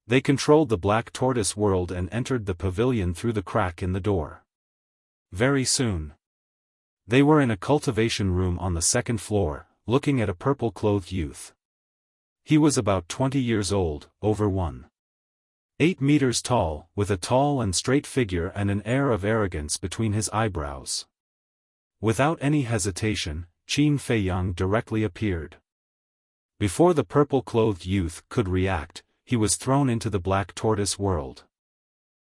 They controlled the Black Tortoise world and entered the pavilion through the crack in the door. Very soon, they were in a cultivation room on the 2nd floor, looking at a purple-clothed youth. He was about 20 years old, over 1.8 meters tall, with a tall and straight figure and an air of arrogance between his eyebrows. Without any hesitation, Qin Feiyang directly appeared. Before the purple-clothed youth could react, he was thrown into the Black Tortoise world.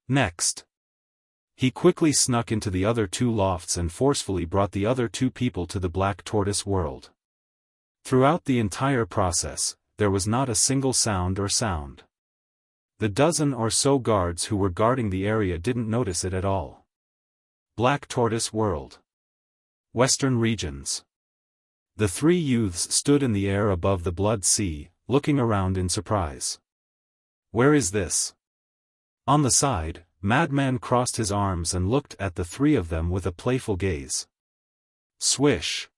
Next, he quickly snuck into the other 2 lofts and forcefully brought the other 2 people to the Black Tortoise world. Throughout the entire process, there was not a single sound. The dozen or so guards who were guarding the area didn't notice it at all. Black Tortoise world. Western regions. The 3 youths stood in the air above the Blood Sea, looking around in surprise. Where is this? On the side, Madman crossed his arms and looked at the 3 of them with a playful gaze. Swish!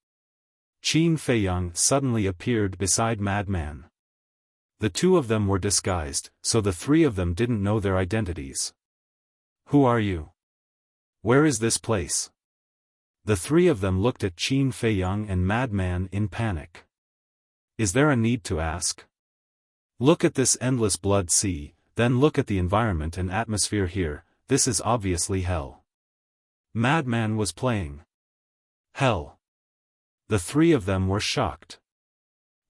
Qin Feiyang suddenly appeared beside Madman. The 2 of them were disguised, so the 3 of them didn't know their identities. Who are you? Where is this place? The 3 of them looked at Qin Feiyang and Madman in panic. Is there a need to ask? Look at this endless blood sea, then look at the environment and atmosphere here, this is obviously hell. Madman was playing. Hell. The 3 of them were shocked.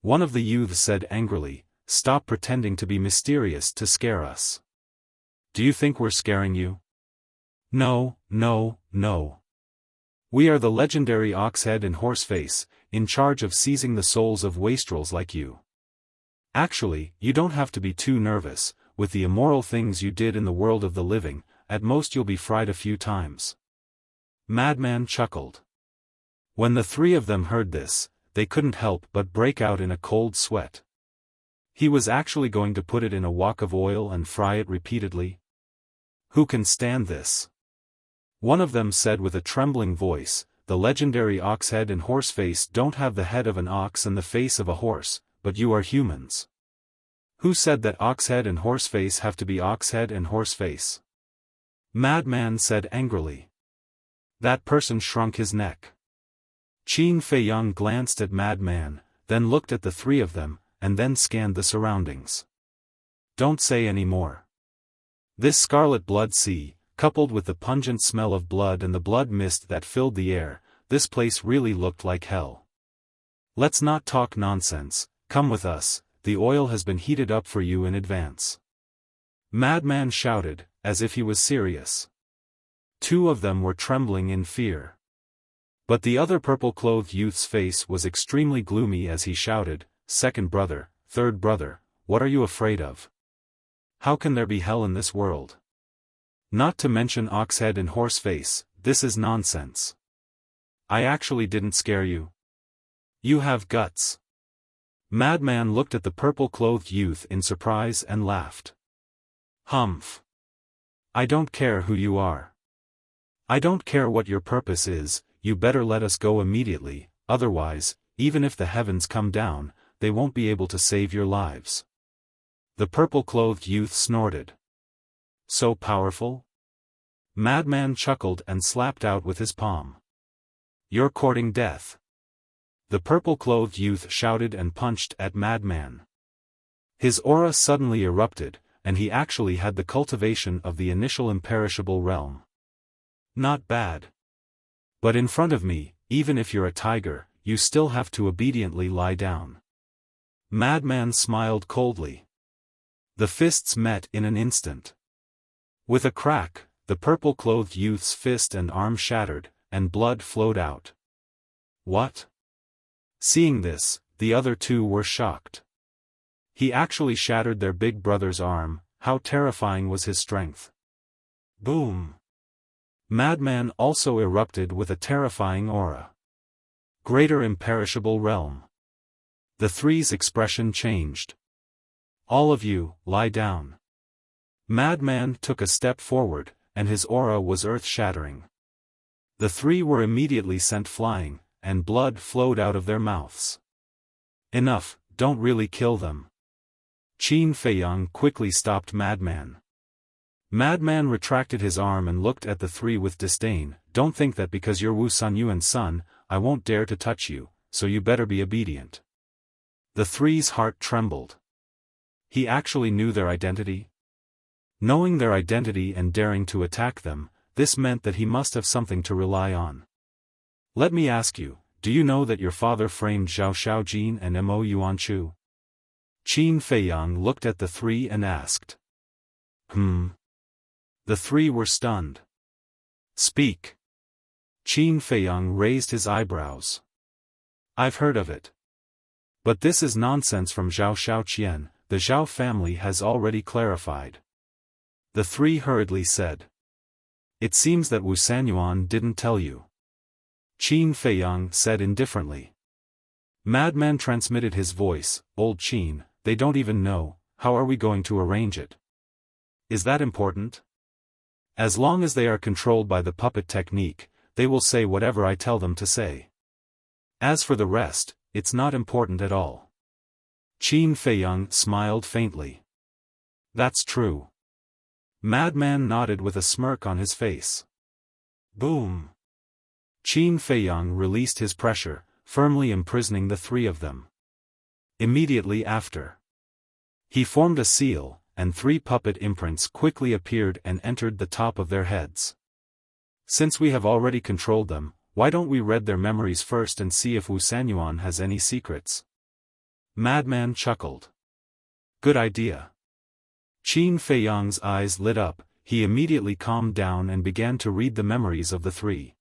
One of the youths said angrily, "Stop pretending to be mysterious to scare us. Do you think we're scaring you? No, no, no. We are the legendary Oxhead and Horseface, in charge of seizing the souls of wastrels like you. Actually, you don't have to be too nervous. With the immoral things you did in the world of the living, at most you'll be fried a few times." Madman chuckled. When the three of them heard this, they couldn't help but break out in a cold sweat. He was actually going to put it in a wok of oil and fry it repeatedly? Who can stand this? One of them said with a trembling voice, "The legendary Oxhead and Horseface don't have the head of an ox and the face of a horse, but you are humans." Who said that Oxhead and Horseface have to be Oxhead and Horseface? Madman said angrily. That person shrunk his neck. Qin Feiyang glanced at Madman, then looked at the three of them, and then scanned the surroundings. Don't say any more. This scarlet blood sea, coupled with the pungent smell of blood and the blood mist that filled the air, this place really looked like hell. Let's not talk nonsense, come with us, the oil has been heated up for you in advance. Madman shouted, as if he was serious. Two of them were trembling in fear. But the other purple-clothed youth's face was extremely gloomy as he shouted, "Second brother, third brother, what are you afraid of? How can there be hell in this world? Not to mention Oxhead and Horseface, this is nonsense. I actually didn't scare you. You have guts." Madman looked at the purple-clothed youth in surprise and laughed. "Humph. I don't care who you are. I don't care what your purpose is, you better let us go immediately, otherwise, even if the heavens come down, they won't be able to save your lives." The purple-clothed youth snorted. "So powerful?" Madman chuckled and slapped out with his palm. "You're courting death." The purple-clothed youth shouted and punched at Madman. His aura suddenly erupted, and he actually had the cultivation of the initial imperishable realm. Not bad. But in front of me, even if you're a tiger, you still have to obediently lie down. Madman smiled coldly. The fists met in an instant. With a crack, the purple-clothed youth's fist and arm shattered, and blood flowed out. What? Seeing this, the other two were shocked. He actually shattered their big brother's arm, how terrifying was his strength. Boom! Madman also erupted with a terrifying aura. Greater imperishable realm. The three's expression changed. "All of you, lie down." Madman took a step forward, and his aura was earth-shattering. The three were immediately sent flying, and blood flowed out of their mouths. "Enough, don't really kill them." Qin Feiyang quickly stopped Madman. Madman retracted his arm and looked at the three with disdain. "Don't think that because you're Wu Sanyuan's son, I won't dare to touch you, so you better be obedient." The three's heart trembled. He actually knew their identity? Knowing their identity and daring to attack them, this meant that he must have something to rely on. "Let me ask you, do you know that your father framed Zhao Xiaojin and Mo Yuanchu?" Qin Feiyang looked at the three and asked. The three were stunned. "Speak." Qin Feiyang raised his eyebrows. "I've heard of it. But this is nonsense from Zhao Xiaoqian, the Zhao family has already clarified." The three hurriedly said. "It seems that Wu Sanyuan didn't tell you." Qin Feiyang said indifferently. Madman transmitted his voice, "Old Qin, they don't even know, how are we going to arrange it? Is that important? As long as they are controlled by the puppet technique, they will say whatever I tell them to say. As for the rest, it's not important at all." Qin Feiyang smiled faintly. "That's true." Madman nodded with a smirk on his face. Boom! Qin Feiyang released his pressure, firmly imprisoning the three of them. Immediately after, he formed a seal, and three puppet imprints quickly appeared and entered the top of their heads. "Since we have already controlled them, why don't we read their memories first and see if Wu Sanyuan has any secrets?" Madman chuckled. Good idea. Qin Feiyang's eyes lit up, he immediately calmed down and began to read the memories of the three.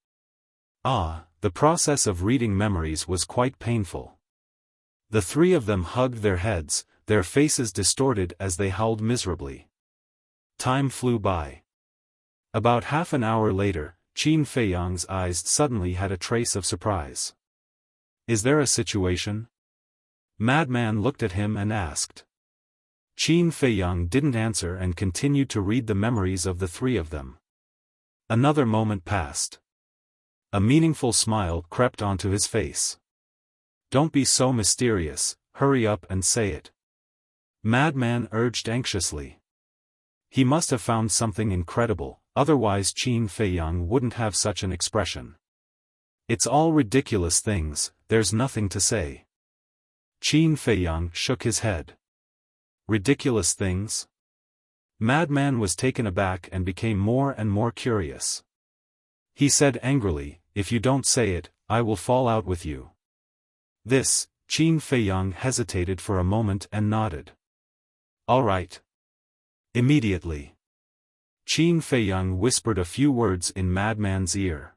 The process of reading memories was quite painful. The three of them hugged their heads, their faces distorted as they howled miserably. Time flew by. About half an hour later, Qin Feiyang's eyes suddenly had a trace of surprise. Is there a situation? Madman looked at him and asked. Qin Feiyang didn't answer and continued to read the memories of the three of them. Another moment passed. A meaningful smile crept onto his face. Don't be so mysterious, hurry up and say it. Madman urged anxiously. He must have found something incredible, otherwise Qin Feiyang wouldn't have such an expression. It's all ridiculous things, there's nothing to say. Qin Feiyang shook his head. Ridiculous things? Madman was taken aback and became more and more curious. He said angrily, if you don't say it, I will fall out with you. This, Qin Feiyang hesitated for a moment and nodded. All right. Immediately. Qin Feiyang whispered a few words in Madman's ear.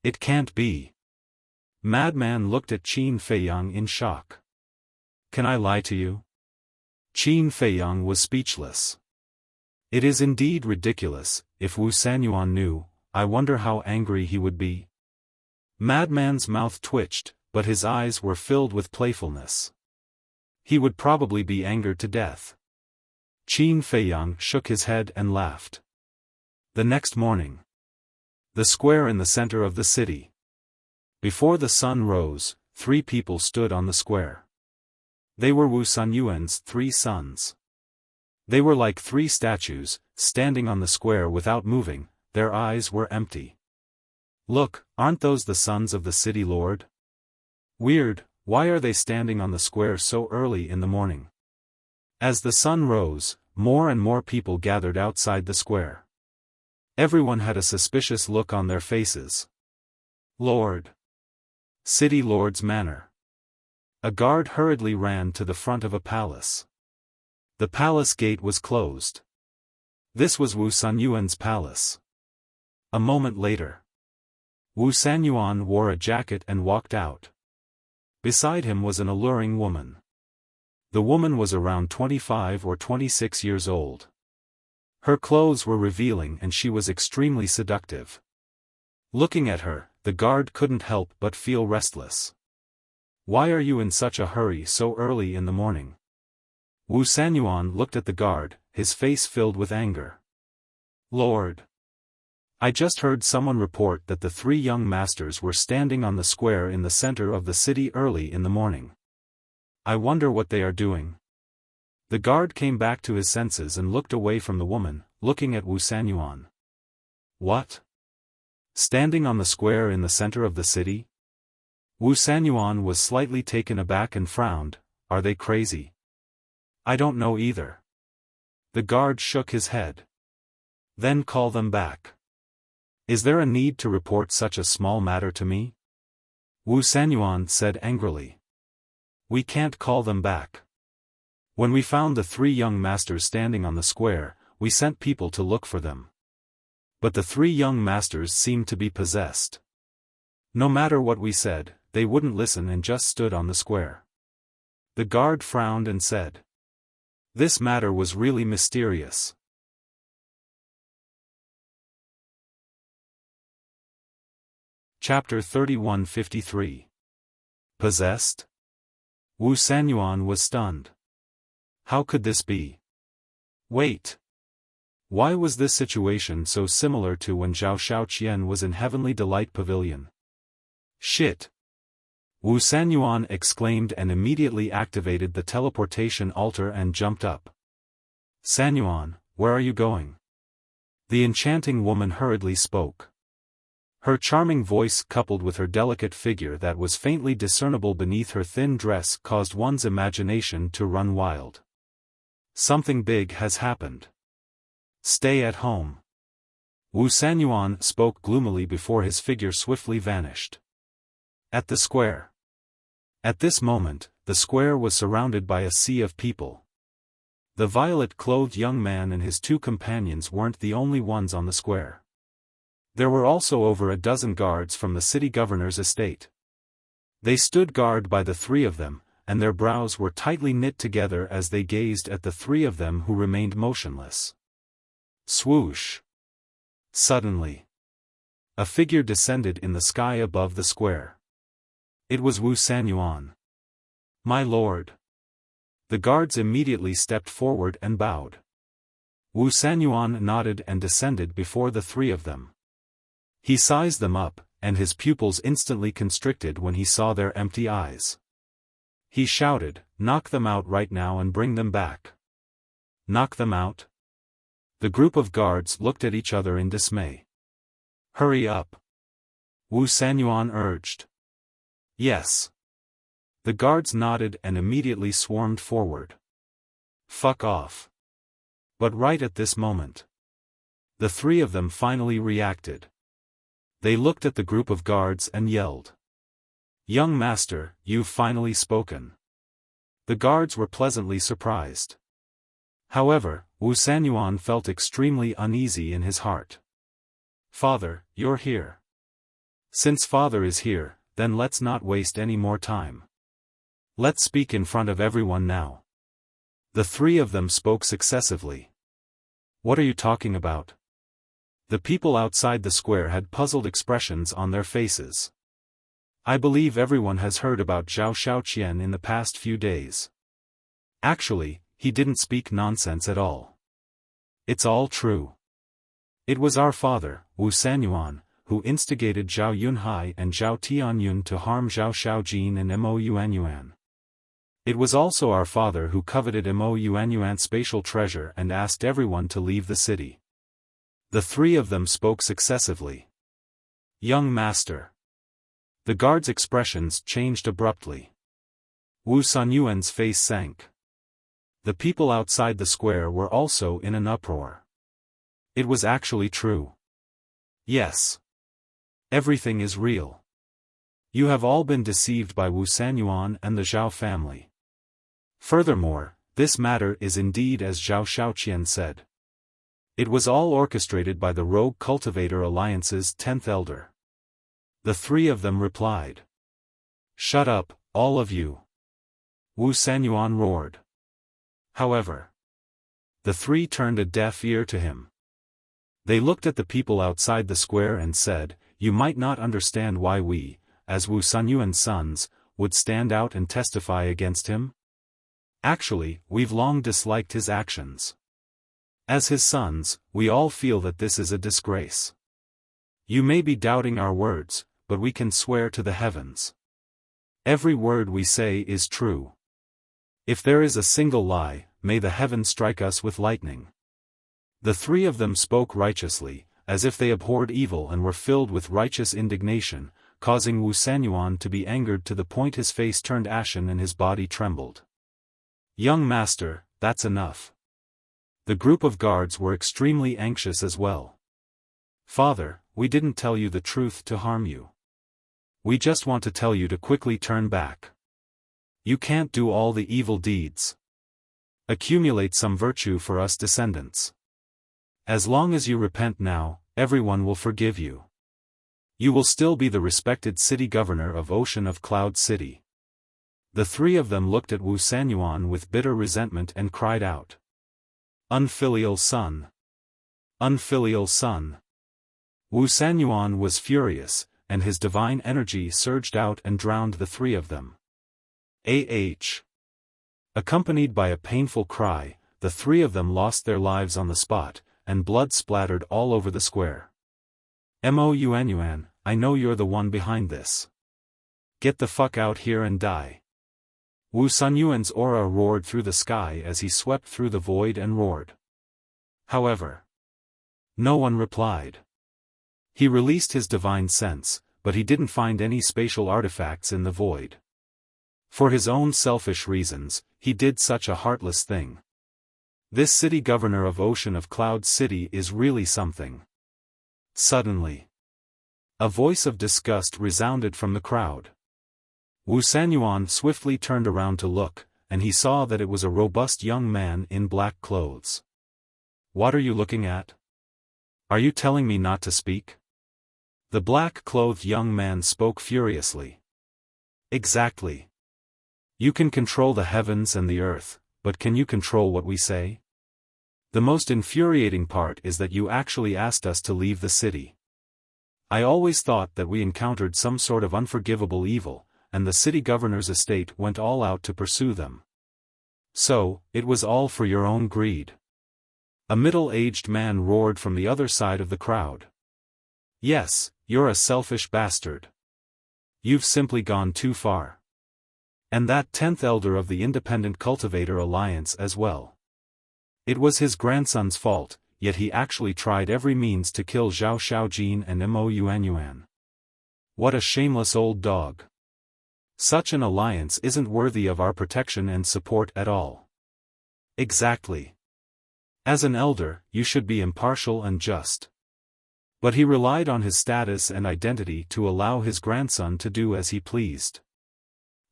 It can't be. Madman looked at Qin Feiyang in shock. Can I lie to you? Qin Feiyang was speechless. It is indeed ridiculous. If Wu Sanyuan knew, I wonder how angry he would be. Madman's mouth twitched, but his eyes were filled with playfulness. He would probably be angered to death. Qin Feiyang shook his head and laughed. The next morning. The square in the center of the city. Before the sun rose, three people stood on the square. They were Wu Sanyuan's three sons. They were like three statues, standing on the square without moving, their eyes were empty. Look, aren't those the sons of the city lord? Weird, why are they standing on the square so early in the morning? As the sun rose, more and more people gathered outside the square. Everyone had a suspicious look on their faces. Lord. City Lord's manor. A guard hurriedly ran to the front of a palace. The palace gate was closed. This was Wu Sanyuan's palace. A moment later. Wu Sanyuan wore a jacket and walked out. Beside him was an alluring woman. The woman was around 25 or 26 years old. Her clothes were revealing and she was extremely seductive. Looking at her, the guard couldn't help but feel restless. Why are you in such a hurry so early in the morning? Wu Sanyuan looked at the guard, his face filled with anger. Lord. I just heard someone report that the three young masters were standing on the square in the center of the city early in the morning. I wonder what they are doing. The guard came back to his senses and looked away from the woman, looking at Wu Sanyuan. What? Standing on the square in the center of the city? Wu Sanyuan was slightly taken aback and frowned. Are they crazy? I don't know either. The guard shook his head. Then call them back. Is there a need to report such a small matter to me? Wu Sanyuan said angrily. We can't call them back. When we found the three young masters standing on the square, we sent people to look for them. But the three young masters seemed to be possessed. No matter what we said, they wouldn't listen and just stood on the square. The guard frowned and said. This matter was really mysterious. Chapter 3153. Possessed? Wu Sanyuan was stunned. How could this be? Wait. Why was this situation so similar to when Zhao Shaoqian was in Heavenly Delight Pavilion? Shit! Wu Sanyuan exclaimed and immediately activated the teleportation altar and jumped up. Sanyuan, where are you going? The enchanting woman hurriedly spoke. Her charming voice coupled with her delicate figure that was faintly discernible beneath her thin dress caused one's imagination to run wild. Something big has happened. Stay at home. Wu Sanyuan spoke gloomily before his figure swiftly vanished. At the square. At this moment, the square was surrounded by a sea of people. The violet-clothed young man and his two companions weren't the only ones on the square. There were also over a dozen guards from the city governor's estate. They stood guard by the three of them, and their brows were tightly knit together as they gazed at the three of them who remained motionless. Swoosh! Suddenly, a figure descended in the sky above the square. It was Wu Sanyuan. "My lord." The guards immediately stepped forward and bowed. Wu Sanyuan nodded and descended before the three of them. He sized them up, and his pupils instantly constricted when he saw their empty eyes. He shouted, "Knock them out right now and bring them back." "Knock them out?" The group of guards looked at each other in dismay. "Hurry up," Wu Sanyuan urged. "Yes." The guards nodded and immediately swarmed forward. "Fuck off." But right at this moment, the three of them finally reacted. They looked at the group of guards and yelled, "Young master, you've finally spoken." The guards were pleasantly surprised. However, Wu Sanyuan felt extremely uneasy in his heart. "Father, you're here. Since father is here, then let's not waste any more time. Let's speak in front of everyone now." The three of them spoke successively. "What are you talking about?" The people outside the square had puzzled expressions on their faces. "I believe everyone has heard about Zhao Xiaoqian in the past few days. Actually, he didn't speak nonsense at all. It's all true. It was our father, Wu Sanyuan, who instigated Zhao Yunhai and Zhao Tianyun to harm Zhao Xiaojin and Mo Yuanyuan. It was also our father who coveted Mo Yuanyuan's spatial treasure and asked everyone to leave the city." The three of them spoke successively. "Young master." The guards' expressions changed abruptly. Wu Sanyuan's face sank. The people outside the square were also in an uproar. It was actually true. Yes. Everything is real. You have all been deceived by Wu Sanyuan and the Zhao family. Furthermore, this matter is indeed as Zhao Xiaoqian said. It was all orchestrated by the Rogue Cultivator Alliance's 10th elder. The three of them replied. "Shut up, all of you," Wu Sanyuan roared. However, the three turned a deaf ear to him. They looked at the people outside the square and said, "You might not understand why we, as Wu Sanyuan's sons, would stand out and testify against him? Actually, we've long disliked his actions. As his sons, we all feel that this is a disgrace. You may be doubting our words, but we can swear to the heavens. Every word we say is true. If there is a single lie, may the heavens strike us with lightning." The three of them spoke righteously, as if they abhorred evil and were filled with righteous indignation, causing Wu Sanyuan to be angered to the point his face turned ashen and his body trembled. "Young master, that's enough." The group of guards were extremely anxious as well. "Father, we didn't tell you the truth to harm you. We just want to tell you to quickly turn back. You can't do all the evil deeds. Accumulate some virtue for us descendants. As long as you repent now, everyone will forgive you. You will still be the respected city governor of Ocean of Cloud City." The three of them looked at Wu Sanyuan with bitter resentment and cried out, "Unfilial son! Unfilial son!" Wu Sanyuan was furious, and his divine energy surged out and drowned the three of them. Accompanied by a painful cry, the three of them lost their lives on the spot, and blood splattered all over the square. "Mo Yuanyuan, I know you're the one behind this. Get the fuck out here and die." Wu Sanyuan's aura roared through the sky as he swept through the void and roared. However, no one replied. He released his divine sense, but he didn't find any spatial artifacts in the void. For his own selfish reasons, he did such a heartless thing. This city governor of Ocean of Cloud City is really something. Suddenly, a voice of disgust resounded from the crowd. Wu Sanyuan swiftly turned around to look, and he saw that it was a robust young man in black clothes. What are you looking at? Are you telling me not to speak? The black-clothed young man spoke furiously. Exactly. You can control the heavens and the earth, but can you control what we say? The most infuriating part is that you actually asked us to leave the city. I always thought that we encountered some sort of unforgivable evil, and the city governor's estate went all out to pursue them. So, it was all for your own greed. A middle-aged man roared from the other side of the crowd. Yes, you're a selfish bastard. You've simply gone too far. And that 10th elder of the Independent Cultivator Alliance as well. It was his grandson's fault, yet he actually tried every means to kill Zhao Xiaojin and Mo Yuanyuan. What a shameless old dog. Such an alliance isn't worthy of our protection and support at all. Exactly. As an elder, you should be impartial and just. But he relied on his status and identity to allow his grandson to do as he pleased.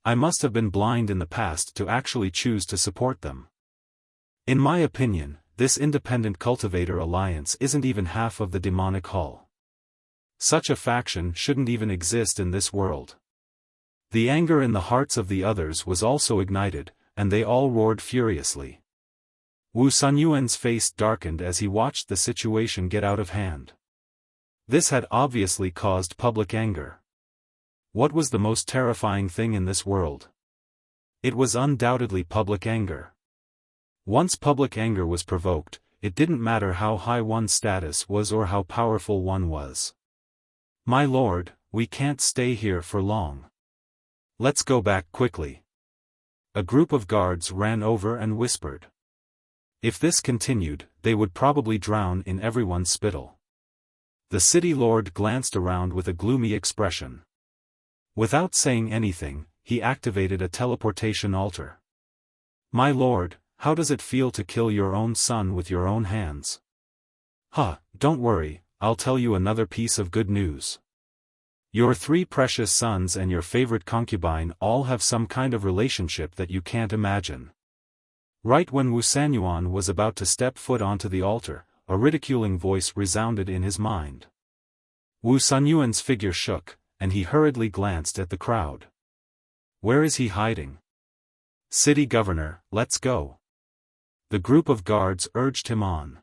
I must have been blind in the past to actually choose to support them. In my opinion, this Independent Cultivator Alliance isn't even half of the demonic hall. Such a faction shouldn't even exist in this world. The anger in the hearts of the others was also ignited, and they all roared furiously. Wu Sanyuan's face darkened as he watched the situation get out of hand. This had obviously caused public anger. What was the most terrifying thing in this world? It was undoubtedly public anger. Once public anger was provoked, it didn't matter how high one's status was or how powerful one was. My lord, we can't stay here for long. Let's go back quickly. A group of guards ran over and whispered. If this continued, they would probably drown in everyone's spittle. The city lord glanced around with a gloomy expression. Without saying anything, he activated a teleportation altar. My lord, how does it feel to kill your own son with your own hands? Don't worry, I'll tell you another piece of good news. Your 3 precious sons and your favorite concubine all have some kind of relationship that you can't imagine. Right when Wu Sanyuan was about to step foot onto the altar, a ridiculing voice resounded in his mind. Wu Sanyuan's figure shook, and he hurriedly glanced at the crowd. Where is he hiding? City governor, let's go. The group of guards urged him on.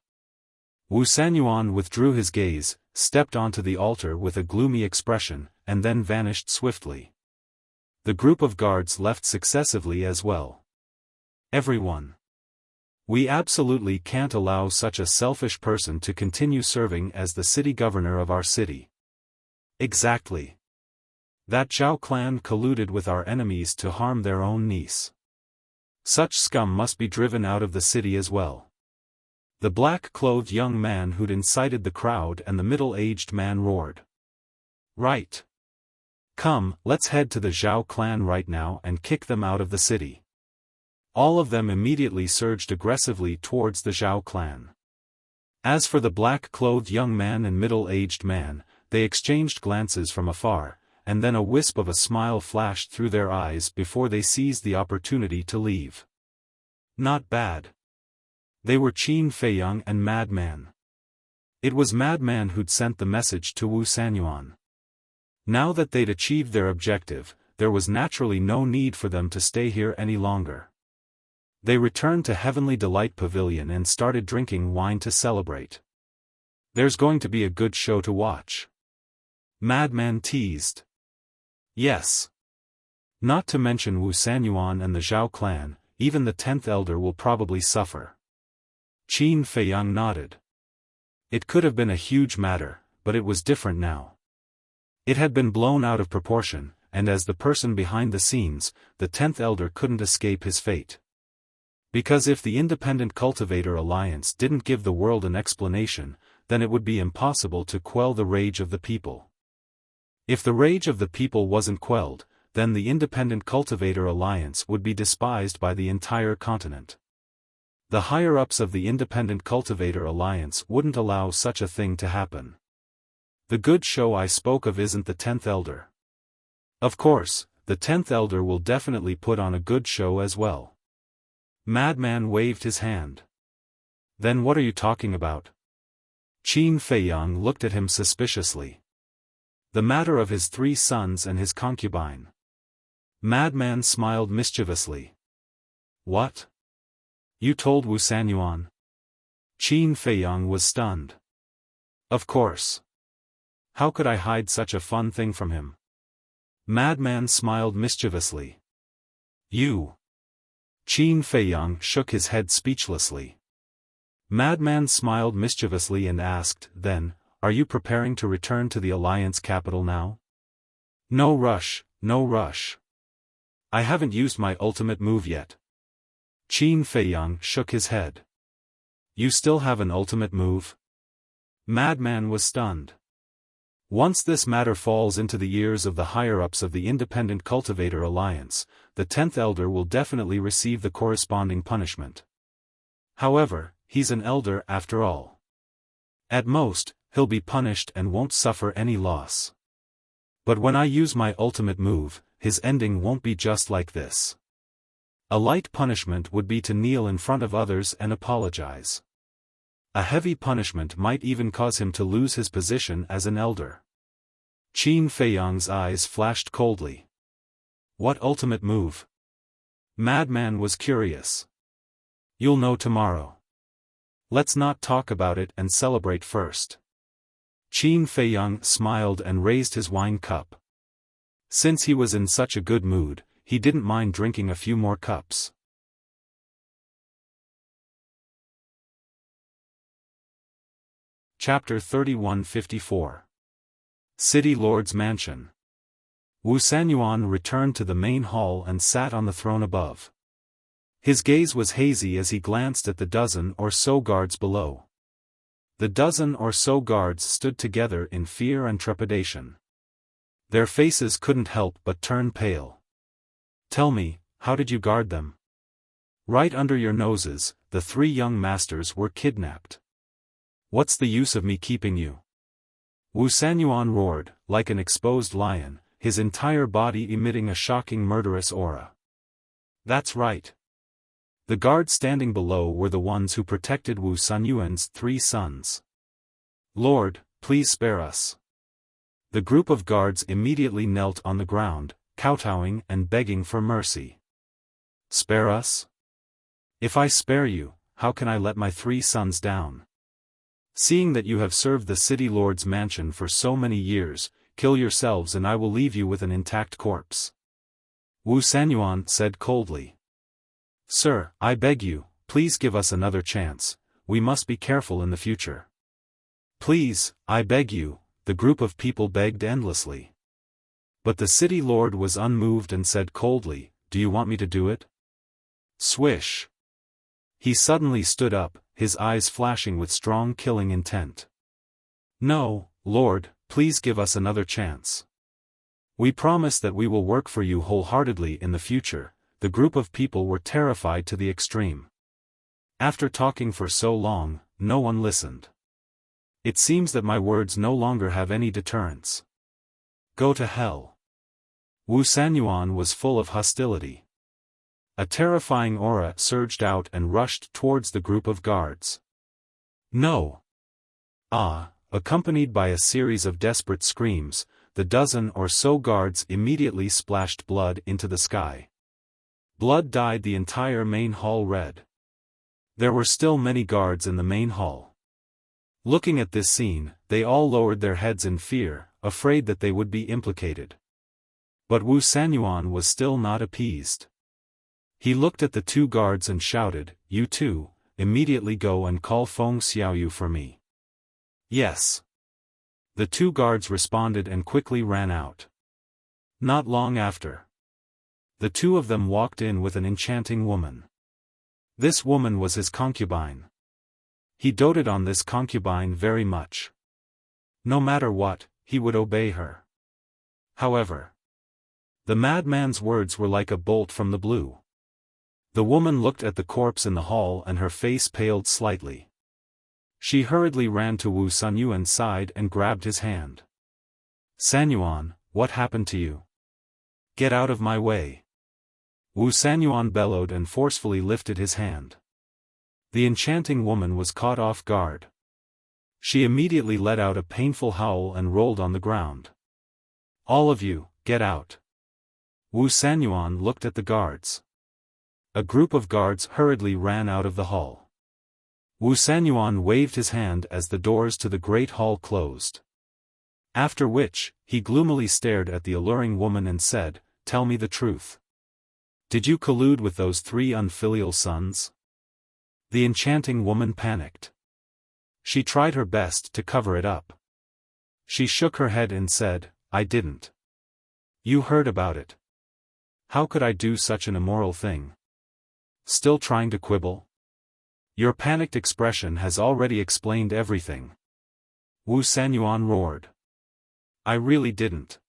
Wu Sanyuan withdrew his gaze, stepped onto the altar with a gloomy expression, and then vanished swiftly. The group of guards left successively as well. Everyone. We absolutely can't allow such a selfish person to continue serving as the city governor of our city. Exactly. That Zhao clan colluded with our enemies to harm their own niece. Such scum must be driven out of the city as well. The black-clothed young man who'd incited the crowd and the middle-aged man roared. Right. Come, let's head to the Zhao clan right now and kick them out of the city. All of them immediately surged aggressively towards the Zhao clan. As for the black-clothed young man and middle-aged man, they exchanged glances from afar, and then a wisp of a smile flashed through their eyes before they seized the opportunity to leave. Not bad. They were Qin Feiyang and Madman. It was Madman who'd sent the message to Wu Sanyuan. Now that they'd achieved their objective, there was naturally no need for them to stay here any longer. They returned to Heavenly Delight Pavilion and started drinking wine to celebrate. There's going to be a good show to watch. Madman teased. Yes. Not to mention Wu Sanyuan and the Zhao clan, even the 10th elder will probably suffer. Qin Feiyang nodded. It could have been a huge matter, but it was different now. It had been blown out of proportion, and as the person behind the scenes, the 10th elder couldn't escape his fate. Because if the Independent Cultivator Alliance didn't give the world an explanation, then it would be impossible to quell the rage of the people. If the rage of the people wasn't quelled, then the Independent Cultivator Alliance would be despised by the entire continent. The higher-ups of the Independent Cultivator Alliance wouldn't allow such a thing to happen. The good show I spoke of isn't the 10th elder. Of course, the 10th elder will definitely put on a good show as well. Madman waved his hand. Then what are you talking about? Qin Feiyang looked at him suspiciously. The matter of his 3 sons and his concubine. Madman smiled mischievously. What? You told Wu Sanyuan? Qin Feiyang was stunned. Of course. How could I hide such a fun thing from him? Madman smiled mischievously. You. Qin Feiyang shook his head speechlessly. Madman smiled mischievously and asked, then, are you preparing to return to the Alliance capital now? No rush, no rush. I haven't used my ultimate move yet. Qin Feiyang shook his head. You still have an ultimate move? Madman was stunned. Once this matter falls into the ears of the higher-ups of the Independent Cultivator Alliance, the 10th elder will definitely receive the corresponding punishment. However, he's an elder after all. At most, he'll be punished and won't suffer any loss. But when I use my ultimate move, his ending won't be just like this. A light punishment would be to kneel in front of others and apologize. A heavy punishment might even cause him to lose his position as an elder. Qin Feiyang's eyes flashed coldly. What ultimate move? Madman was curious. You'll know tomorrow. Let's not talk about it and celebrate first. Qin Feiyang smiled and raised his wine cup. Since he was in such a good mood, he didn't mind drinking a few more cups. Chapter 3154. City Lord's Mansion. Wu Sanyuan returned to the main hall and sat on the throne above. His gaze was hazy as he glanced at the dozen or so guards below. The dozen or so guards stood together in fear and trepidation. Their faces couldn't help but turn pale. Tell me, how did you guard them? Right under your noses, the 3 young masters were kidnapped. What's the use of me keeping you? Wu Sanyuan roared, like an exposed lion, his entire body emitting a shocking murderous aura. That's right. The guards standing below were the ones who protected Wu Sanyuan's 3 sons. Lord, please spare us. The group of guards immediately knelt on the ground, kowtowing and begging for mercy. Spare us? If I spare you, how can I let my 3 sons down? Seeing that you have served the city lord's mansion for so many years, kill yourselves and I will leave you with an intact corpse. Wu Sanyuan said coldly. Sir, I beg you, please give us another chance, we must be careful in the future. Please, I beg you, the group of people begged endlessly. But the city lord was unmoved and said coldly, do you want me to do it? Swish. He suddenly stood up, his eyes flashing with strong killing intent. No, Lord, please give us another chance. We promise that we will work for you wholeheartedly in the future. The group of people were terrified to the extreme. After talking for so long, no one listened. It seems that my words no longer have any deterrence. Go to hell. Wu Sanyuan was full of hostility. A terrifying aura surged out and rushed towards the group of guards. No! Ah! Accompanied by a series of desperate screams, the dozen or so guards immediately splashed blood into the sky. Blood dyed the entire main hall red. There were still many guards in the main hall. Looking at this scene, they all lowered their heads in fear, afraid that they would be implicated. But Wu Sanyuan was still not appeased. He looked at the 2 guards and shouted, you 2, immediately go and call Feng Xiaoyu for me. Yes. The 2 guards responded and quickly ran out. Not long after, the 2 of them walked in with an enchanting woman. This woman was his concubine. He doted on this concubine very much. No matter what, he would obey her. However, the madman's words were like a bolt from the blue. The woman looked at the corpse in the hall and her face paled slightly. She hurriedly ran to Wu Sanyuan's side and grabbed his hand. Sanyuan, what happened to you? Get out of my way. Wu Sanyuan bellowed and forcefully lifted his hand. The enchanting woman was caught off guard. She immediately let out a painful howl and rolled on the ground. All of you, get out. Wu Sanyuan looked at the guards. A group of guards hurriedly ran out of the hall. Wu Sanyuan waved his hand as the doors to the great hall closed. After which, he gloomily stared at the alluring woman and said, "Tell me the truth. Did you collude with those 3 unfilial sons?" The enchanting woman panicked. She tried her best to cover it up. She shook her head and said, "I didn't." "You heard about it. How could I do such an immoral thing? Still trying to quibble? Your panicked expression has already explained everything." Wu Sanyuan roared. "I really didn't.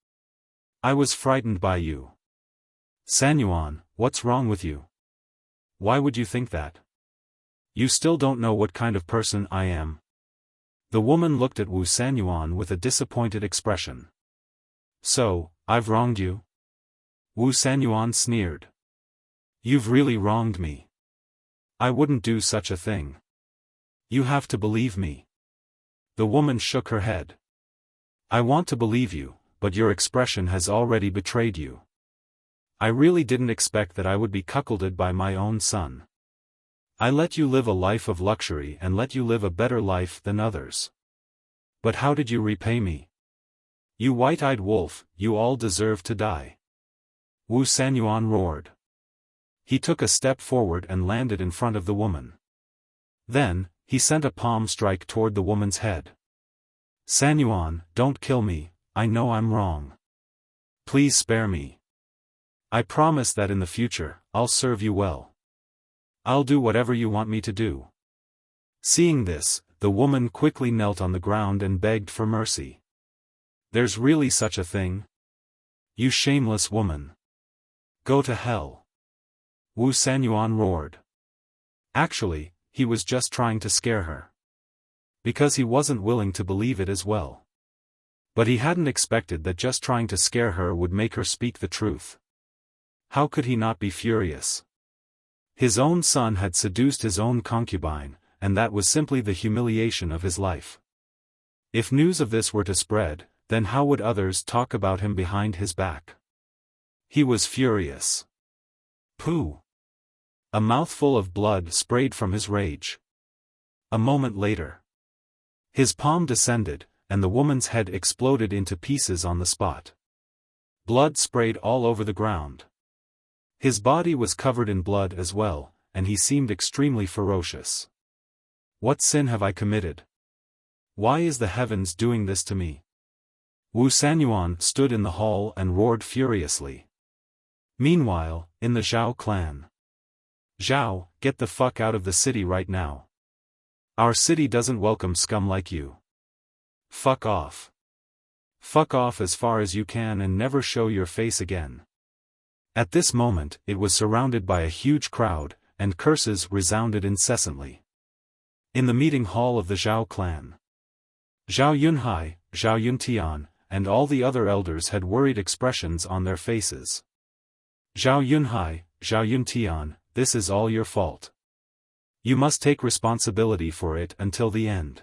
I was frightened by you." "Sanyuan, what's wrong with you? Why would you think that? You still don't know what kind of person I am." The woman looked at Wu Sanyuan with a disappointed expression. "So, I've wronged you?" Wu Sanyuan sneered. "You've really wronged me. I wouldn't do such a thing. You have to believe me." The woman shook her head. "I want to believe you, but your expression has already betrayed you. I really didn't expect that I would be cuckolded by my own son. I let you live a life of luxury and let you live a better life than others. But how did you repay me? You white-eyed wolf, you all deserve to die." Wu Sanyuan roared. He took a step forward and landed in front of the woman. Then, he sent a palm strike toward the woman's head. "Sanyuan, don't kill me, I know I'm wrong. Please spare me. I promise that in the future, I'll serve you well. I'll do whatever you want me to do." Seeing this, the woman quickly knelt on the ground and begged for mercy. "There's really such a thing? You shameless woman. Go to hell." Wu Sanyuan roared. Actually, he was just trying to scare her. Because he wasn't willing to believe it as well. But he hadn't expected that just trying to scare her would make her speak the truth. How could he not be furious? His own son had seduced his own concubine, and that was simply the humiliation of his life. If news of this were to spread, then how would others talk about him behind his back? He was furious. Pooh! A mouthful of blood sprayed from his rage. A moment later, his palm descended, and the woman's head exploded into pieces on the spot. Blood sprayed all over the ground. His body was covered in blood as well, and he seemed extremely ferocious. "What sin have I committed? Why is the heavens doing this to me?" Wu Sanyuan stood in the hall and roared furiously. Meanwhile, in the Zhao clan. "Zhao, get the fuck out of the city right now. Our city doesn't welcome scum like you. Fuck off. Fuck off as far as you can and never show your face again." At this moment, it was surrounded by a huge crowd, and curses resounded incessantly. In the meeting hall of the Zhao clan, Zhao Yunhai, Zhao Yuntian, and all the other elders had worried expressions on their faces. "Zhao Yunhai, Zhao Yuntian, this is all your fault. You must take responsibility for it until the end."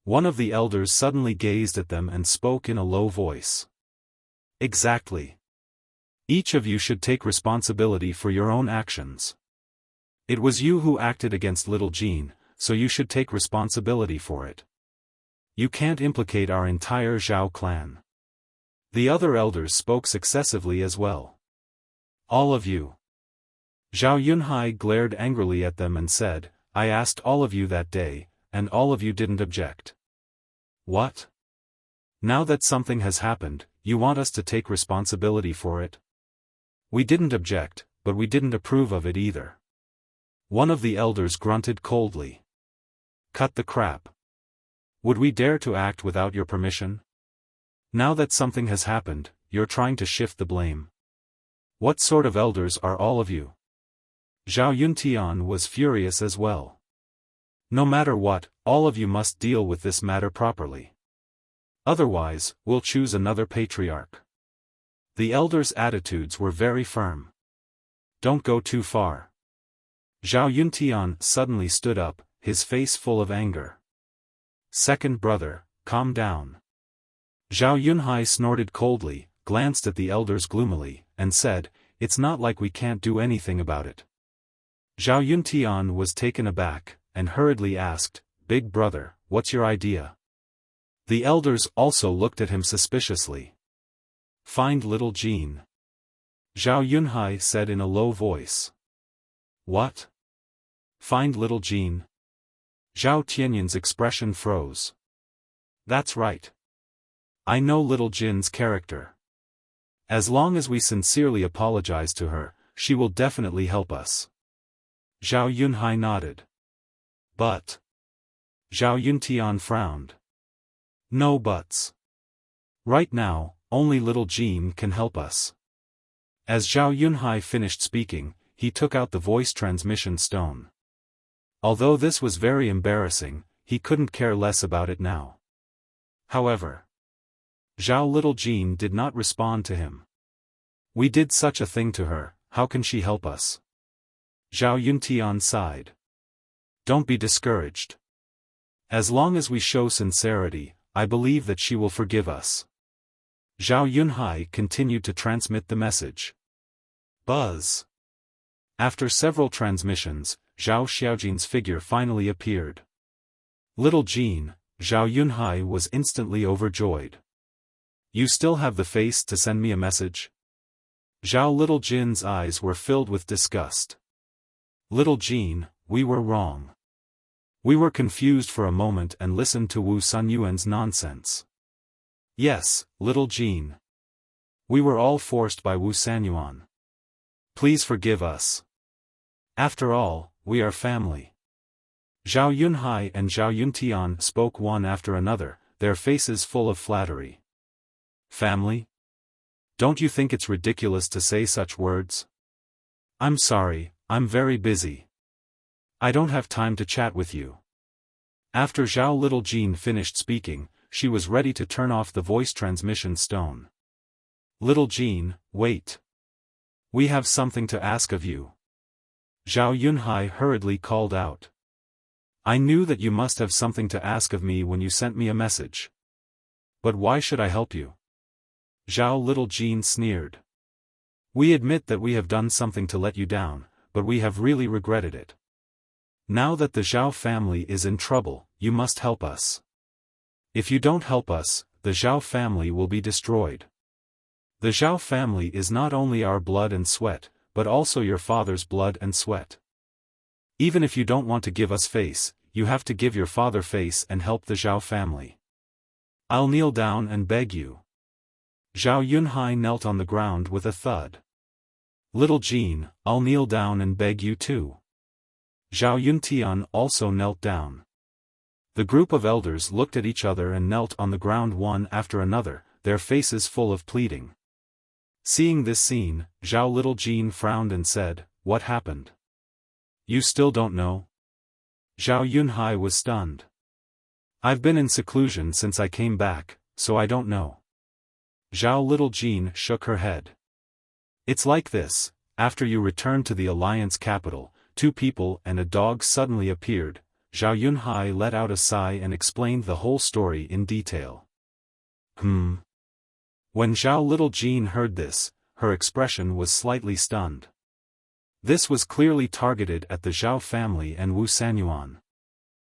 One of the elders suddenly gazed at them and spoke in a low voice. "Exactly. Each of you should take responsibility for your own actions. It was you who acted against little Jean, so you should take responsibility for it. You can't implicate our entire Zhao clan." The other elders spoke successively as well. "All of you." Zhao Yunhai glared angrily at them and said, "I asked all of you that day, and all of you didn't object. What? Now that something has happened, you want us to take responsibility for it? We didn't object, but we didn't approve of it either." One of the elders grunted coldly. "Cut the crap. Would we dare to act without your permission? Now that something has happened, you're trying to shift the blame. What sort of elders are all of you?" Zhao Yuntian was furious as well. "No matter what, all of you must deal with this matter properly. Otherwise, we'll choose another patriarch." The elders' attitudes were very firm. Don't go too far. Zhao Yuntian suddenly stood up, his face full of anger. Second brother, calm down. Zhao Yunhai snorted coldly, glanced at the elders gloomily, and said, it's not like we can't do anything about it. Zhao Yuntian was taken aback, and hurriedly asked, Big brother, what's your idea? The elders also looked at him suspiciously. Find little Jean. Zhao Yunhai said in a low voice. What? Find little Jean? Zhao Tianyan's expression froze. That's right. I know little Jin's character. As long as we sincerely apologize to her, she will definitely help us. Zhao Yunhai nodded. But. Zhao Yuntian frowned. No buts. Right now, only little Jean can help us. As Zhao Yunhai finished speaking, he took out the voice transmission stone. Although this was very embarrassing, he couldn't care less about it now. However, Zhao little Jean did not respond to him. We did such a thing to her, how can she help us? Zhao Yuntian sighed. Don't be discouraged. As long as we show sincerity, I believe that she will forgive us. Zhao Yunhai continued to transmit the message. Buzz. After several transmissions, Zhao Xiaojin's figure finally appeared. Little Jean, Zhao Yunhai was instantly overjoyed. You still have the face to send me a message? Zhao Little Jin's eyes were filled with disgust. Little Jean, we were wrong. We were confused for a moment and listened to Wu Sunyuan's nonsense. Yes, little Jean. We were all forced by Wu Sanyuan. Please forgive us. After all, we are family. Zhao Yunhai and Zhao Yuntian spoke one after another, their faces full of flattery. Family? Don't you think it's ridiculous to say such words? I'm sorry, I'm very busy. I don't have time to chat with you. After Zhao Little Jean finished speaking, she was ready to turn off the voice transmission stone. Little Jean, wait. We have something to ask of you. Zhao Yunhai hurriedly called out. I knew that you must have something to ask of me when you sent me a message. But why should I help you? Zhao Little Jean sneered. We admit that we have done something to let you down, but we have really regretted it. Now that the Zhao family is in trouble, you must help us. If you don't help us, the Zhao family will be destroyed. The Zhao family is not only our blood and sweat, but also your father's blood and sweat. Even if you don't want to give us face, you have to give your father face and help the Zhao family. I'll kneel down and beg you. Zhao Yunhai knelt on the ground with a thud. Little Jean, I'll kneel down and beg you too. Zhao Yuntian also knelt down. The group of elders looked at each other and knelt on the ground one after another, their faces full of pleading. Seeing this scene, Zhao Little Jean frowned and said, What happened? You still don't know? Zhao Yunhai was stunned. I've been in seclusion since I came back, so I don't know. Zhao Little Jean shook her head. It's like this, after you returned to the Alliance capital, 2 people and a dog suddenly appeared. Zhao Yunhai let out a sigh and explained the whole story in detail. When Zhao Little Jean heard this, her expression was slightly stunned. This was clearly targeted at the Zhao family and Wu Sanyuan.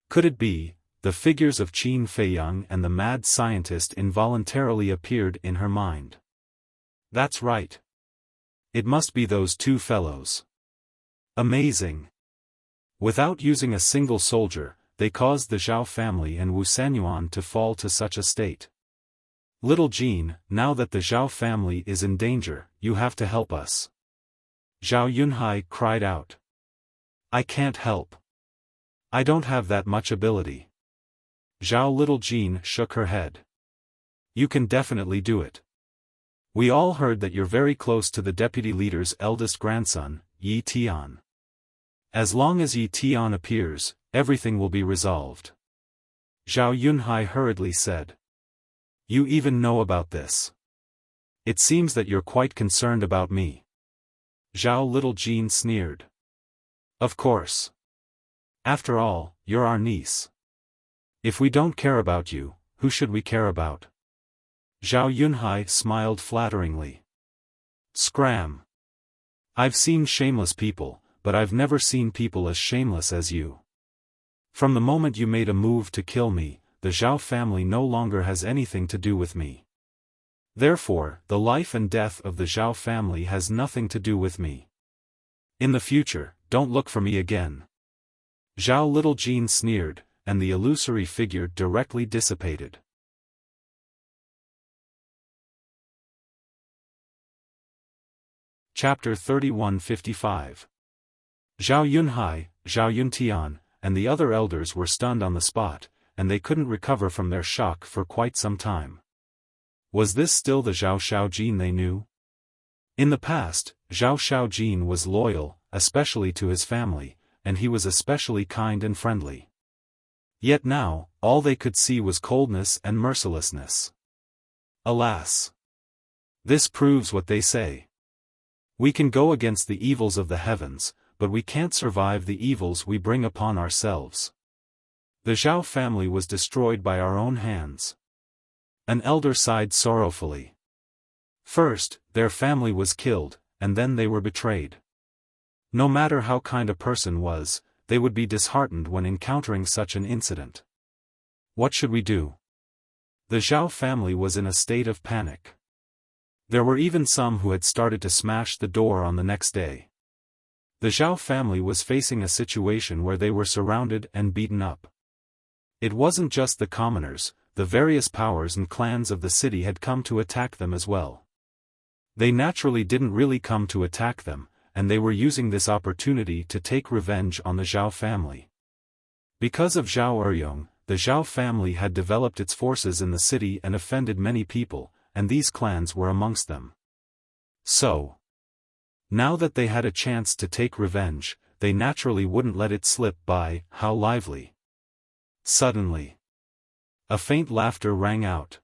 Could it be, the figures of Qin Feiyang and the mad scientist involuntarily appeared in her mind? That's right. It must be those 2 fellows. Amazing. Without using a single soldier, they caused the Zhao family and Wu Sanyuan to fall to such a state. Little Jean, now that the Zhao family is in danger, you have to help us. Zhao Yunhai cried out. I can't help. I don't have that much ability. Zhao Little Jean shook her head. You can definitely do it. We all heard that you're very close to the deputy leader's eldest grandson, Yi Tian. As long as Yi Tian appears, everything will be resolved. Zhao Yunhai hurriedly said. You even know about this. It seems that you're quite concerned about me. Zhao Little Jean sneered. Of course. After all, you're our niece. If we don't care about you, who should we care about? Zhao Yunhai smiled flatteringly. Scram. I've seen shameless people, but I've never seen people as shameless as you. From the moment you made a move to kill me, the Zhao family no longer has anything to do with me. Therefore, the life and death of the Zhao family has nothing to do with me. In the future, don't look for me again. Zhao Little Jean sneered, and the illusory figure directly dissipated. Chapter 3155. Zhao Yunhai, Zhao Yuntian, and the other elders were stunned on the spot, and they couldn't recover from their shock for quite some time. Was this still the Zhao Shaojin they knew? In the past, Zhao Shaojin was loyal, especially to his family, and he was especially kind and friendly. Yet now, all they could see was coldness and mercilessness. Alas! This proves what they say. We can go against the evils of the heavens, but we can't survive the evils we bring upon ourselves. The Zhao family was destroyed by our own hands. An elder sighed sorrowfully. First, their family was killed, and then they were betrayed. No matter how kind a person was, they would be disheartened when encountering such an incident. What should we do? The Zhao family was in a state of panic. There were even some who had started to smash the door on the next day. The Zhao family was facing a situation where they were surrounded and beaten up. It wasn't just the commoners, the various powers and clans of the city had come to attack them as well. They naturally didn't really come to attack them, and they were using this opportunity to take revenge on the Zhao family. Because of Zhao Eryong, the Zhao family had developed its forces in the city and offended many people, and these clans were amongst them. So, now that they had a chance to take revenge, they naturally wouldn't let it slip by. How lively. Suddenly, a faint laughter rang out.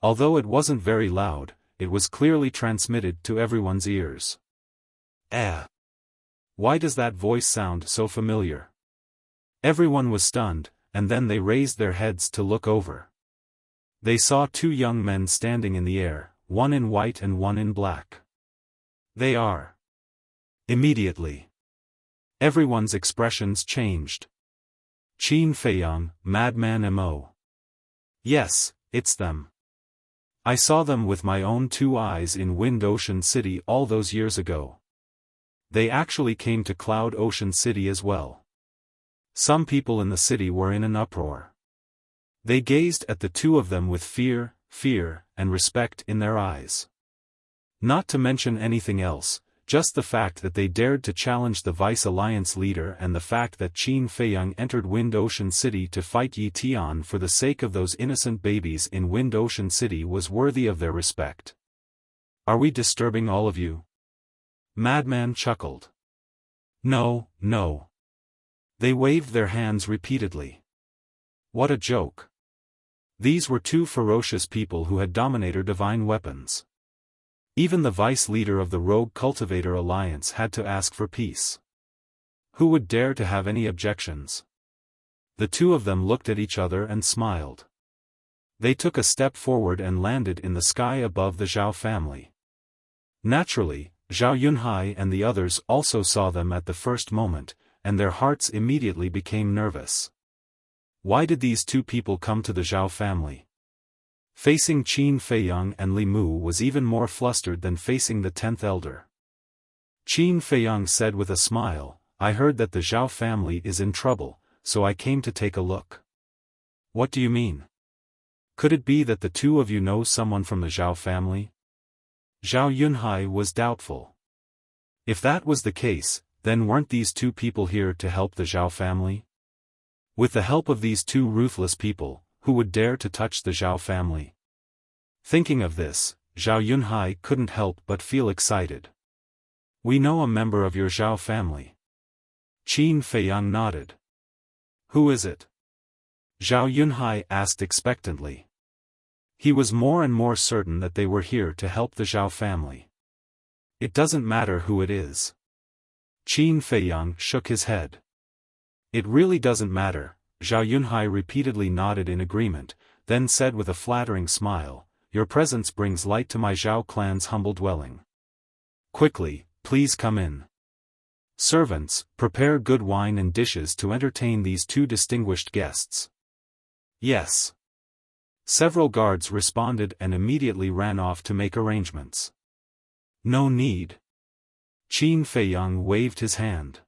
Although it wasn't very loud, it was clearly transmitted to everyone's ears. Why does that voice sound so familiar? Everyone was stunned, and then they raised their heads to look over. They saw two young men standing in the air, one in white and one in black. They are. Immediately, everyone's expressions changed. Qin Feiyang, Madman Mo. Yes, it's them. I saw them with my own two eyes in Wind Ocean City all those years ago. They actually came to Cloud Ocean City as well. Some people in the city were in an uproar. They gazed at the two of them with fear, and respect in their eyes. Not to mention anything else, just the fact that they dared to challenge the Vice Alliance leader and the fact that Qin Feiyang entered Wind Ocean City to fight Yi Tian for the sake of those innocent babies in Wind Ocean City was worthy of their respect. Are we disturbing all of you? Madman chuckled. No. They waved their hands repeatedly. What a joke. These were two ferocious people who had Dominator divine weapons. Even the vice leader of the Rogue Cultivator Alliance had to ask for peace. Who would dare to have any objections? The two of them looked at each other and smiled. They took a step forward and landed in the sky above the Zhao family. Naturally, Zhao Yunhai and the others also saw them at the first moment, and their hearts immediately became nervous. Why did these two people come to the Zhao family? Facing Qin Feiyang and Li Mu was even more flustered than facing the 10th elder. Qin Feiyang said with a smile, I heard that the Zhao family is in trouble, so I came to take a look. What do you mean? Could it be that the two of you know someone from the Zhao family? Zhao Yunhai was doubtful. If that was the case, then weren't these two people here to help the Zhao family? With the help of these two ruthless people, who would dare to touch the Zhao family? Thinking of this, Zhao Yunhai couldn't help but feel excited. We know a member of your Zhao family. Qin Feiyang nodded. Who is it? Zhao Yunhai asked expectantly. He was more and more certain that they were here to help the Zhao family. It doesn't matter who it is. Qin Feiyang shook his head. It really doesn't matter. Zhao Yunhai repeatedly nodded in agreement, then said with a flattering smile, "Your presence brings light to my Zhao clan's humble dwelling. Quickly, please come in. Servants, prepare good wine and dishes to entertain these two distinguished guests." Yes. Several guards responded and immediately ran off to make arrangements. No need. Qin Feiyang waved his hand.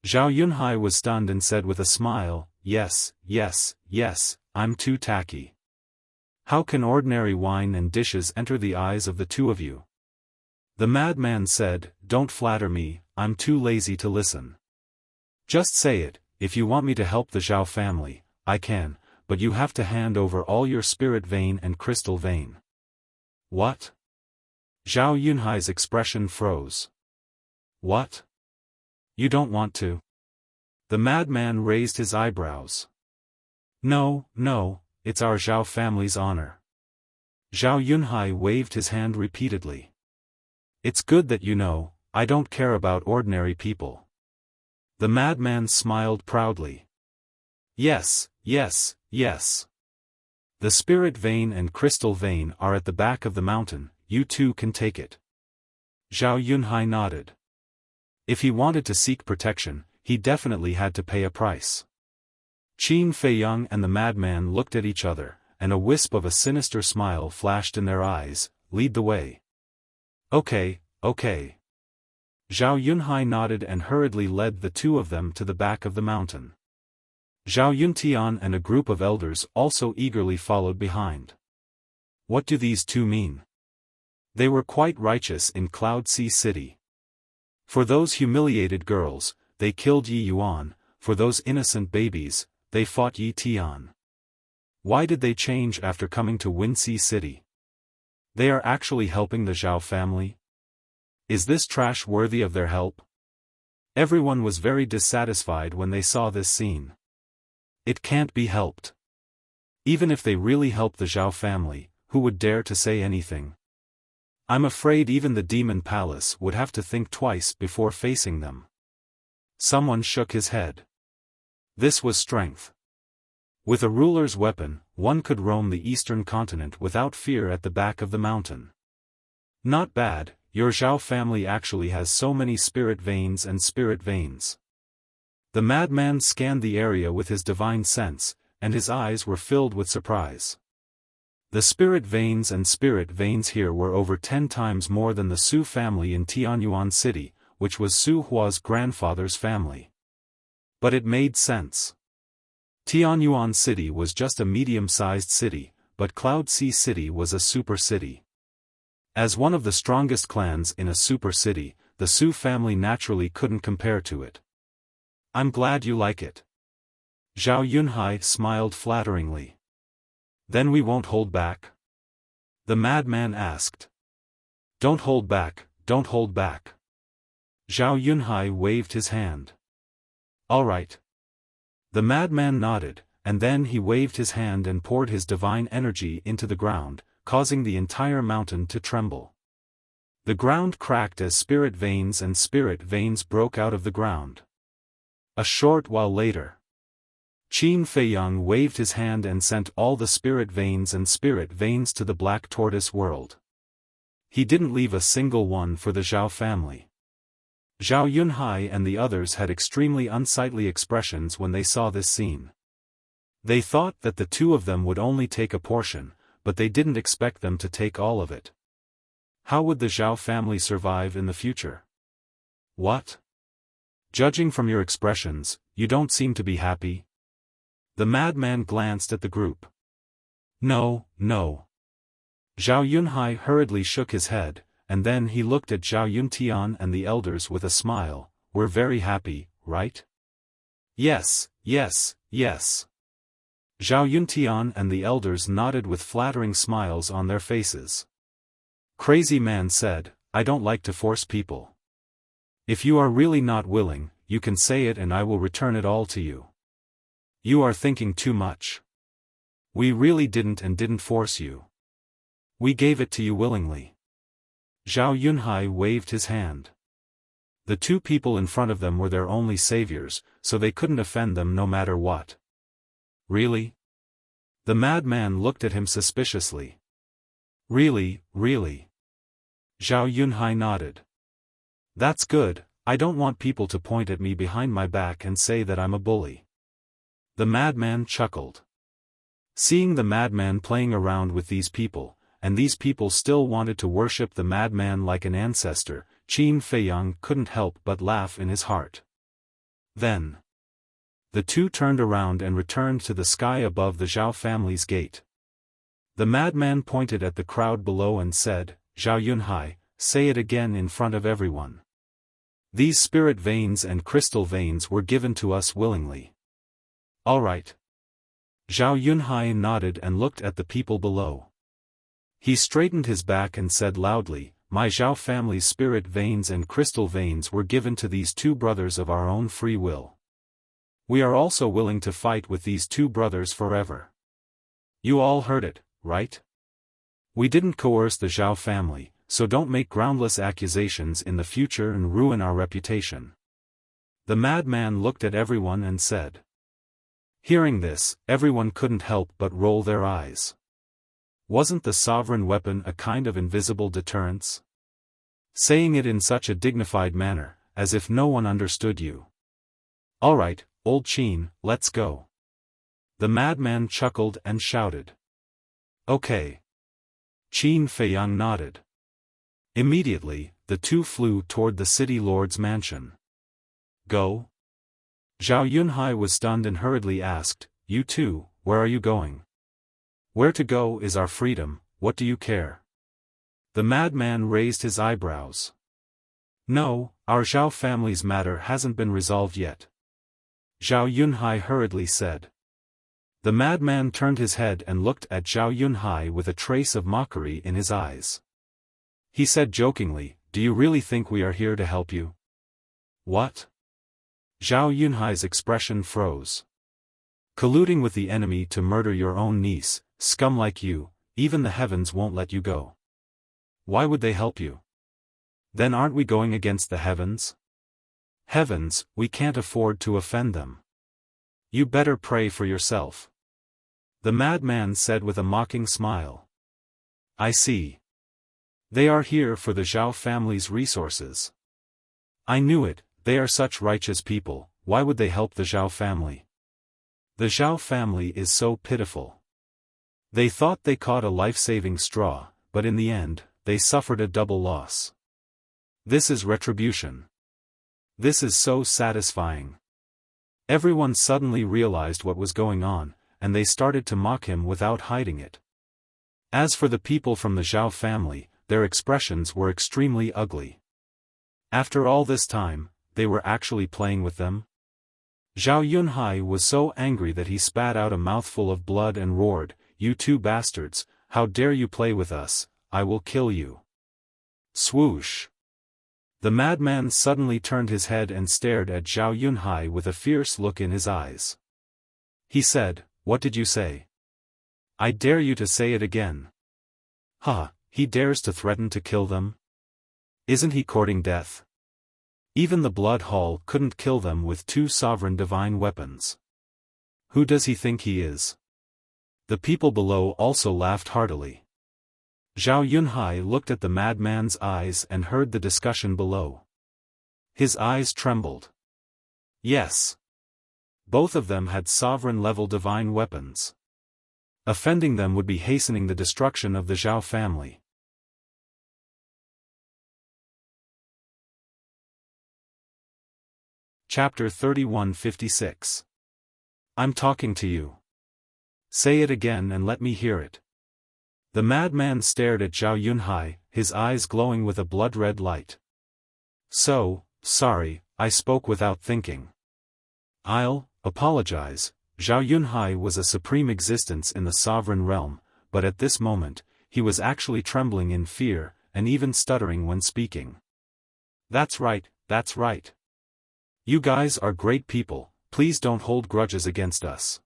Zhao Yunhai was stunned and said with a smile, "Yes, yes, yes, I'm too tacky. How can ordinary wine and dishes enter the eyes of the two of you?" The madman said, "Don't flatter me, I'm too lazy to listen. Just say it, if you want me to help the Zhao family, I can, but you have to hand over all your spirit vein and crystal vein." What? Zhao Yunhai's expression froze. What? You don't want to? The madman raised his eyebrows. No, no, it's our Zhao family's honor. Zhao Yunhai waved his hand repeatedly. It's good that you know, I don't care about ordinary people. The madman smiled proudly. Yes, yes, yes. The spirit vein and crystal vein are at the back of the mountain, you too can take it. Zhao Yunhai nodded. If he wanted to seek protection, he definitely had to pay a price. Qin Feiyang and the madman looked at each other, and a wisp of a sinister smile flashed in their eyes. Lead the way. Okay, okay. Zhao Yunhai nodded and hurriedly led the two of them to the back of the mountain. Zhao Yuntian and a group of elders also eagerly followed behind. What do these two mean? They were quite righteous in Cloud Sea City. For those humiliated girls, they killed Yi Yuan, for those innocent babies, they fought Yi Tian. Why did they change after coming to Winxi City? They are actually helping the Zhao family? Is this trash worthy of their help? Everyone was very dissatisfied when they saw this scene. It can't be helped. Even if they really help the Zhao family, who would dare to say anything? I'm afraid even the Demon Palace would have to think twice before facing them. Someone shook his head. This was strength. With a ruler's weapon, one could roam the eastern continent without fear at the back of the mountain. Not bad, your Zhao family actually has so many spirit veins and spirit veins. The madman scanned the area with his divine sense, and his eyes were filled with surprise. The spirit veins and spirit veins here were over 10 times more than the Su family in Tianyuan City, which was Su Hua's grandfather's family. But it made sense. Tianyuan City was just a medium-sized city, but Cloud Sea City was a super city. As one of the strongest clans in a super city, the Su family naturally couldn't compare to it. I'm glad you like it. Zhao Yunhai smiled flatteringly. Then we won't hold back? The madman asked. Don't hold back, don't hold back. Zhao Yunhai waved his hand. All right. The madman nodded, and then he waved his hand and poured his divine energy into the ground, causing the entire mountain to tremble. The ground cracked as spirit veins and spirit veins broke out of the ground. A short while later, Qin Feiyang waved his hand and sent all the spirit veins and spirit veins to the Black Tortoise world. He didn't leave a single one for the Zhao family. Zhao Yunhai and the others had extremely unsightly expressions when they saw this scene. They thought that the two of them would only take a portion, but they didn't expect them to take all of it. How would the Zhao family survive in the future? What? Judging from your expressions, you don't seem to be happy. The madman glanced at the group. No, no. Zhao Yunhai hurriedly shook his head, and then he looked at Zhao Yuntian and the elders with a smile. We're very happy, right? Yes, yes, yes. Zhao Yuntian and the elders nodded with flattering smiles on their faces. Crazy Man said, I don't like to force people. If you are really not willing, you can say it and I will return it all to you. You are thinking too much. We really didn't and didn't force you. We gave it to you willingly. Zhao Yunhai waved his hand. The two people in front of them were their only saviors, so they couldn't offend them no matter what. Really? The madman looked at him suspiciously. Really, really. Zhao Yunhai nodded. That's good, I don't want people to point at me behind my back and say that I'm a bully. The madman chuckled. Seeing the madman playing around with these people, and these people still wanted to worship the madman like an ancestor, Qin Feiyang couldn't help but laugh in his heart. Then, the two turned around and returned to the sky above the Zhao family's gate. The madman pointed at the crowd below and said, Zhao Yunhai, say it again in front of everyone. These spirit veins and crystal veins were given to us willingly. All right. Zhao Yunhai nodded and looked at the people below. He straightened his back and said loudly, my Zhao family's spirit veins and crystal veins were given to these two brothers of our own free will. We are also willing to fight with these two brothers forever. You all heard it, right? We didn't coerce the Zhao family, so don't make groundless accusations in the future and ruin our reputation. The madman looked at everyone and said. Hearing this, everyone couldn't help but roll their eyes. Wasn't the sovereign weapon a kind of invisible deterrence? Saying it in such a dignified manner, as if no one understood you. All right, old Qin, let's go. The madman chuckled and shouted. Okay. Qin Feiyang nodded. Immediately, the two flew toward the city lord's mansion. Go? Zhao Yunhai was stunned and hurriedly asked, you two, where are you going? Where to go is our freedom, what do you care? The madman raised his eyebrows. No, our Zhao family's matter hasn't been resolved yet. Zhao Yunhai hurriedly said. The madman turned his head and looked at Zhao Yunhai with a trace of mockery in his eyes. He said jokingly, do you really think we are here to help you? What? Zhao Yunhai's expression froze. Colluding with the enemy to murder your own niece, scum like you, even the heavens won't let you go. Why would they help you? Then aren't we going against the heavens? Heavens, we can't afford to offend them. You better pray for yourself. The madman said with a mocking smile. I see. They are here for the Zhao family's resources. I knew it, they are such righteous people, why would they help the Zhao family? The Zhao family is so pitiful. They thought they caught a life-saving straw, but in the end, they suffered a double loss. This is retribution. This is so satisfying. Everyone suddenly realized what was going on, and they started to mock him without hiding it. As for the people from the Zhao family, their expressions were extremely ugly. After all this time, they were actually playing with them? Zhao Yunhai was so angry that he spat out a mouthful of blood and roared, you two bastards, how dare you play with us, I will kill you. Swoosh. The madman suddenly turned his head and stared at Zhao Yunhai with a fierce look in his eyes. He said, what did you say? I dare you to say it again. Ha, he dares to threaten to kill them? Isn't he courting death? Even the Blood Hall couldn't kill them with two sovereign divine weapons. Who does he think he is? The people below also laughed heartily. Zhao Yunhai looked at the madman's eyes and heard the discussion below. His eyes trembled. Yes. Both of them had sovereign-level divine weapons. Offending them would be hastening the destruction of the Zhao family. Chapter 3156. I'm talking to you. Say it again and let me hear it. The madman stared at Zhao Yunhai, his eyes glowing with a blood-red light. So, sorry, I spoke without thinking. I'll apologize. Zhao Yunhai was a supreme existence in the sovereign realm, but at this moment, he was actually trembling in fear, and even stuttering when speaking. That's right, that's right. You guys are great people, please don't hold grudges against us.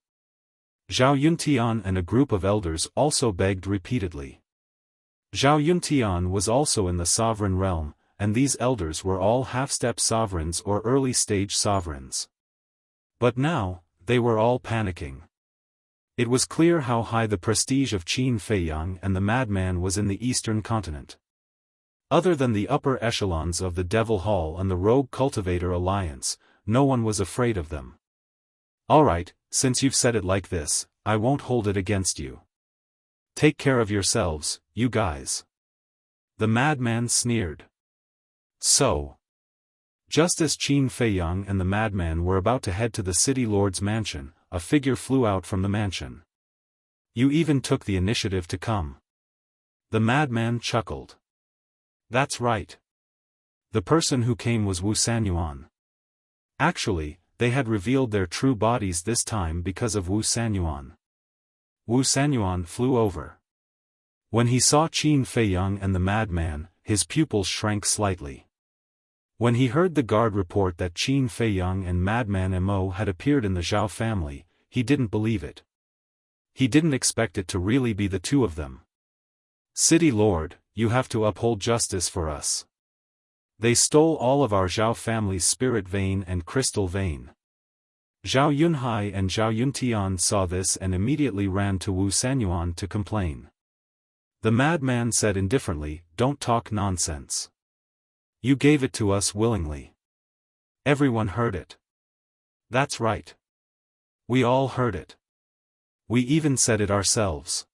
Zhao Yuntian and a group of elders also begged repeatedly. Zhao Yuntian was also in the sovereign realm, and these elders were all half-step sovereigns or early-stage sovereigns. But now, they were all panicking. It was clear how high the prestige of Qin Feiyang and the madman was in the eastern continent. Other than the upper echelons of the Devil Hall and the Rogue Cultivator Alliance, no one was afraid of them. Alright, since you've said it like this, I won't hold it against you. Take care of yourselves, you guys. The madman sneered. So. Just as Qin Feiyang and the madman were about to head to the city lord's mansion, a figure flew out from the mansion. You even took the initiative to come. The madman chuckled. That's right. The person who came was Wu Sanyuan. Actually, they had revealed their true bodies this time because of Wu Sanyuan. Wu Sanyuan flew over. When he saw Qin Feiyang and the madman, his pupils shrank slightly. When he heard the guard report that Qin Feiyang and madman Mo had appeared in the Zhao family, he didn't believe it. He didn't expect it to really be the two of them. City Lord, you have to uphold justice for us. They stole all of our Zhao family's spirit vein and crystal vein. Zhao Yunhai and Zhao Yuntian saw this and immediately ran to Wu Sanyuan to complain. The madman said indifferently, "Don't talk nonsense. You gave it to us willingly." Everyone heard it. That's right. We all heard it. We even said it ourselves.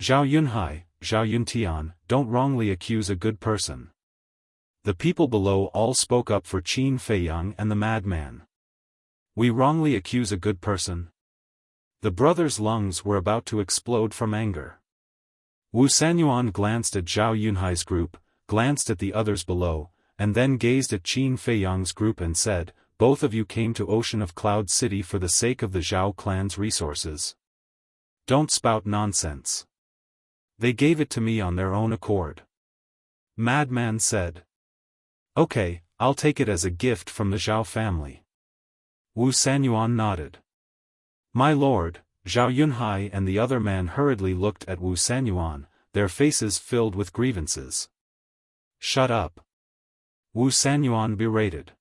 Zhao Yunhai, Zhao Yuntian, don't wrongly accuse a good person. The people below all spoke up for Qin Feiyang and the madman. We wrongly accuse a good person? The brothers' lungs were about to explode from anger. Wu Sanyuan glanced at Zhao Yunhai's group, glanced at the others below, and then gazed at Qin Feiyang's group and said, "Both of you came to Ocean of Cloud City for the sake of the Zhao clan's resources. Don't spout nonsense. They gave it to me on their own accord." Madman said. "Okay, I'll take it as a gift from the Zhao family." Wu Sanyuan nodded. "My lord," Zhao Yunhai and the other man hurriedly looked at Wu Sanyuan, their faces filled with grievances. "Shut up," Wu Sanyuan berated.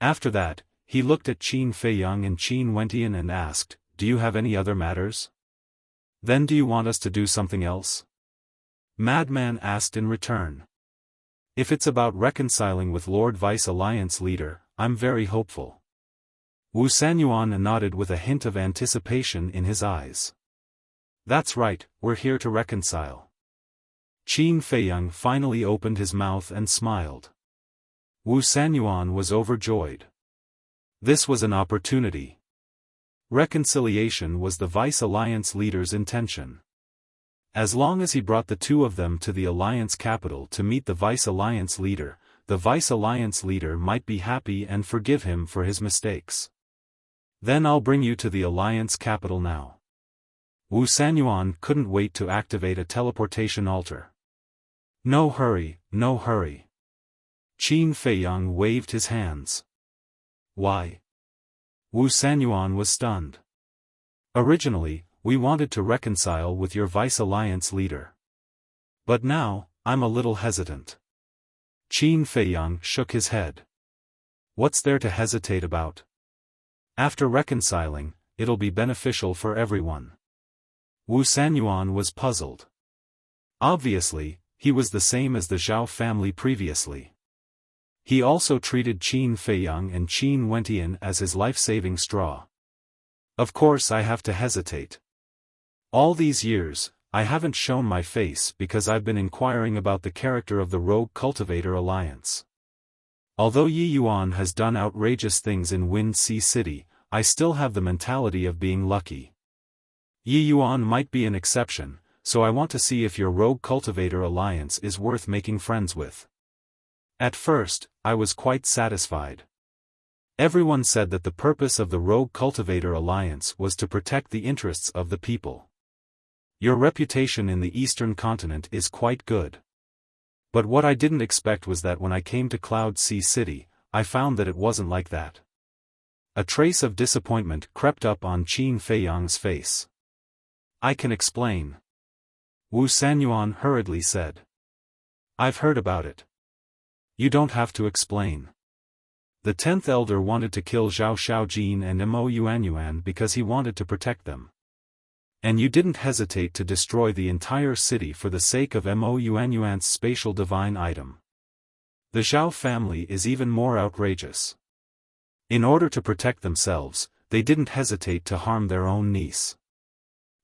After that, he looked at Qin Feiyang and Qin Wentian and asked, "Do you have any other matters? Then do you want us to do something else?" Madman asked in return. "If it's about reconciling with Lord Vice Alliance leader, I'm very hopeful." Wu Sanyuan nodded with a hint of anticipation in his eyes. "That's right, we're here to reconcile." Qin Feiyang finally opened his mouth and smiled. Wu Sanyuan was overjoyed. This was an opportunity. Reconciliation was the Vice Alliance leader's intention. As long as he brought the two of them to the Alliance capital to meet the Vice Alliance leader, the Vice Alliance leader might be happy and forgive him for his mistakes. "Then I'll bring you to the Alliance capital now." Wu Sanyuan couldn't wait to activate a teleportation altar. "No hurry, no hurry." Qin Feiyang waved his hands. "Why?" Wu Sanyuan was stunned. "Originally, we wanted to reconcile with your Vice Alliance leader. But now, I'm a little hesitant." Qin Feiyang shook his head. "What's there to hesitate about? After reconciling, it'll be beneficial for everyone." Wu Sanyuan was puzzled. Obviously, he was the same as the Zhao family previously. He also treated Qin Feiyang and Qin Wentian as his life-saving straw. "Of course I have to hesitate. All these years, I haven't shown my face because I've been inquiring about the character of the Rogue Cultivator Alliance. Although Yi Yuan has done outrageous things in Wind Sea City, I still have the mentality of being lucky. Yi Yuan might be an exception, so I want to see if your Rogue Cultivator Alliance is worth making friends with." At first, I was quite satisfied. Everyone said that the purpose of the Rogue Cultivator Alliance was to protect the interests of the people. Your reputation in the Eastern continent is quite good. But what I didn't expect was that when I came to Cloud Sea City, I found that it wasn't like that. A trace of disappointment crept up on Qin Feiyang's face. "I can explain," Wu Sanyuan hurriedly said. "I've heard about it. You don't have to explain. The 10th elder wanted to kill Zhao Xiaojin and Mo Yuanyuan because he wanted to protect them. And you didn't hesitate to destroy the entire city for the sake of Mo Yuanyuan's spatial divine item. The Zhao family is even more outrageous. In order to protect themselves, they didn't hesitate to harm their own niece.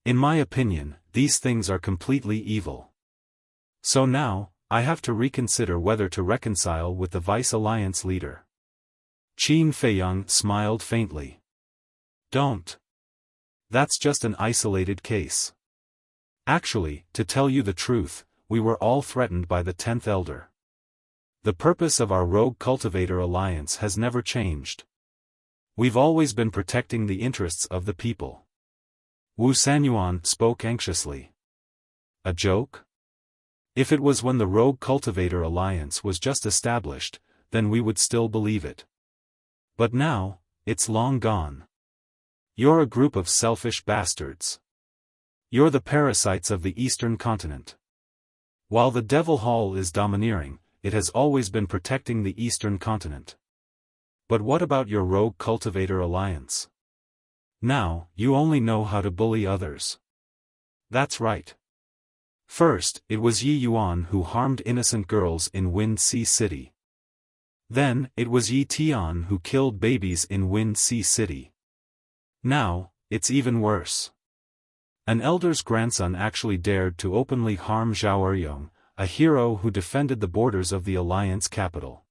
In my opinion, these things are completely evil. So now, I have to reconsider whether to reconcile with the Vice Alliance leader." Qin Feiyang smiled faintly. "Don't. That's just an isolated case. Actually, to tell you the truth, we were all threatened by the 10th elder. The purpose of our Rogue Cultivator Alliance has never changed. We've always been protecting the interests of the people." Wu Sanyuan spoke anxiously. "A joke? If it was when the Rogue Cultivator Alliance was just established, then we would still believe it. But now, it's long gone. You're a group of selfish bastards. You're the parasites of the Eastern continent. While the Devil Hall is domineering, it has always been protecting the Eastern continent. But what about your Rogue Cultivator Alliance? Now, you only know how to bully others." "That's right. First, it was Yi Yuan who harmed innocent girls in Wind Sea City. Then, it was Yi Tian who killed babies in Wind Sea City. Now, it's even worse. An elder's grandson actually dared to openly harm Zhao Eryong, a hero who defended the borders of the Alliance capital.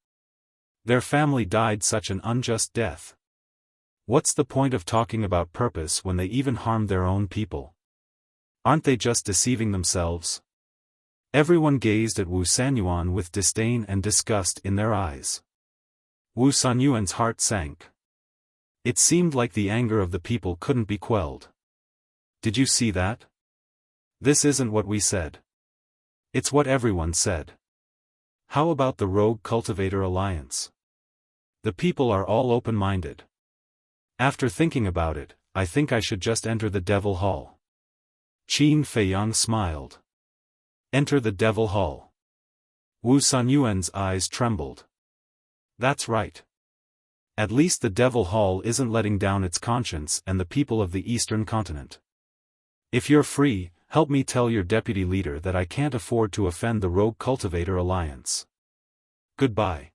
Their family died such an unjust death. What's the point of talking about purpose when they even harmed their own people? Aren't they just deceiving themselves?" Everyone gazed at Wu Sanyuan with disdain and disgust in their eyes. Wu Sanyuan's heart sank. It seemed like the anger of the people couldn't be quelled. "Did you see that? This isn't what we said. It's what everyone said. How about the Rogue Cultivator Alliance? The people are all open-minded. After thinking about it, I think I should just enter the Devil Hall." Qin Feiyang smiled. "Enter the Devil Hall." Wu Sanyuan's eyes trembled. "That's right. At least the Devil Hall isn't letting down its conscience and the people of the Eastern continent. If you're free, help me tell your deputy leader that I can't afford to offend the Rogue Cultivator Alliance. Goodbye."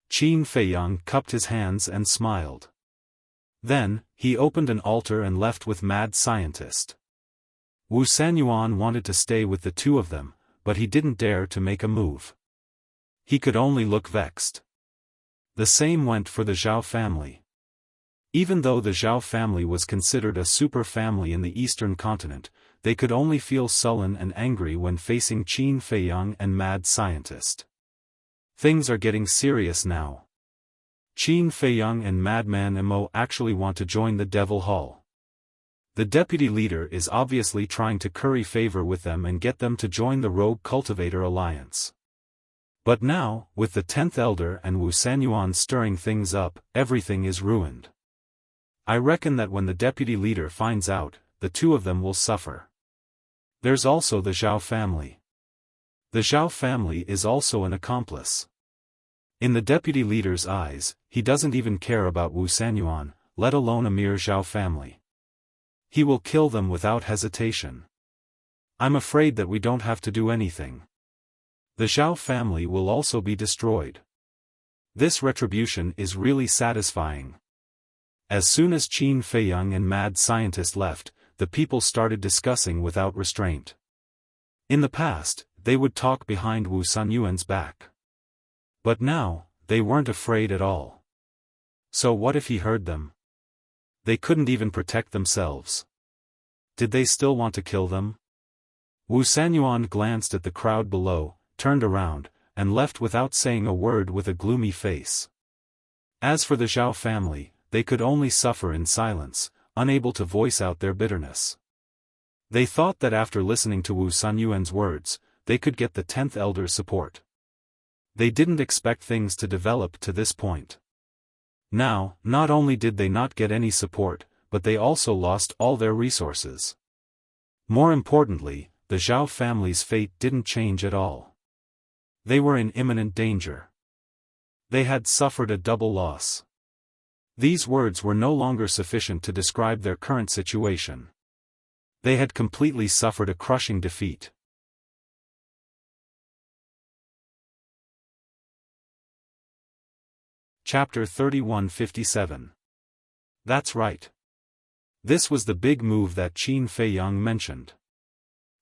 Qin Feiyang cupped his hands and smiled. Then, he opened an altar and left with Mad Scientist. Wu Sanyuan wanted to stay with the two of them, but he didn't dare to make a move. He could only look vexed. The same went for the Zhao family. Even though the Zhao family was considered a super family in the Eastern continent, they could only feel sullen and angry when facing Qin Feiyang and Mad Scientist. Things are getting serious now. Qin Feiyang and Madman Mo actually want to join the Devil Hall. The deputy leader is obviously trying to curry favor with them and get them to join the Rogue Cultivator Alliance. But now, with the 10th Elder and Wu Sanyuan stirring things up, everything is ruined. I reckon that when the deputy leader finds out, the two of them will suffer. There's also the Zhao family. The Zhao family is also an accomplice. In the deputy leader's eyes, he doesn't even care about Wu Sanyuan, let alone a mere Zhao family. He will kill them without hesitation. I'm afraid that we don't have to do anything. The Zhao family will also be destroyed. This retribution is really satisfying. As soon as Qin Feiyang and Mad Scientist left, the people started discussing without restraint. In the past, they would talk behind Wu Sanyuan's back. But now, they weren't afraid at all. So what if he heard them? They couldn't even protect themselves. Did they still want to kill them? Wu Sanyuan glanced at the crowd below, turned around, and left without saying a word with a gloomy face. As for the Zhao family, they could only suffer in silence, unable to voice out their bitterness. They thought that after listening to Wu Sanyuan's words, they could get the 10th Elder's support. They didn't expect things to develop to this point. Now, not only did they not get any support, but they also lost all their resources. More importantly, the Zhao family's fate didn't change at all. They were in imminent danger. They had suffered a double loss. These words were no longer sufficient to describe their current situation. They had completely suffered a crushing defeat. Chapter 3157. That's right. This was the big move that Qin Feiyang mentioned.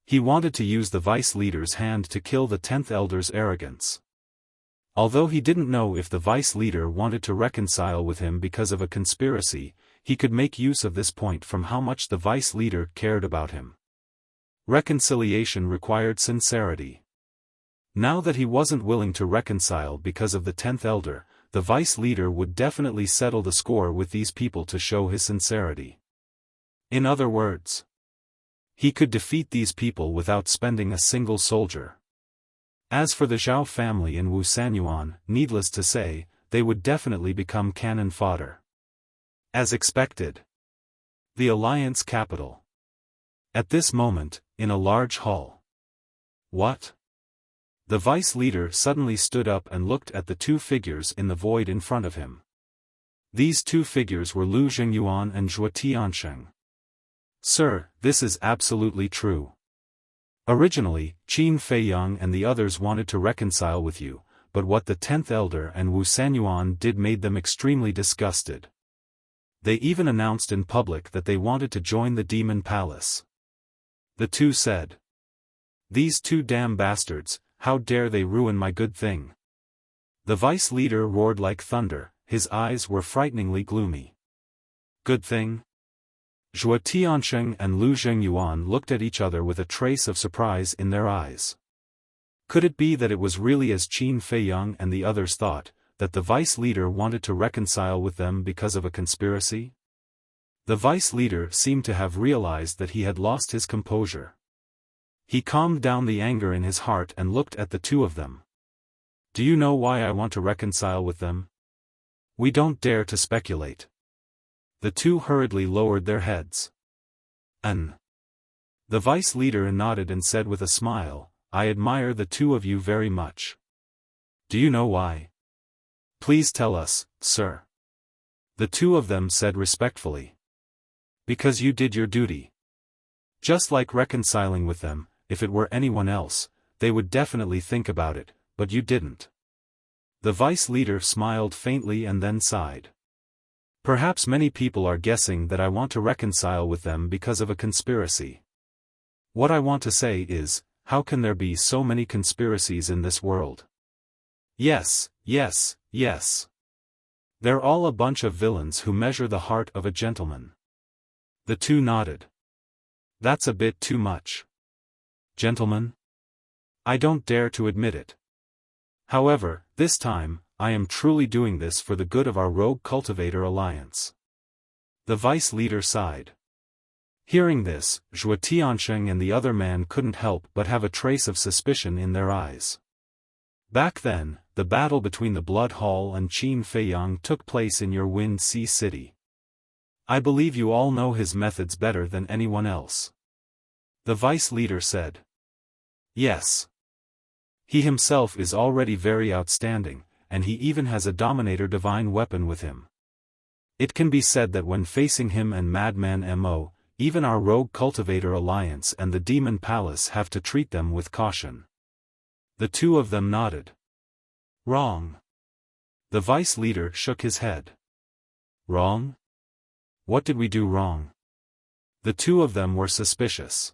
He wanted to use the vice leader's hand to kill the 10th elder's arrogance. Although he didn't know if the vice leader wanted to reconcile with him because of a conspiracy, he could make use of this point from how much the vice leader cared about him. Reconciliation required sincerity. Now that he wasn't willing to reconcile because of the 10th elder, the vice leader would definitely settle the score with these people to show his sincerity. In other words, he could defeat these people without spending a single soldier. As for the Zhao family in Wuxia, needless to say, they would definitely become cannon fodder. As expected. The Alliance capital. At this moment, in a large hall. What? The vice leader suddenly stood up and looked at the two figures in the void in front of him. These two figures were Lu Zhengyuan and Zhuo Tiansheng. Sir, this is absolutely true. Originally, Qin Feiyang and the others wanted to reconcile with you, but what the 10th elder and Wu Sanyuan did made them extremely disgusted. They even announced in public that they wanted to join the demon palace. The two said, "These two damn bastards, how dare they ruin my good thing?" The vice leader roared like thunder, his eyes were frighteningly gloomy. Good thing? Zhuo Tiansheng and Lu Zhengyuan looked at each other with a trace of surprise in their eyes. Could it be that it was really as Qin Feiyang and the others thought, that the vice leader wanted to reconcile with them because of a conspiracy? The vice leader seemed to have realized that he had lost his composure. He calmed down the anger in his heart and looked at the two of them. Do you know why I want to reconcile with them? We don't dare to speculate. The two hurriedly lowered their heads. The vice leader nodded and said with a smile, I admire the two of you very much. Do you know why? Please tell us, sir. The two of them said respectfully. Because you did your duty. Just like reconciling with them, if it were anyone else, they would definitely think about it, but you didn't. The vice leader smiled faintly and then sighed. Perhaps many people are guessing that I want to reconcile with them because of a conspiracy. What I want to say is, how can there be so many conspiracies in this world? Yes, yes, yes. They're all a bunch of villains who measure the heart of a gentleman. The two nodded. That's a bit too much. Gentlemen? I don't dare to admit it. However, this time, I am truly doing this for the good of our Rogue Cultivator Alliance. The vice leader sighed. Hearing this, Zhuo Tiansheng and the other man couldn't help but have a trace of suspicion in their eyes. Back then, the battle between the Blood Hall and Qin Feiyang took place in your Wind Sea City. I believe you all know his methods better than anyone else. The vice leader said. Yes. He himself is already very outstanding, and he even has a Dominator Divine weapon with him. It can be said that when facing him and Madman Mo, even our Rogue Cultivator Alliance and the Demon Palace have to treat them with caution. The two of them nodded. Wrong. The vice leader shook his head. Wrong? What did we do wrong? The two of them were suspicious.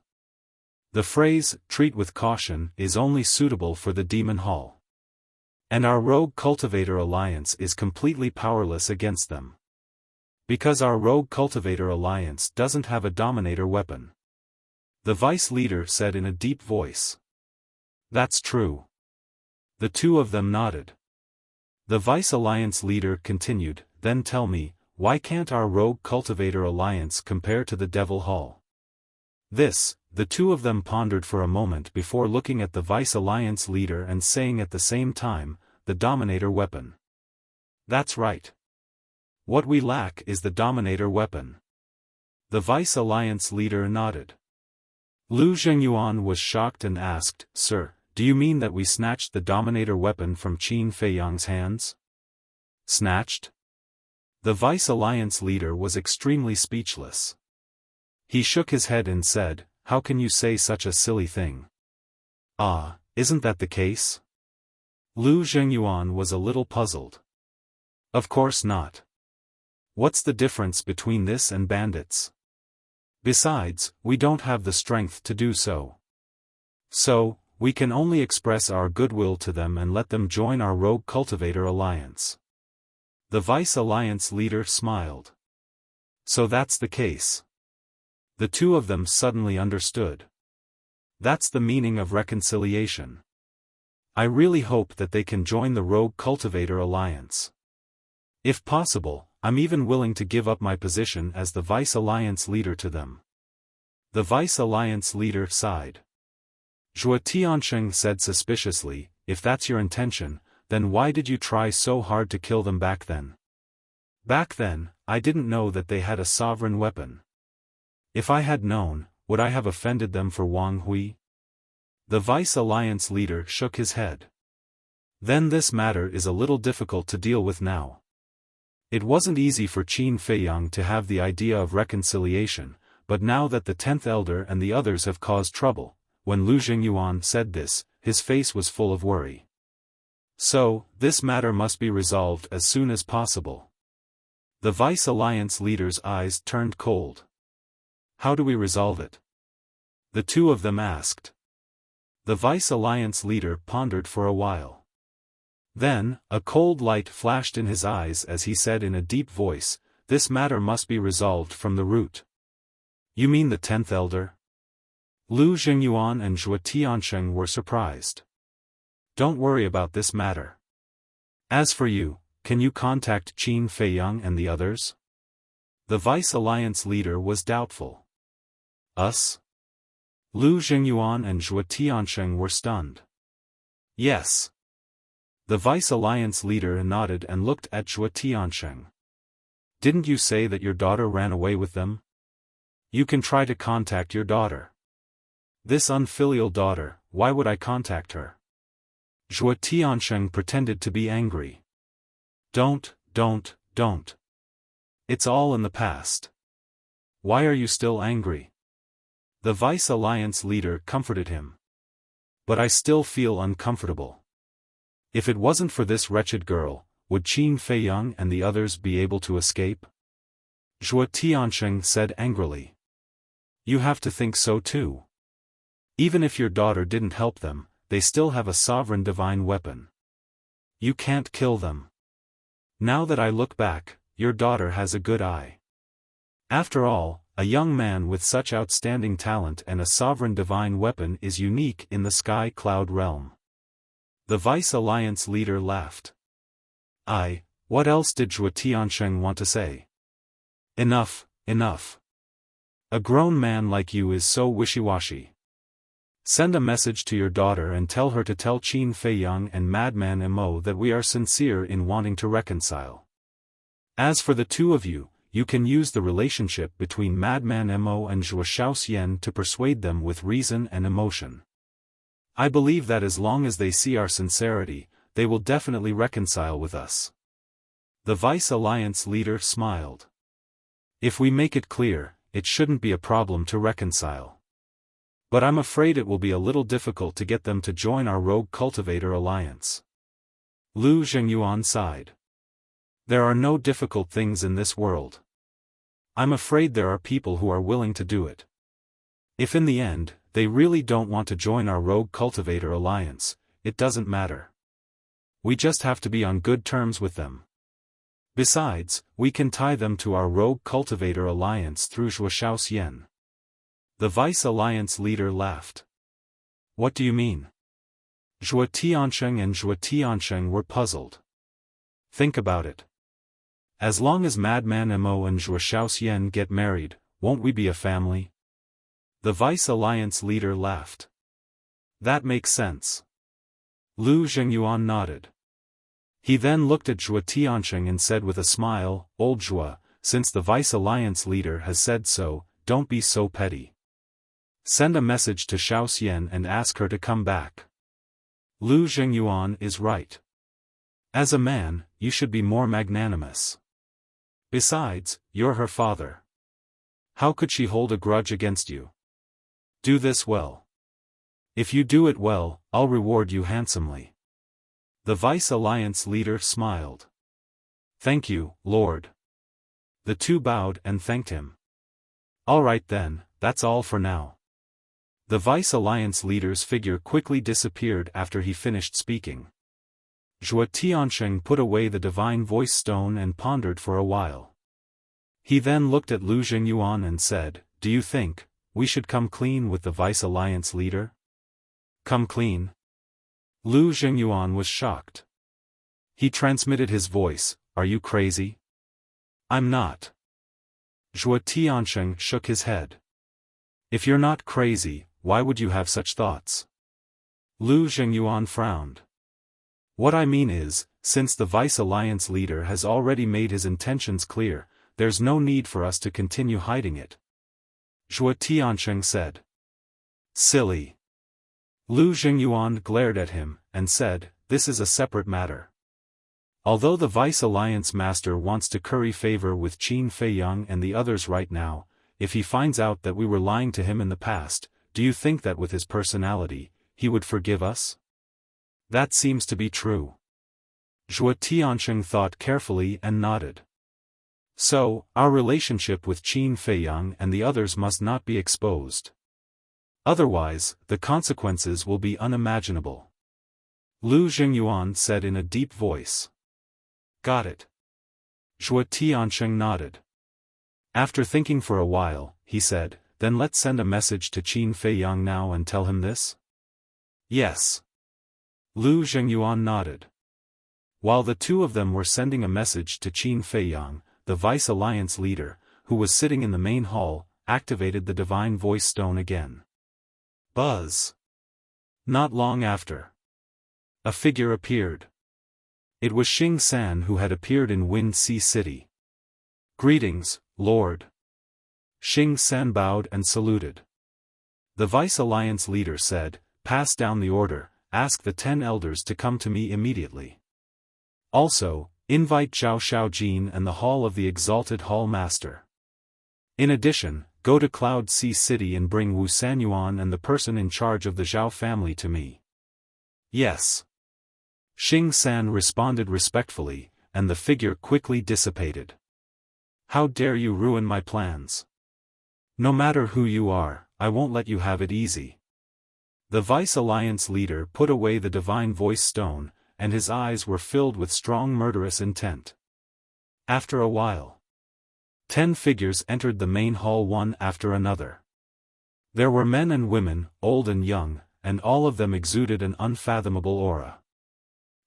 The phrase, treat with caution, is only suitable for the Demon Hall. And our Rogue Cultivator Alliance is completely powerless against them. Because our Rogue Cultivator Alliance doesn't have a Dominator weapon. The vice leader said in a deep voice. That's true. The two of them nodded. The Vice Alliance leader continued, then tell me, why can't our Rogue Cultivator Alliance compare to the Devil Hall? This, the two of them pondered for a moment before looking at the Vice Alliance leader and saying at the same time, the Dominator weapon. That's right. What we lack is the Dominator weapon. The Vice Alliance leader nodded. Lu Zhengyuan was shocked and asked, Sir, do you mean that we snatched the Dominator weapon from Qin Feiyang's hands? Snatched? The Vice Alliance leader was extremely speechless. He shook his head and said, How can you say such a silly thing? Ah, isn't that the case? Lu Zhengyuan was a little puzzled. Of course not. What's the difference between this and bandits? Besides, we don't have the strength to do so. So, we can only express our goodwill to them and let them join our Rogue Cultivator Alliance. The Vice Alliance leader smiled. So that's the case. The two of them suddenly understood. That's the meaning of reconciliation. I really hope that they can join the Rogue Cultivator Alliance. If possible, I'm even willing to give up my position as the Vice Alliance leader to them. The Vice Alliance leader sighed. Zhuo Tiansheng said suspiciously, If that's your intention, then why did you try so hard to kill them back then? Back then, I didn't know that they had a sovereign weapon. If I had known, would I have offended them for Wang Hui? The Vice Alliance leader shook his head. Then this matter is a little difficult to deal with now. It wasn't easy for Qin Feiyang to have the idea of reconciliation, but now that the 10th elder and the others have caused trouble, when Lu Zhengyuan said this, his face was full of worry. So, this matter must be resolved as soon as possible. The Vice Alliance leader's eyes turned cold. How do we resolve it? The two of them asked. The Vice Alliance leader pondered for a while. Then, a cold light flashed in his eyes as he said in a deep voice, This matter must be resolved from the root. You mean the 10th elder? Lu Zhengyuan and Zhuo Tiansheng were surprised. Don't worry about this matter. As for you, can you contact Qin Feiyang and the others? The Vice Alliance leader was doubtful. Us? Lu Zhengyuan and Zhuo Tiansheng were stunned. Yes. The Vice Alliance leader nodded and looked at Zhuo Tiansheng. Didn't you say that your daughter ran away with them? You can try to contact your daughter. This unfilial daughter, why would I contact her? Zhuo Tiansheng pretended to be angry. Don't. It's all in the past. Why are you still angry? The Vice Alliance leader comforted him. But I still feel uncomfortable. If it wasn't for this wretched girl, would Qin Feiyang and the others be able to escape? Zhuo Tiansheng said angrily. You have to think so too. Even if your daughter didn't help them, they still have a sovereign divine weapon. You can't kill them. Now that I look back, your daughter has a good eye. After all, a young man with such outstanding talent and a sovereign divine weapon is unique in the Sky Cloud realm. The Vice Alliance leader laughed. What else did Zhuo Tiansheng want to say? Enough. A grown man like you is so wishy-washy. Send a message to your daughter and tell her to tell Qin Feiyang and Madman Mo that we are sincere in wanting to reconcile. As for the two of you, you can use the relationship between Madman Mo and Zhuo Xiaoxian to persuade them with reason and emotion. I believe that as long as they see our sincerity, they will definitely reconcile with us. The Vice Alliance leader smiled. If we make it clear, it shouldn't be a problem to reconcile. But I'm afraid it will be a little difficult to get them to join our Rogue Cultivator Alliance. Lu Zhengyuan sighed. There are no difficult things in this world. I'm afraid there are people who are willing to do it. If in the end, they really don't want to join our Rogue Cultivator Alliance, it doesn't matter. We just have to be on good terms with them. Besides, we can tie them to our Rogue Cultivator Alliance through Zhuo Xiaoxian. The Vice Alliance leader laughed. What do you mean? Zhuo Tiansheng and Zhuo Tiansheng were puzzled. Think about it. As long as Madman Mo and Zhuo Xiaoxian get married, won't we be a family? The Vice Alliance leader laughed. That makes sense. Lu Zhengyuan nodded. He then looked at Zhuo Tiansheng and said with a smile, "Old Zhuo, since the Vice Alliance leader has said so, don't be so petty. Send a message to Xiao Xian and ask her to come back. Lu Zhengyuan is right. As a man, you should be more magnanimous. Besides, you're her father. How could she hold a grudge against you? Do this well. If you do it well, I'll reward you handsomely." The Vice Alliance leader smiled. "Thank you, Lord." The two bowed and thanked him. "All right then, that's all for now." The Vice Alliance leader's figure quickly disappeared after he finished speaking. Zhuo Tiansheng put away the divine voice stone and pondered for a while. He then looked at Lu Zhengyuan and said, "Do you think we should come clean with the Vice Alliance leader?" "Come clean?" Lu Zhengyuan was shocked. He transmitted his voice, "Are you crazy?" "I'm not." Zhuo Tiansheng shook his head. "If you're not crazy, why would you have such thoughts?" Lu Zhengyuan frowned. "What I mean is, since the Vice Alliance leader has already made his intentions clear, there's no need for us to continue hiding it," Zhuo Tiansheng said. "Silly." Lu Zhengyuan glared at him, and said, "This is a separate matter. Although the Vice Alliance master wants to curry favor with Qin Feiyang and the others right now, if he finds out that we were lying to him in the past, do you think that with his personality, he would forgive us?" "That seems to be true." Zhuo Tiansheng thought carefully and nodded. "So, our relationship with Qin Feiyang and the others must not be exposed. Otherwise, the consequences will be unimaginable," Lu Zhengyuan said in a deep voice. "Got it." Zhuo Tiansheng nodded. After thinking for a while, he said, "Then let's send a message to Qin Feiyang now and tell him this?" "Yes." Lu Zhengyuan nodded. While the two of them were sending a message to Qin Feiyang, the Vice Alliance leader, who was sitting in the main hall, activated the divine voice stone again. Buzz. Not long after, a figure appeared. It was Xing San, who had appeared in Wind Sea City. "Greetings, Lord." Xing San bowed and saluted. The Vice Alliance leader said, "Pass down the order, ask the 10 elders to come to me immediately. Also, invite Zhao Xiaojin and the Hall of the Exalted Hall Master. In addition, go to Cloud Sea City and bring Wu Sanyuan and the person in charge of the Zhao family to me." "Yes." Xing San responded respectfully, and the figure quickly dissipated. "How dare you ruin my plans? No matter who you are, I won't let you have it easy." The Vice Alliance leader put away the divine voice stone, and his eyes were filled with strong murderous intent. After a while, 10 figures entered the main hall one after another. There were men and women, old and young, and all of them exuded an unfathomable aura.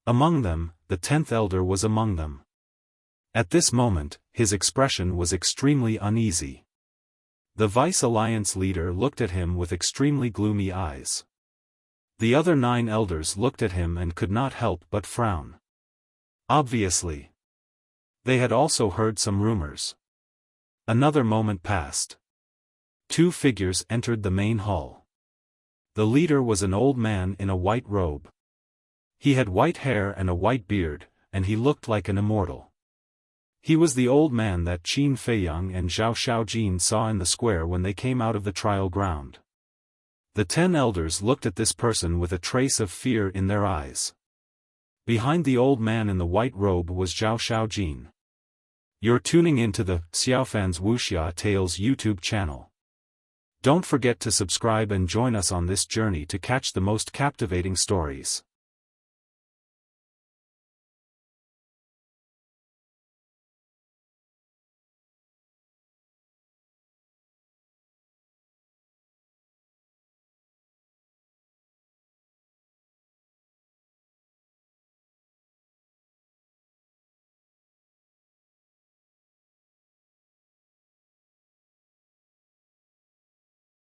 Among them, the 10th elder was among them. At this moment, his expression was extremely uneasy. The Vice Alliance leader looked at him with extremely gloomy eyes. The other 9 elders looked at him and could not help but frown. Obviously, they had also heard some rumors. Another moment passed. 2 figures entered the main hall. The leader was an old man in a white robe. He had white hair and a white beard, and he looked like an immortal. He was the old man that Qin Feiyang and Zhao Xiaojin saw in the square when they came out of the trial ground. The 10 elders looked at this person with a trace of fear in their eyes. Behind the old man in the white robe was Zhao Xiaojin. You're tuning into the Xiaofan's Wuxia Tales YouTube channel. Don't forget to subscribe and join us on this journey to catch the most captivating stories.